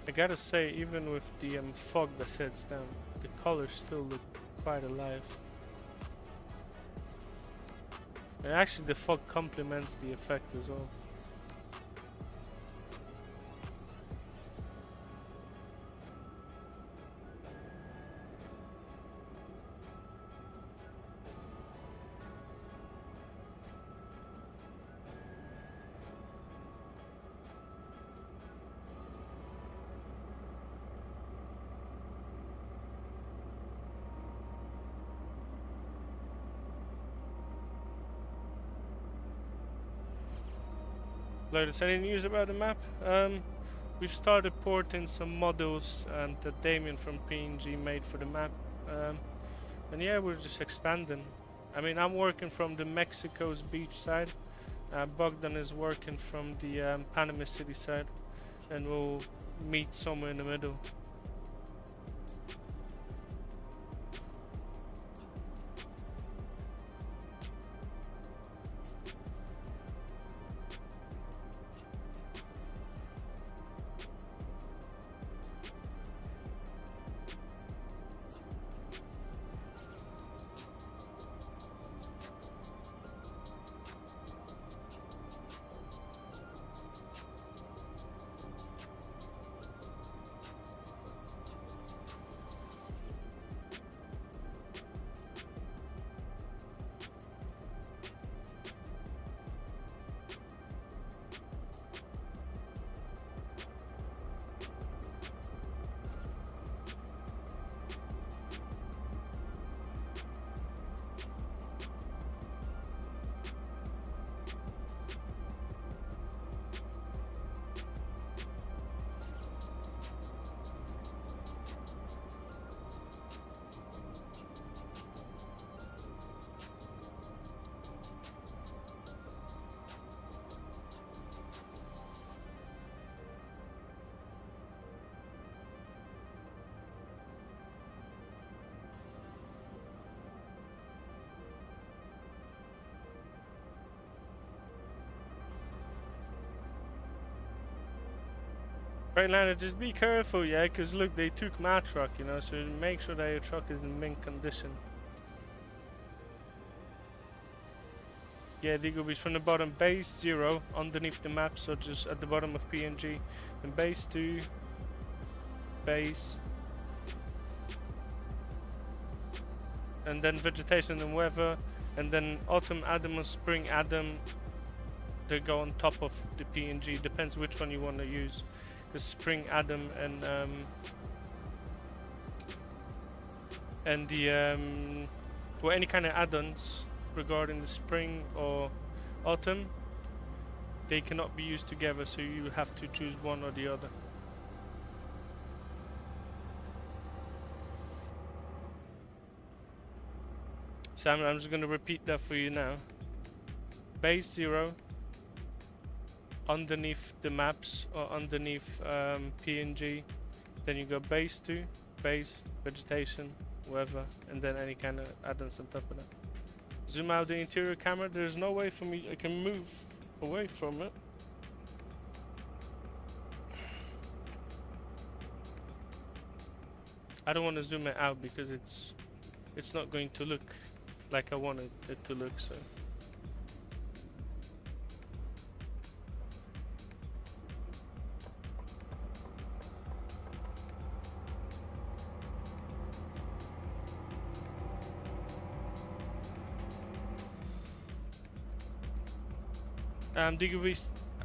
I gotta say, even with the fog that sets down, the colors still look quite alive. And actually the fog complements the effect as well. Lotus, any news about the map? We've started porting some models that Damien from PNG made for the map. And yeah, we're just expanding. I mean, I'm working from the Mexico's beach side. Bogdan is working from the Panama City side. And we'll meet somewhere in the middle. Freightliner, just be careful, yeah, because look, they took my truck, you know, so make sure that your truck is in mint condition. Yeah, Digo Beach from the bottom, base 0 underneath the map, so just at the bottom of PNG. And base 2, base, and then vegetation and weather, and then autumn Adam or spring Adam, they go on top of the PNG, depends which one you want to use. The spring Adam and the well, any kind of add-ons regarding the spring or autumn, they cannot be used together, so you have to choose one or the other. So I'm just going to repeat that for you now. Base 0 underneath the maps or underneath PNG, then you go base 2, base, vegetation, weather, and then any kind of add-ons on top of that. Zoom out the interior camera. There's no way for me, I can move away from it. I don't want to zoom it out because it's not going to look like I wanted it to look, so.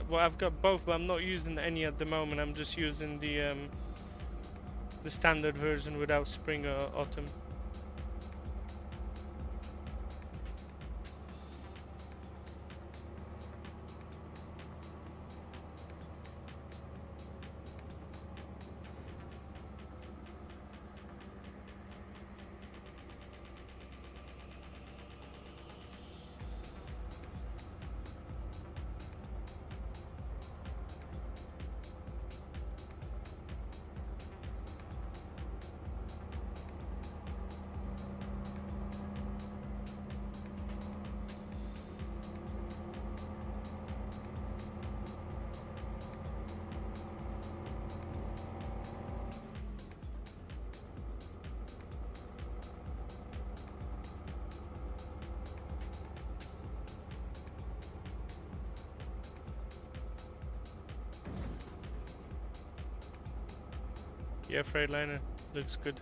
Well, I've got both, but I'm not using any at the moment. I'm just using the standard version without spring or autumn. Yeah, Freightliner looks good.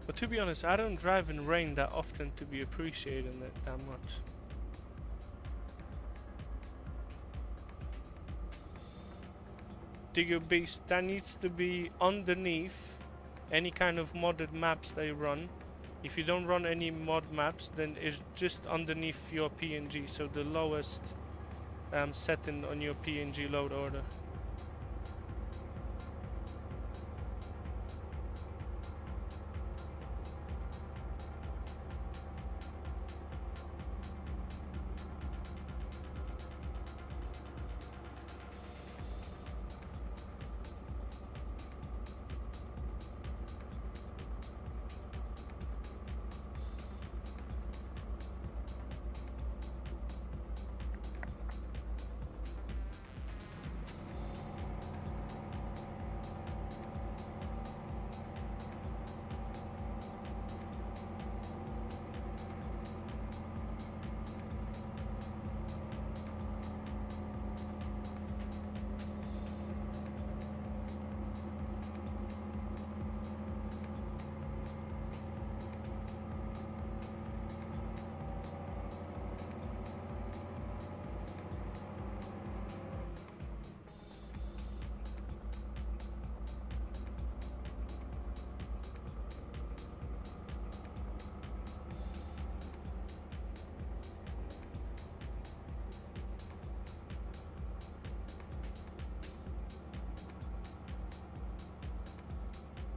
But to be honest, I don't drive in rain that often to be appreciating it that much. Digger Beast, that needs to be underneath any kind of modded maps they run. If you don't run any mod maps, then it's just underneath your PNG, so the lowest setting on your PNG load order.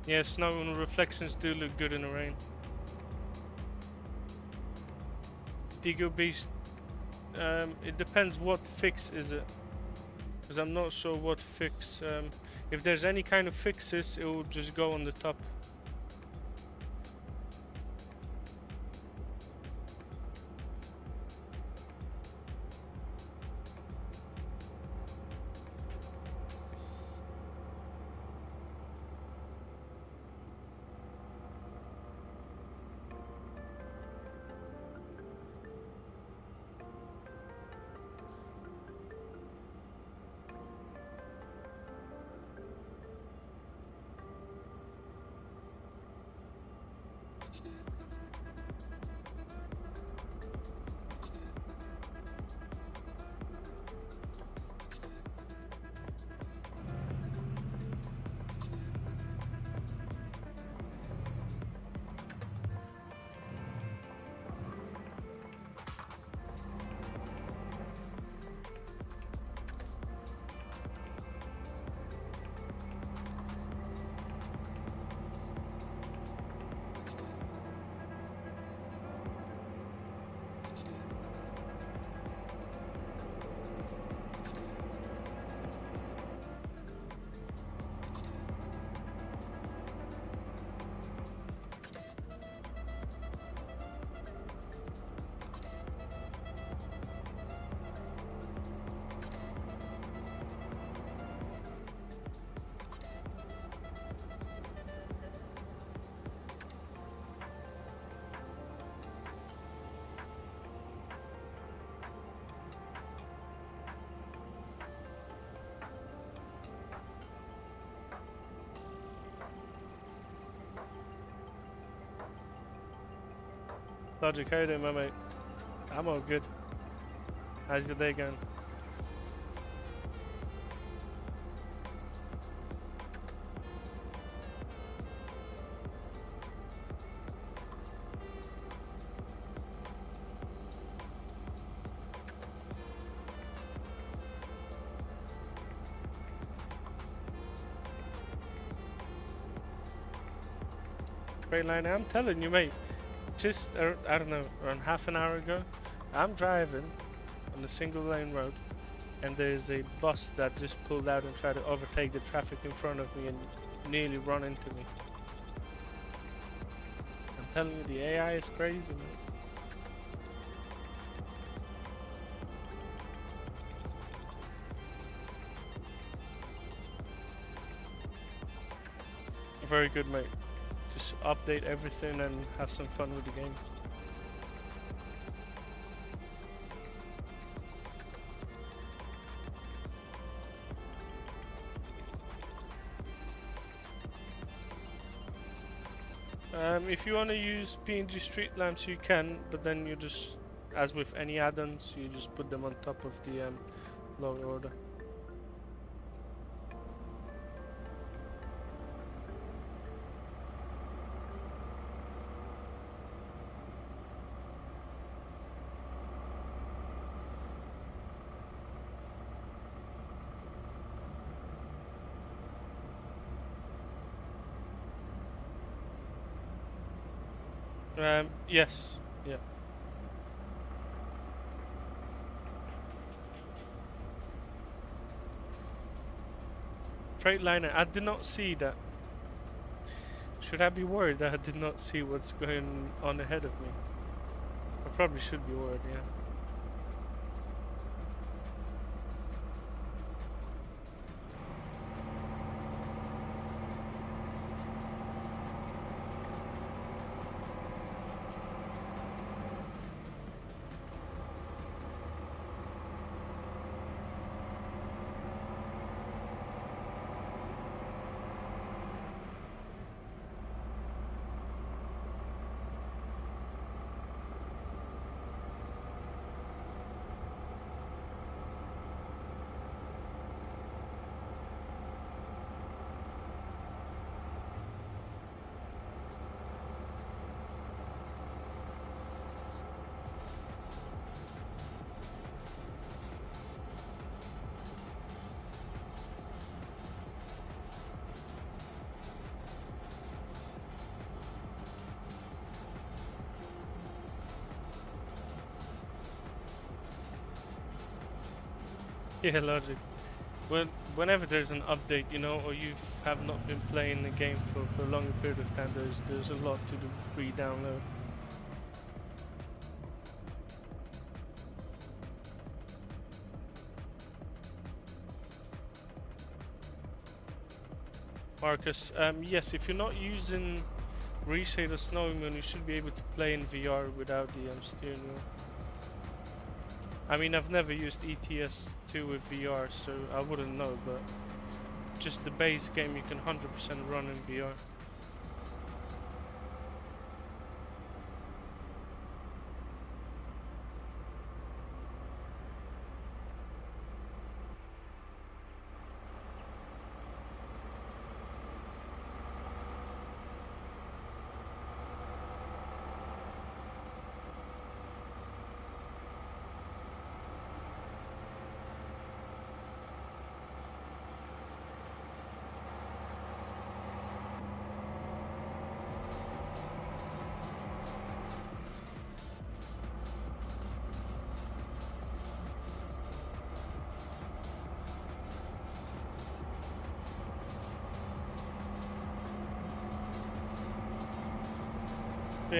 Yeah, snow and reflections do look good in the rain. Digo Beast, it depends what fix is it, because I'm not sure what fix. If there's any kind of fixes, it will just go on the top. Logic, how you doing, my mate? I'm all good. How's your day going? Great line. I'm telling you, mate. Just I don't know, around half an hour ago, I'm driving on a single lane road, and there's a bus that just pulled out and tried to overtake the traffic in front of me and nearly run into me. I'm telling you, the AI is crazy, man. Very good, mate. Just update everything and have some fun with the game. If you want to use PNG street lamps, you can, but then you just, as with any add-ons, you just put them on top of the lower order. Yes, yeah. Freightliner, I did not see that. Should I be worried that I did not see what's going on ahead of me? I probably should be worried, yeah. Yeah, logic. Well, whenever there's an update, you know, or you have not been playing the game for a longer period of time, there's a lot to do, re-download. Marcus, yes, if you're not using ReShade or SnowyMoon, you should be able to play in VR without the steering wheel. I mean, I've never used ETS2 with VR, so I wouldn't know, but just the base game you can 100% run in VR.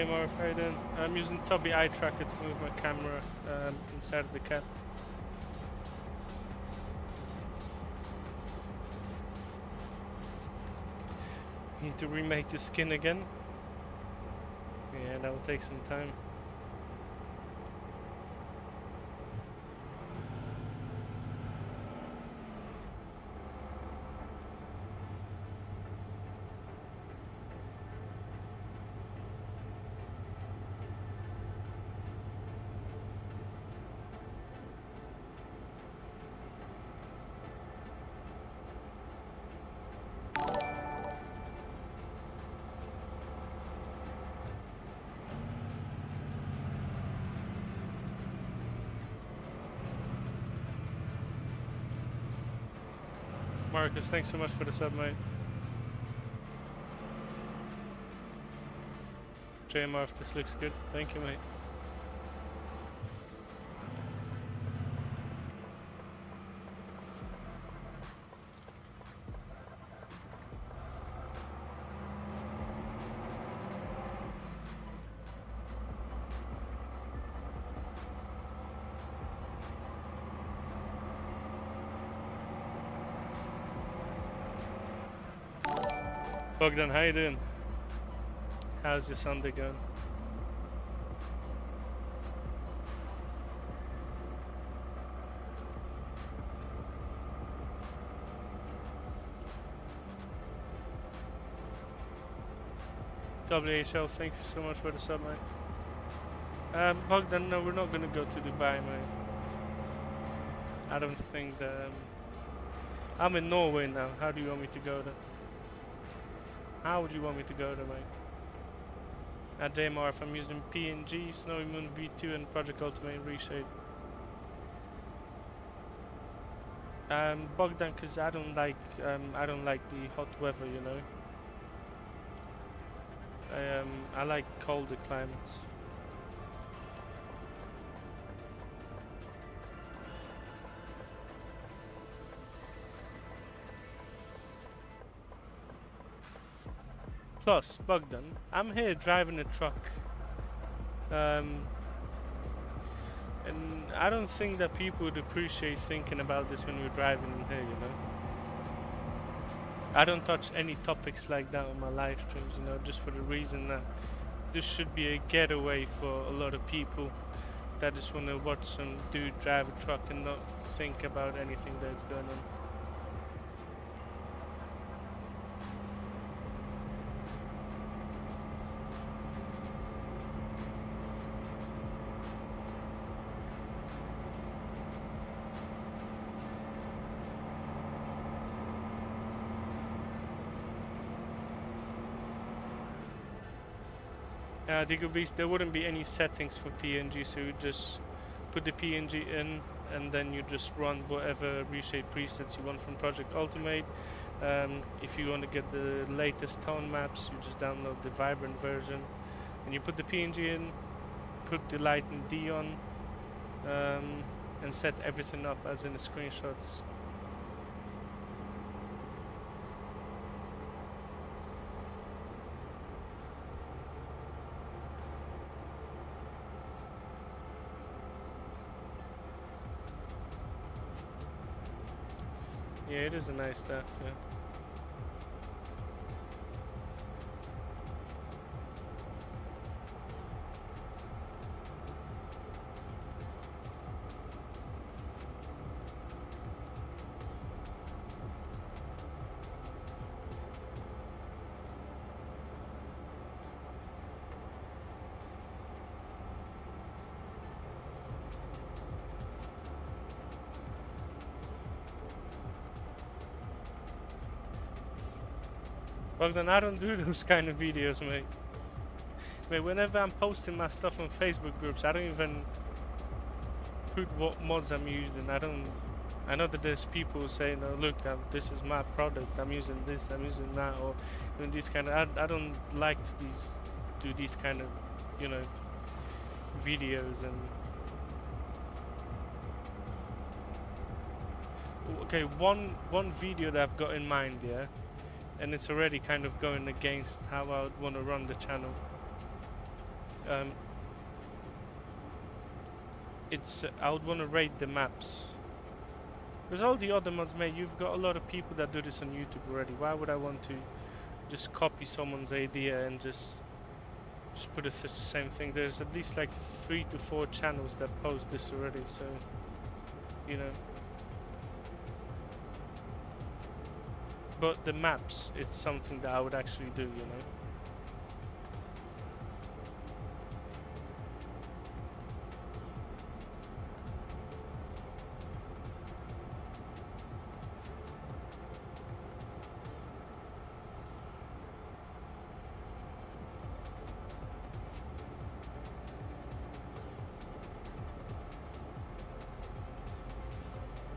More Hayden. I'm using Tobii eye tracker to move my camera inside of the cab. Need to remake your skin again? Yeah, that will take some time. Marcus, thanks so much for the sub, mate. JMR, this looks good. Thank you, mate. Bogdan, how you doing? How's your Sunday going? WHL, thank you so much for the sub, mate. Bogdan, no, we're not gonna go to Dubai, mate. I don't think that. I'm in Norway now. How do you want me to go there? How would you want me to go there, mate? At JMRF, I'm using PNG, SnowyMoon V2, and Project Ultimate ReShade. Bogdan, because I don't like the hot weather, you know. I like colder climates. Plus, Bogdan, I'm here driving a truck, and I don't think that people would appreciate thinking about this when you're driving in here, you know. I don't touch any topics like that on my live streams, you know, just for the reason that this should be a getaway for a lot of people that just want to watch some dude drive a truck and not think about anything that's going on. Digger Beast, there wouldn't be any settings for PNG, so you just put the PNG in and then you just run whatever reshade presets you want from Project Ultimate. If you want to get the latest tone maps, you just download the vibrant version and you put the PNG in, put the light and D on, and set everything up as in the screenshots. Yeah, it is a nice stuff, yeah. Bogdan, I don't do those kind of videos, mate. Mate, whenever I'm posting my stuff on Facebook groups, I don't even put what mods I'm using. I know that there's people who say, no, look, this is my product, I'm using this, I'm using that, or doing these kind of, I don't like to do these kind of, you know, videos. And okay, one video that I've got in mind, yeah, and it's already kind of going against how I would want to run the channel. I would want to rate the maps. Because all the other mods, mate, you've got a lot of people that do this on YouTube already. Why would I want to just copy someone's idea and just put the same thing? There's at least like 3 to 4 channels that post this already, so, you know. But the maps, it's something that I would actually do, you know.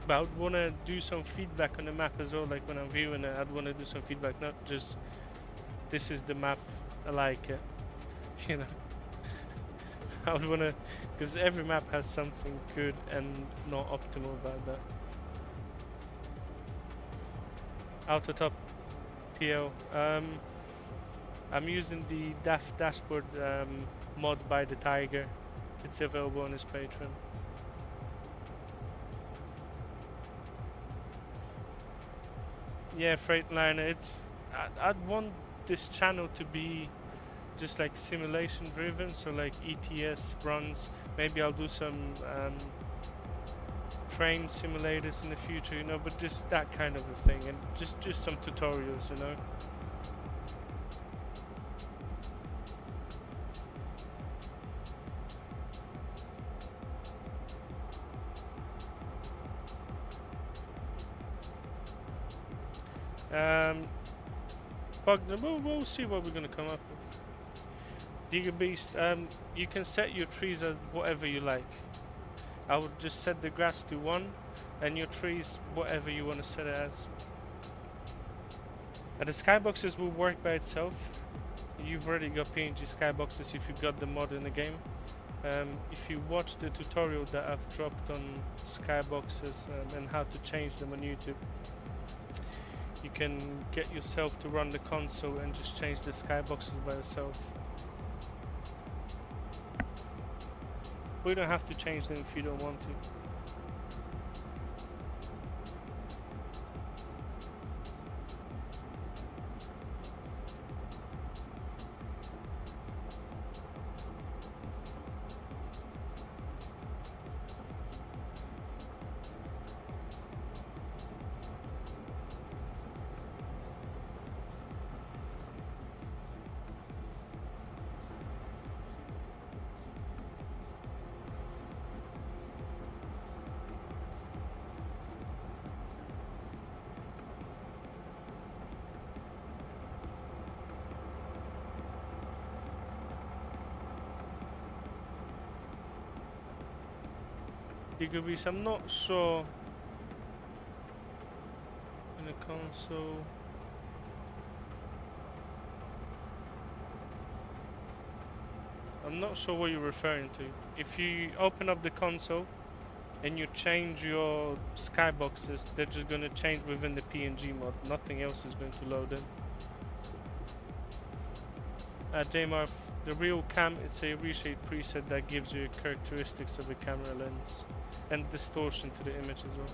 But I would want to do some feedback on the map as well, like when I'm viewing it, I'd want to do some feedback, not just, this is the map, I like it, you know. I would want to, because every map has something good and not optimal about that. Auto top PL. I'm using the DAF dashboard mod by the Tiger. It's available on his Patreon. Yeah, Freightliner. It's I'd want this channel to be just like simulation driven, so like ETS runs. Maybe I'll do some train simulators in the future, you know, but just that kind of a thing, and just some tutorials, you know. We'll see what we're gonna come up with. Digger Beast, you can set your trees as whatever you like. I would just set the grass to 1 and your trees whatever you want to set it as. And the skyboxes will work by itself. You've already got PNG skyboxes if you got the mod in the game. If you watch the tutorial that I've dropped on skyboxes and how to change them on YouTube, you can get yourself to run the console and just change the skyboxes by yourself. We don't have to change them if you don't want to. Gigabits, I'm not sure in the console. I'm not sure what you're referring to. If you open up the console and you change your skyboxes, they're just going to change within the PNG mod. Nothing else is going to load in. JMarth, the RealCam, it's a reshade preset that gives you characteristics of a camera lens and distortion to the image as well.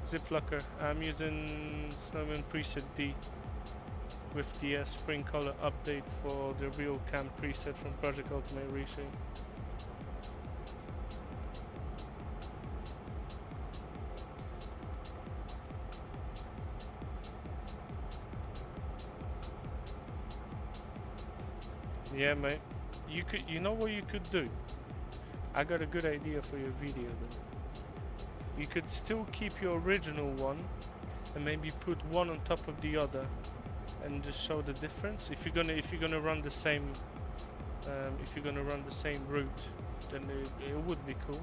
Ziplocker, I'm using SnowyMoon preset D with the spring color update for the RealCam preset from Project Ultimate ReShade. Yeah, mate. You know what you could do? I got a good idea for your video then. You could still keep your original one and maybe put one on top of the other and just show the difference. If you're gonna run the same route, then it would be cool.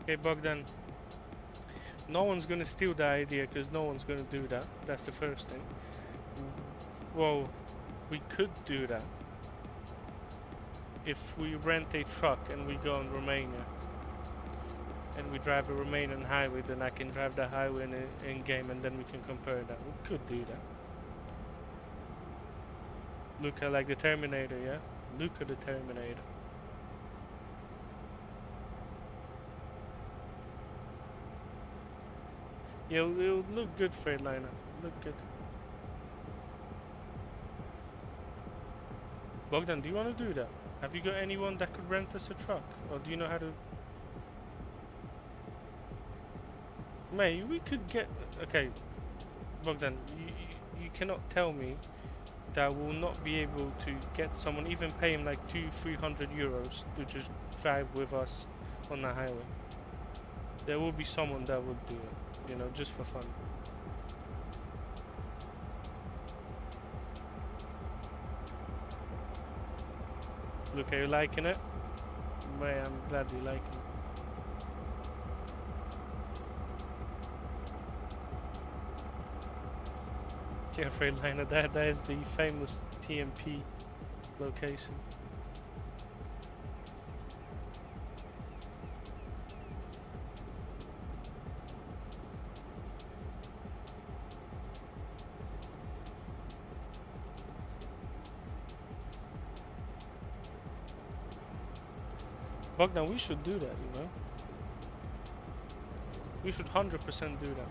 Okay, Bogdan. No one's gonna steal that idea because no one's gonna do that. That's the first thing. Well, we could do that if we rent a truck and we go in Romania and we drive a Romanian highway. Then I can drive the highway in game and then we can compare that. We could do that. Luca, like the Terminator, yeah? Luca the Terminator. Yeah, it'll look good, Freightliner. Look good. Bogdan, do you want to do that? Have you got anyone that could rent us a truck? Or do you know how to... Mate, we could get... Okay, Bogdan, you cannot tell me that we'll not be able to get someone, even pay him like 200-300 euros to just drive with us on the highway. There will be someone that would do it, you know, just for fun. Look, are you liking it? Mate, I'm glad you like it. Yeah, Freightliner, that is the famous TMP location. Bogdan, we should do that, you know? We should 100% do that.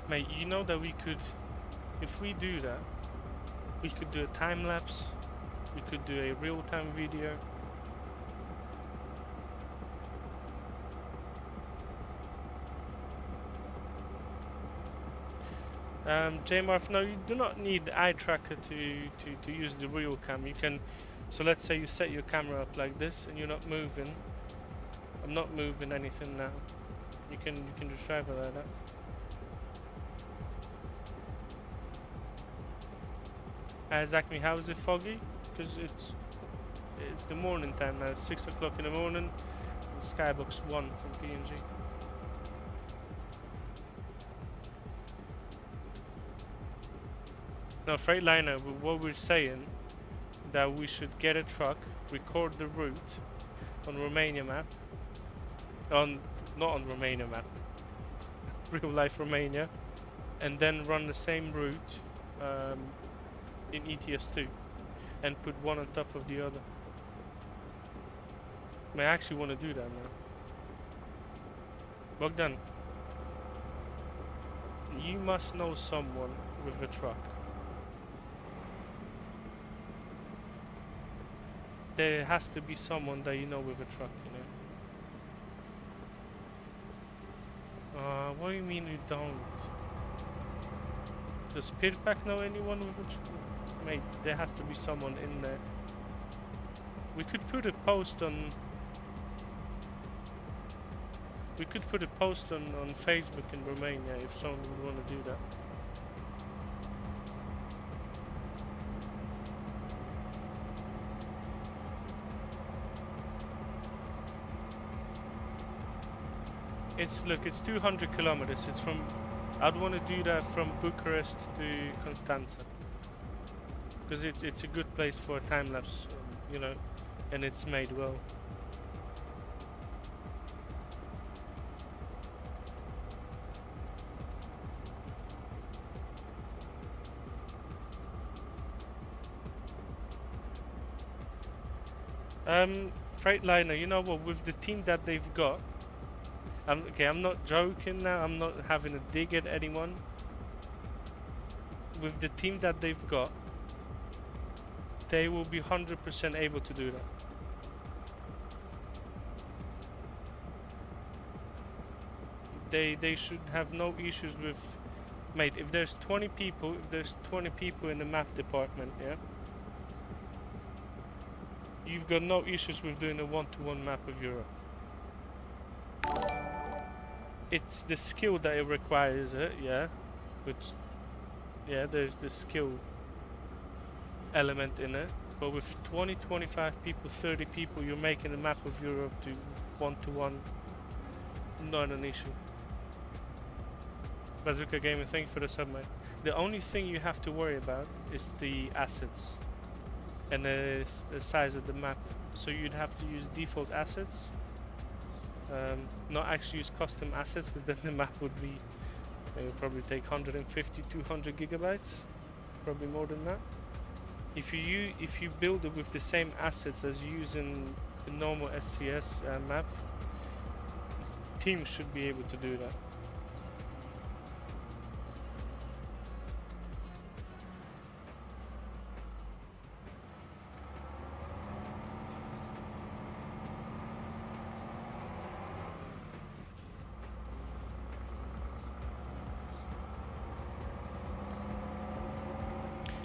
Mate, you know that we could, if we do that, we could do a time lapse, we could do a real-time video. JMarf, no, you do not need the eye tracker to use the RealCam. You can, so let's say you set your camera up like this and you're not moving. I'm not moving anything now. You can just drive it like that. Exactly. How is it foggy? Because it's the morning time now. It's 6 o'clock in the morning. Skybox 1 from P&G. No, Freightliner, what we're saying that we should get a truck, record the route on Romania map, not on Romania map, real life Romania, and then run the same route in ETS2 and put one on top of the other. I actually want to do that now. Bogdan, you must know someone with a truck. There has to be someone that you know with a truck, you know. What do you mean you don't? Does Pirpak know anyone with a truck? Mate, there has to be someone in there. We could put a post on... We could put a post on Facebook in Romania if someone would want to do that. It's 200 kilometers. It's from... I'd want to do that from Bucharest to Constanța. Because it's a good place for a time lapse, you know, and it's made well. Freightliner, you know what, with the team that they've got, okay, I'm not joking now, I'm not having a dig at anyone. With the team that they've got, they will be 100% able to do that. They should have no issues with... Mate, if there's 20 people in the map department, yeah? You've got no issues with doing a one-to-one map of Europe. It's the skill that it requires it, yeah? Which, yeah, there's the skill element in it. But with 20, 25 people, 30 people, you're making a map of Europe to one-to-one. Not an issue. Bazooka Gaming, thank you for the sub, mate. The only thing you have to worry about is the assets and the size of the map. So you'd have to use default assets, not actually use custom assets, because then the map would be, it would probably take 150, 200 gigabytes, probably more than that. If you build it with the same assets as using the normal SCS map, teams should be able to do that.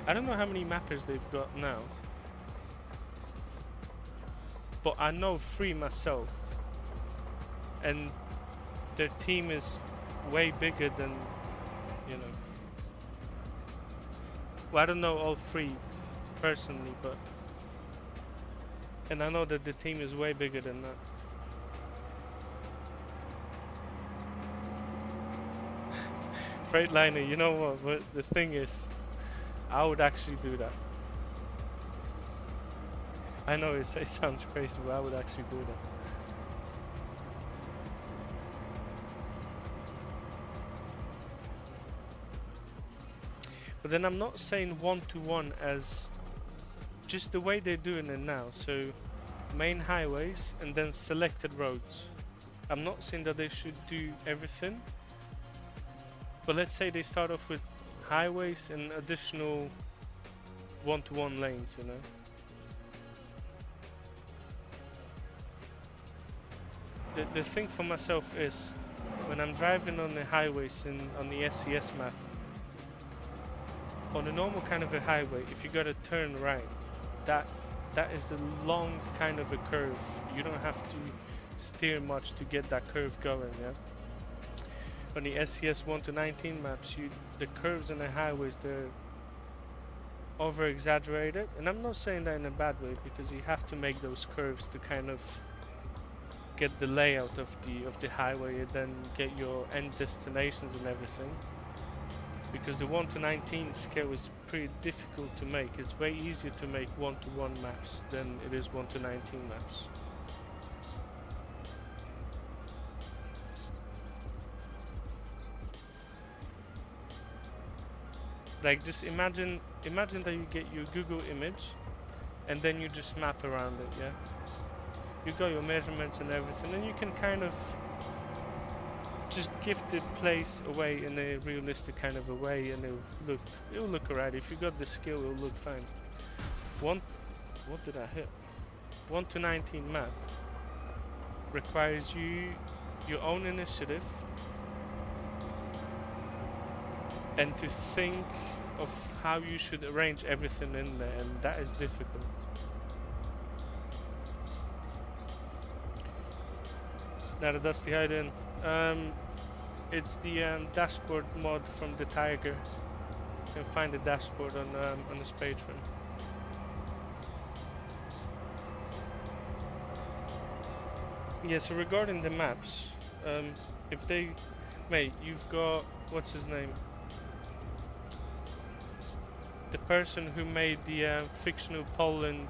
I don't know how many mappers they've got now, but I know 3 myself, and their team is way bigger than, you know. Well, I don't know all 3 personally, but, and I know that the team is way bigger than that. Freightliner, you know what? But the thing is, I would actually do that. I know it sounds crazy, but I would actually do that. But then I'm not saying one-to-one as just the way they're doing it now. So main highways and then selected roads. I'm not saying that they should do everything. But let's say they start off with highways and additional one-to-one lanes, you know. The thing for myself is, when I'm driving on the highways and on the SCS map, on a normal kind of a highway, if you gotta turn right, that is a long kind of a curve. You don't have to steer much to get that curve going, yeah. On the SCS 1 to 19 maps, the curves on the highways, they're over exaggerated, and I'm not saying that in a bad way, because you have to make those curves to kind of get the layout of the highway and then get your end destinations and everything. Because the 1 to 19 scale is pretty difficult to make. It's way easier to make 1 to 1 maps than it is 1 to 19 maps. Like, just imagine that you get your Google image and then you just map around it, yeah? You got your measurements and everything, and you can kind of just give the place away in a realistic kind of a way, and it'll look alright. If you got the skill, it'll look fine. What did I hit? 1 to 19 map requires your own initiative and to think of how you should arrange everything in there, and that is difficult. Now the Dusty hide-in. It's the dashboard mod from the Tiger. You can find the dashboard on this Patreon. Yeah, so regarding the maps, if they, mate, you've got, what's his name? The person who made the fictional Poland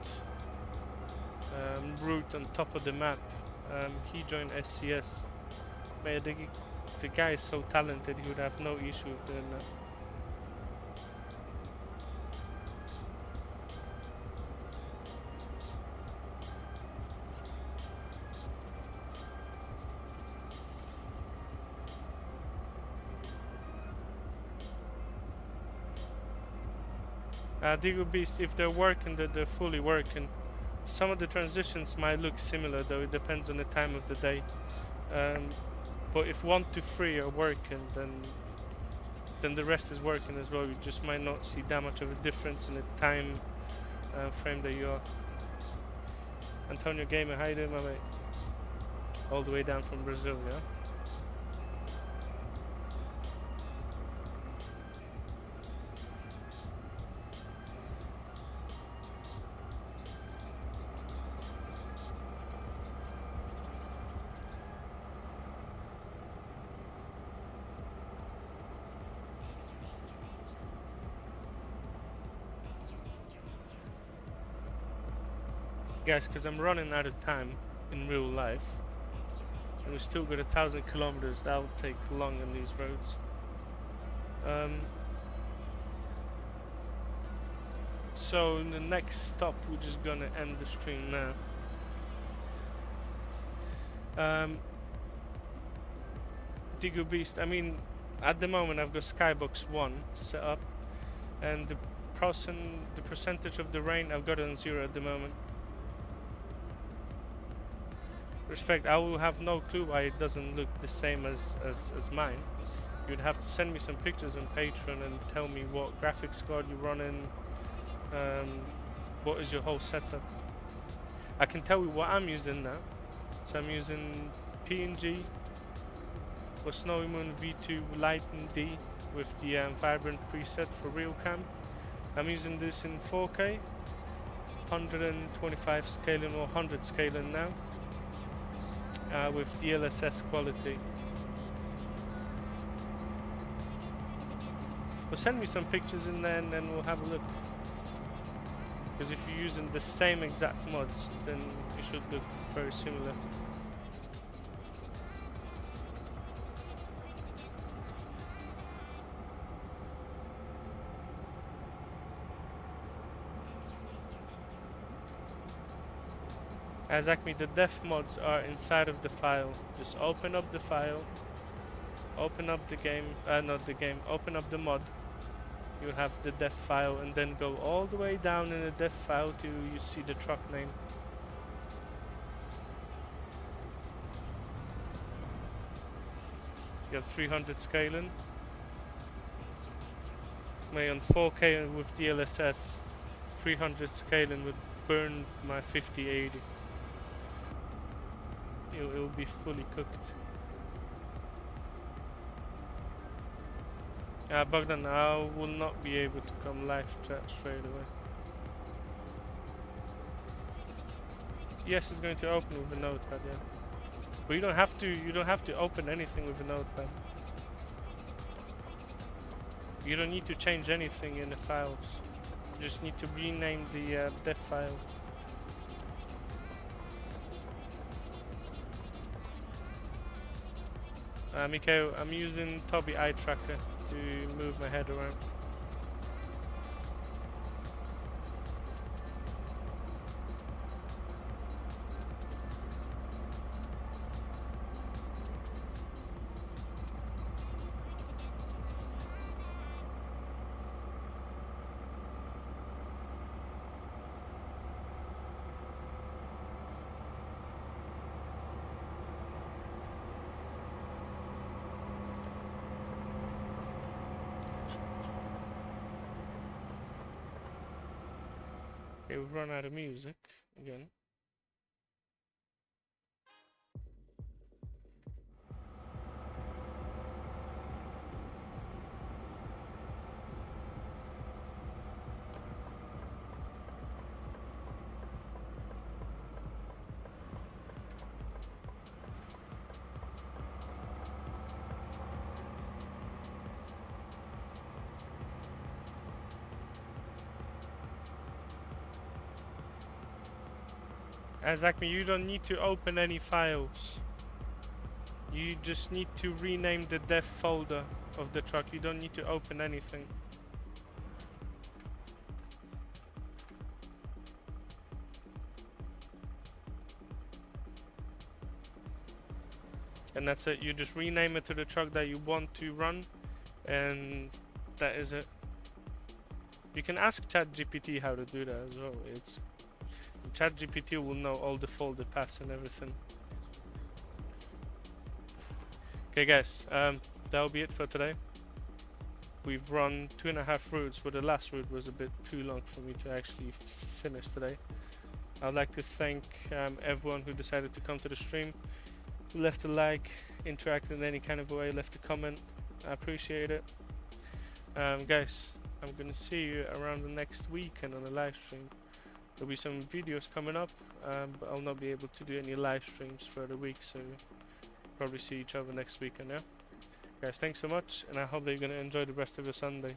route on top of the map. He joined SCS. Man, the guy is so talented, he would have no issue with doing that. Digo Beast, if they're working, they're fully working. Some of the transitions might look similar, though it depends on the time of the day. But if 1 to 3 are working, then the rest is working as well. You just might not see that much of a difference in the time frame that you are. Antonio Gamer, how you doing, my mate? All the way down from Brazil, yeah? Guys, because I'm running out of time in real life, and we still got 1,000 kilometers. That would take long on these roads. So in the next stop, we're just gonna end the stream now. Digo Beast, I mean, at the moment I've got Skybox 1 set up, and the percentage of the rain I've got on 0 at the moment. Respect, I will have no clue why it doesn't look the same as mine. you'd have to send me some pictures on Patreon and tell me what graphics card you're running, what is your whole setup. I can tell you what I'm using now. So I'm using PNG for SnowyMoon V2 Lighten D with the Vibrant preset for RealCam. I'm using this in 4K, 125 scaling or 100 scaling now, with DLSS quality. Well, send me some pictures in there and then we'll have a look. Because if you're using the same exact mods, then it should look very similar. Exactly, the def mods are inside of the file. Just open up the file, open up the game, not the game, open up the mod. You'll have the def file and then go all the way down in the def file till you see the truck name. You have 300 scaling. My on 4K with DLSS, 300 scaling would burn my 5080. It'll be fully cooked. Bogdan, I will not be able to come live chat straight away. Yes, it's going to open with a notepad, yeah. But you don't have to open anything with a notepad. You don't need to change anything in the files. You just need to rename the def file. Mikhail, I'm using Tobii eye tracker to move my head around. Okay, we've run out of music again. Exactly, you don't need to open any files. You just need to rename the dev folder of the truck. You don't need to open anything. And that's it. You just rename it to the truck that you want to run, and that is it. You can ask ChatGPT how to do that as well. ChatGPT will know all the folder paths and everything. Okay guys, that'll be it for today. We've run 2.5 routes, but the last route was a bit too long for me to actually finish today. I'd like to thank everyone who decided to come to the stream, who left a like, interacted in any kind of way, left a comment. I appreciate it. Guys, I'm gonna see you around the next weekend on the live stream. There'll be some videos coming up, but I'll not be able to do any live streams for the week, so probably see each other next weekend. Yeah, guys, thanks so much, and I hope that you're gonna enjoy the rest of your Sunday.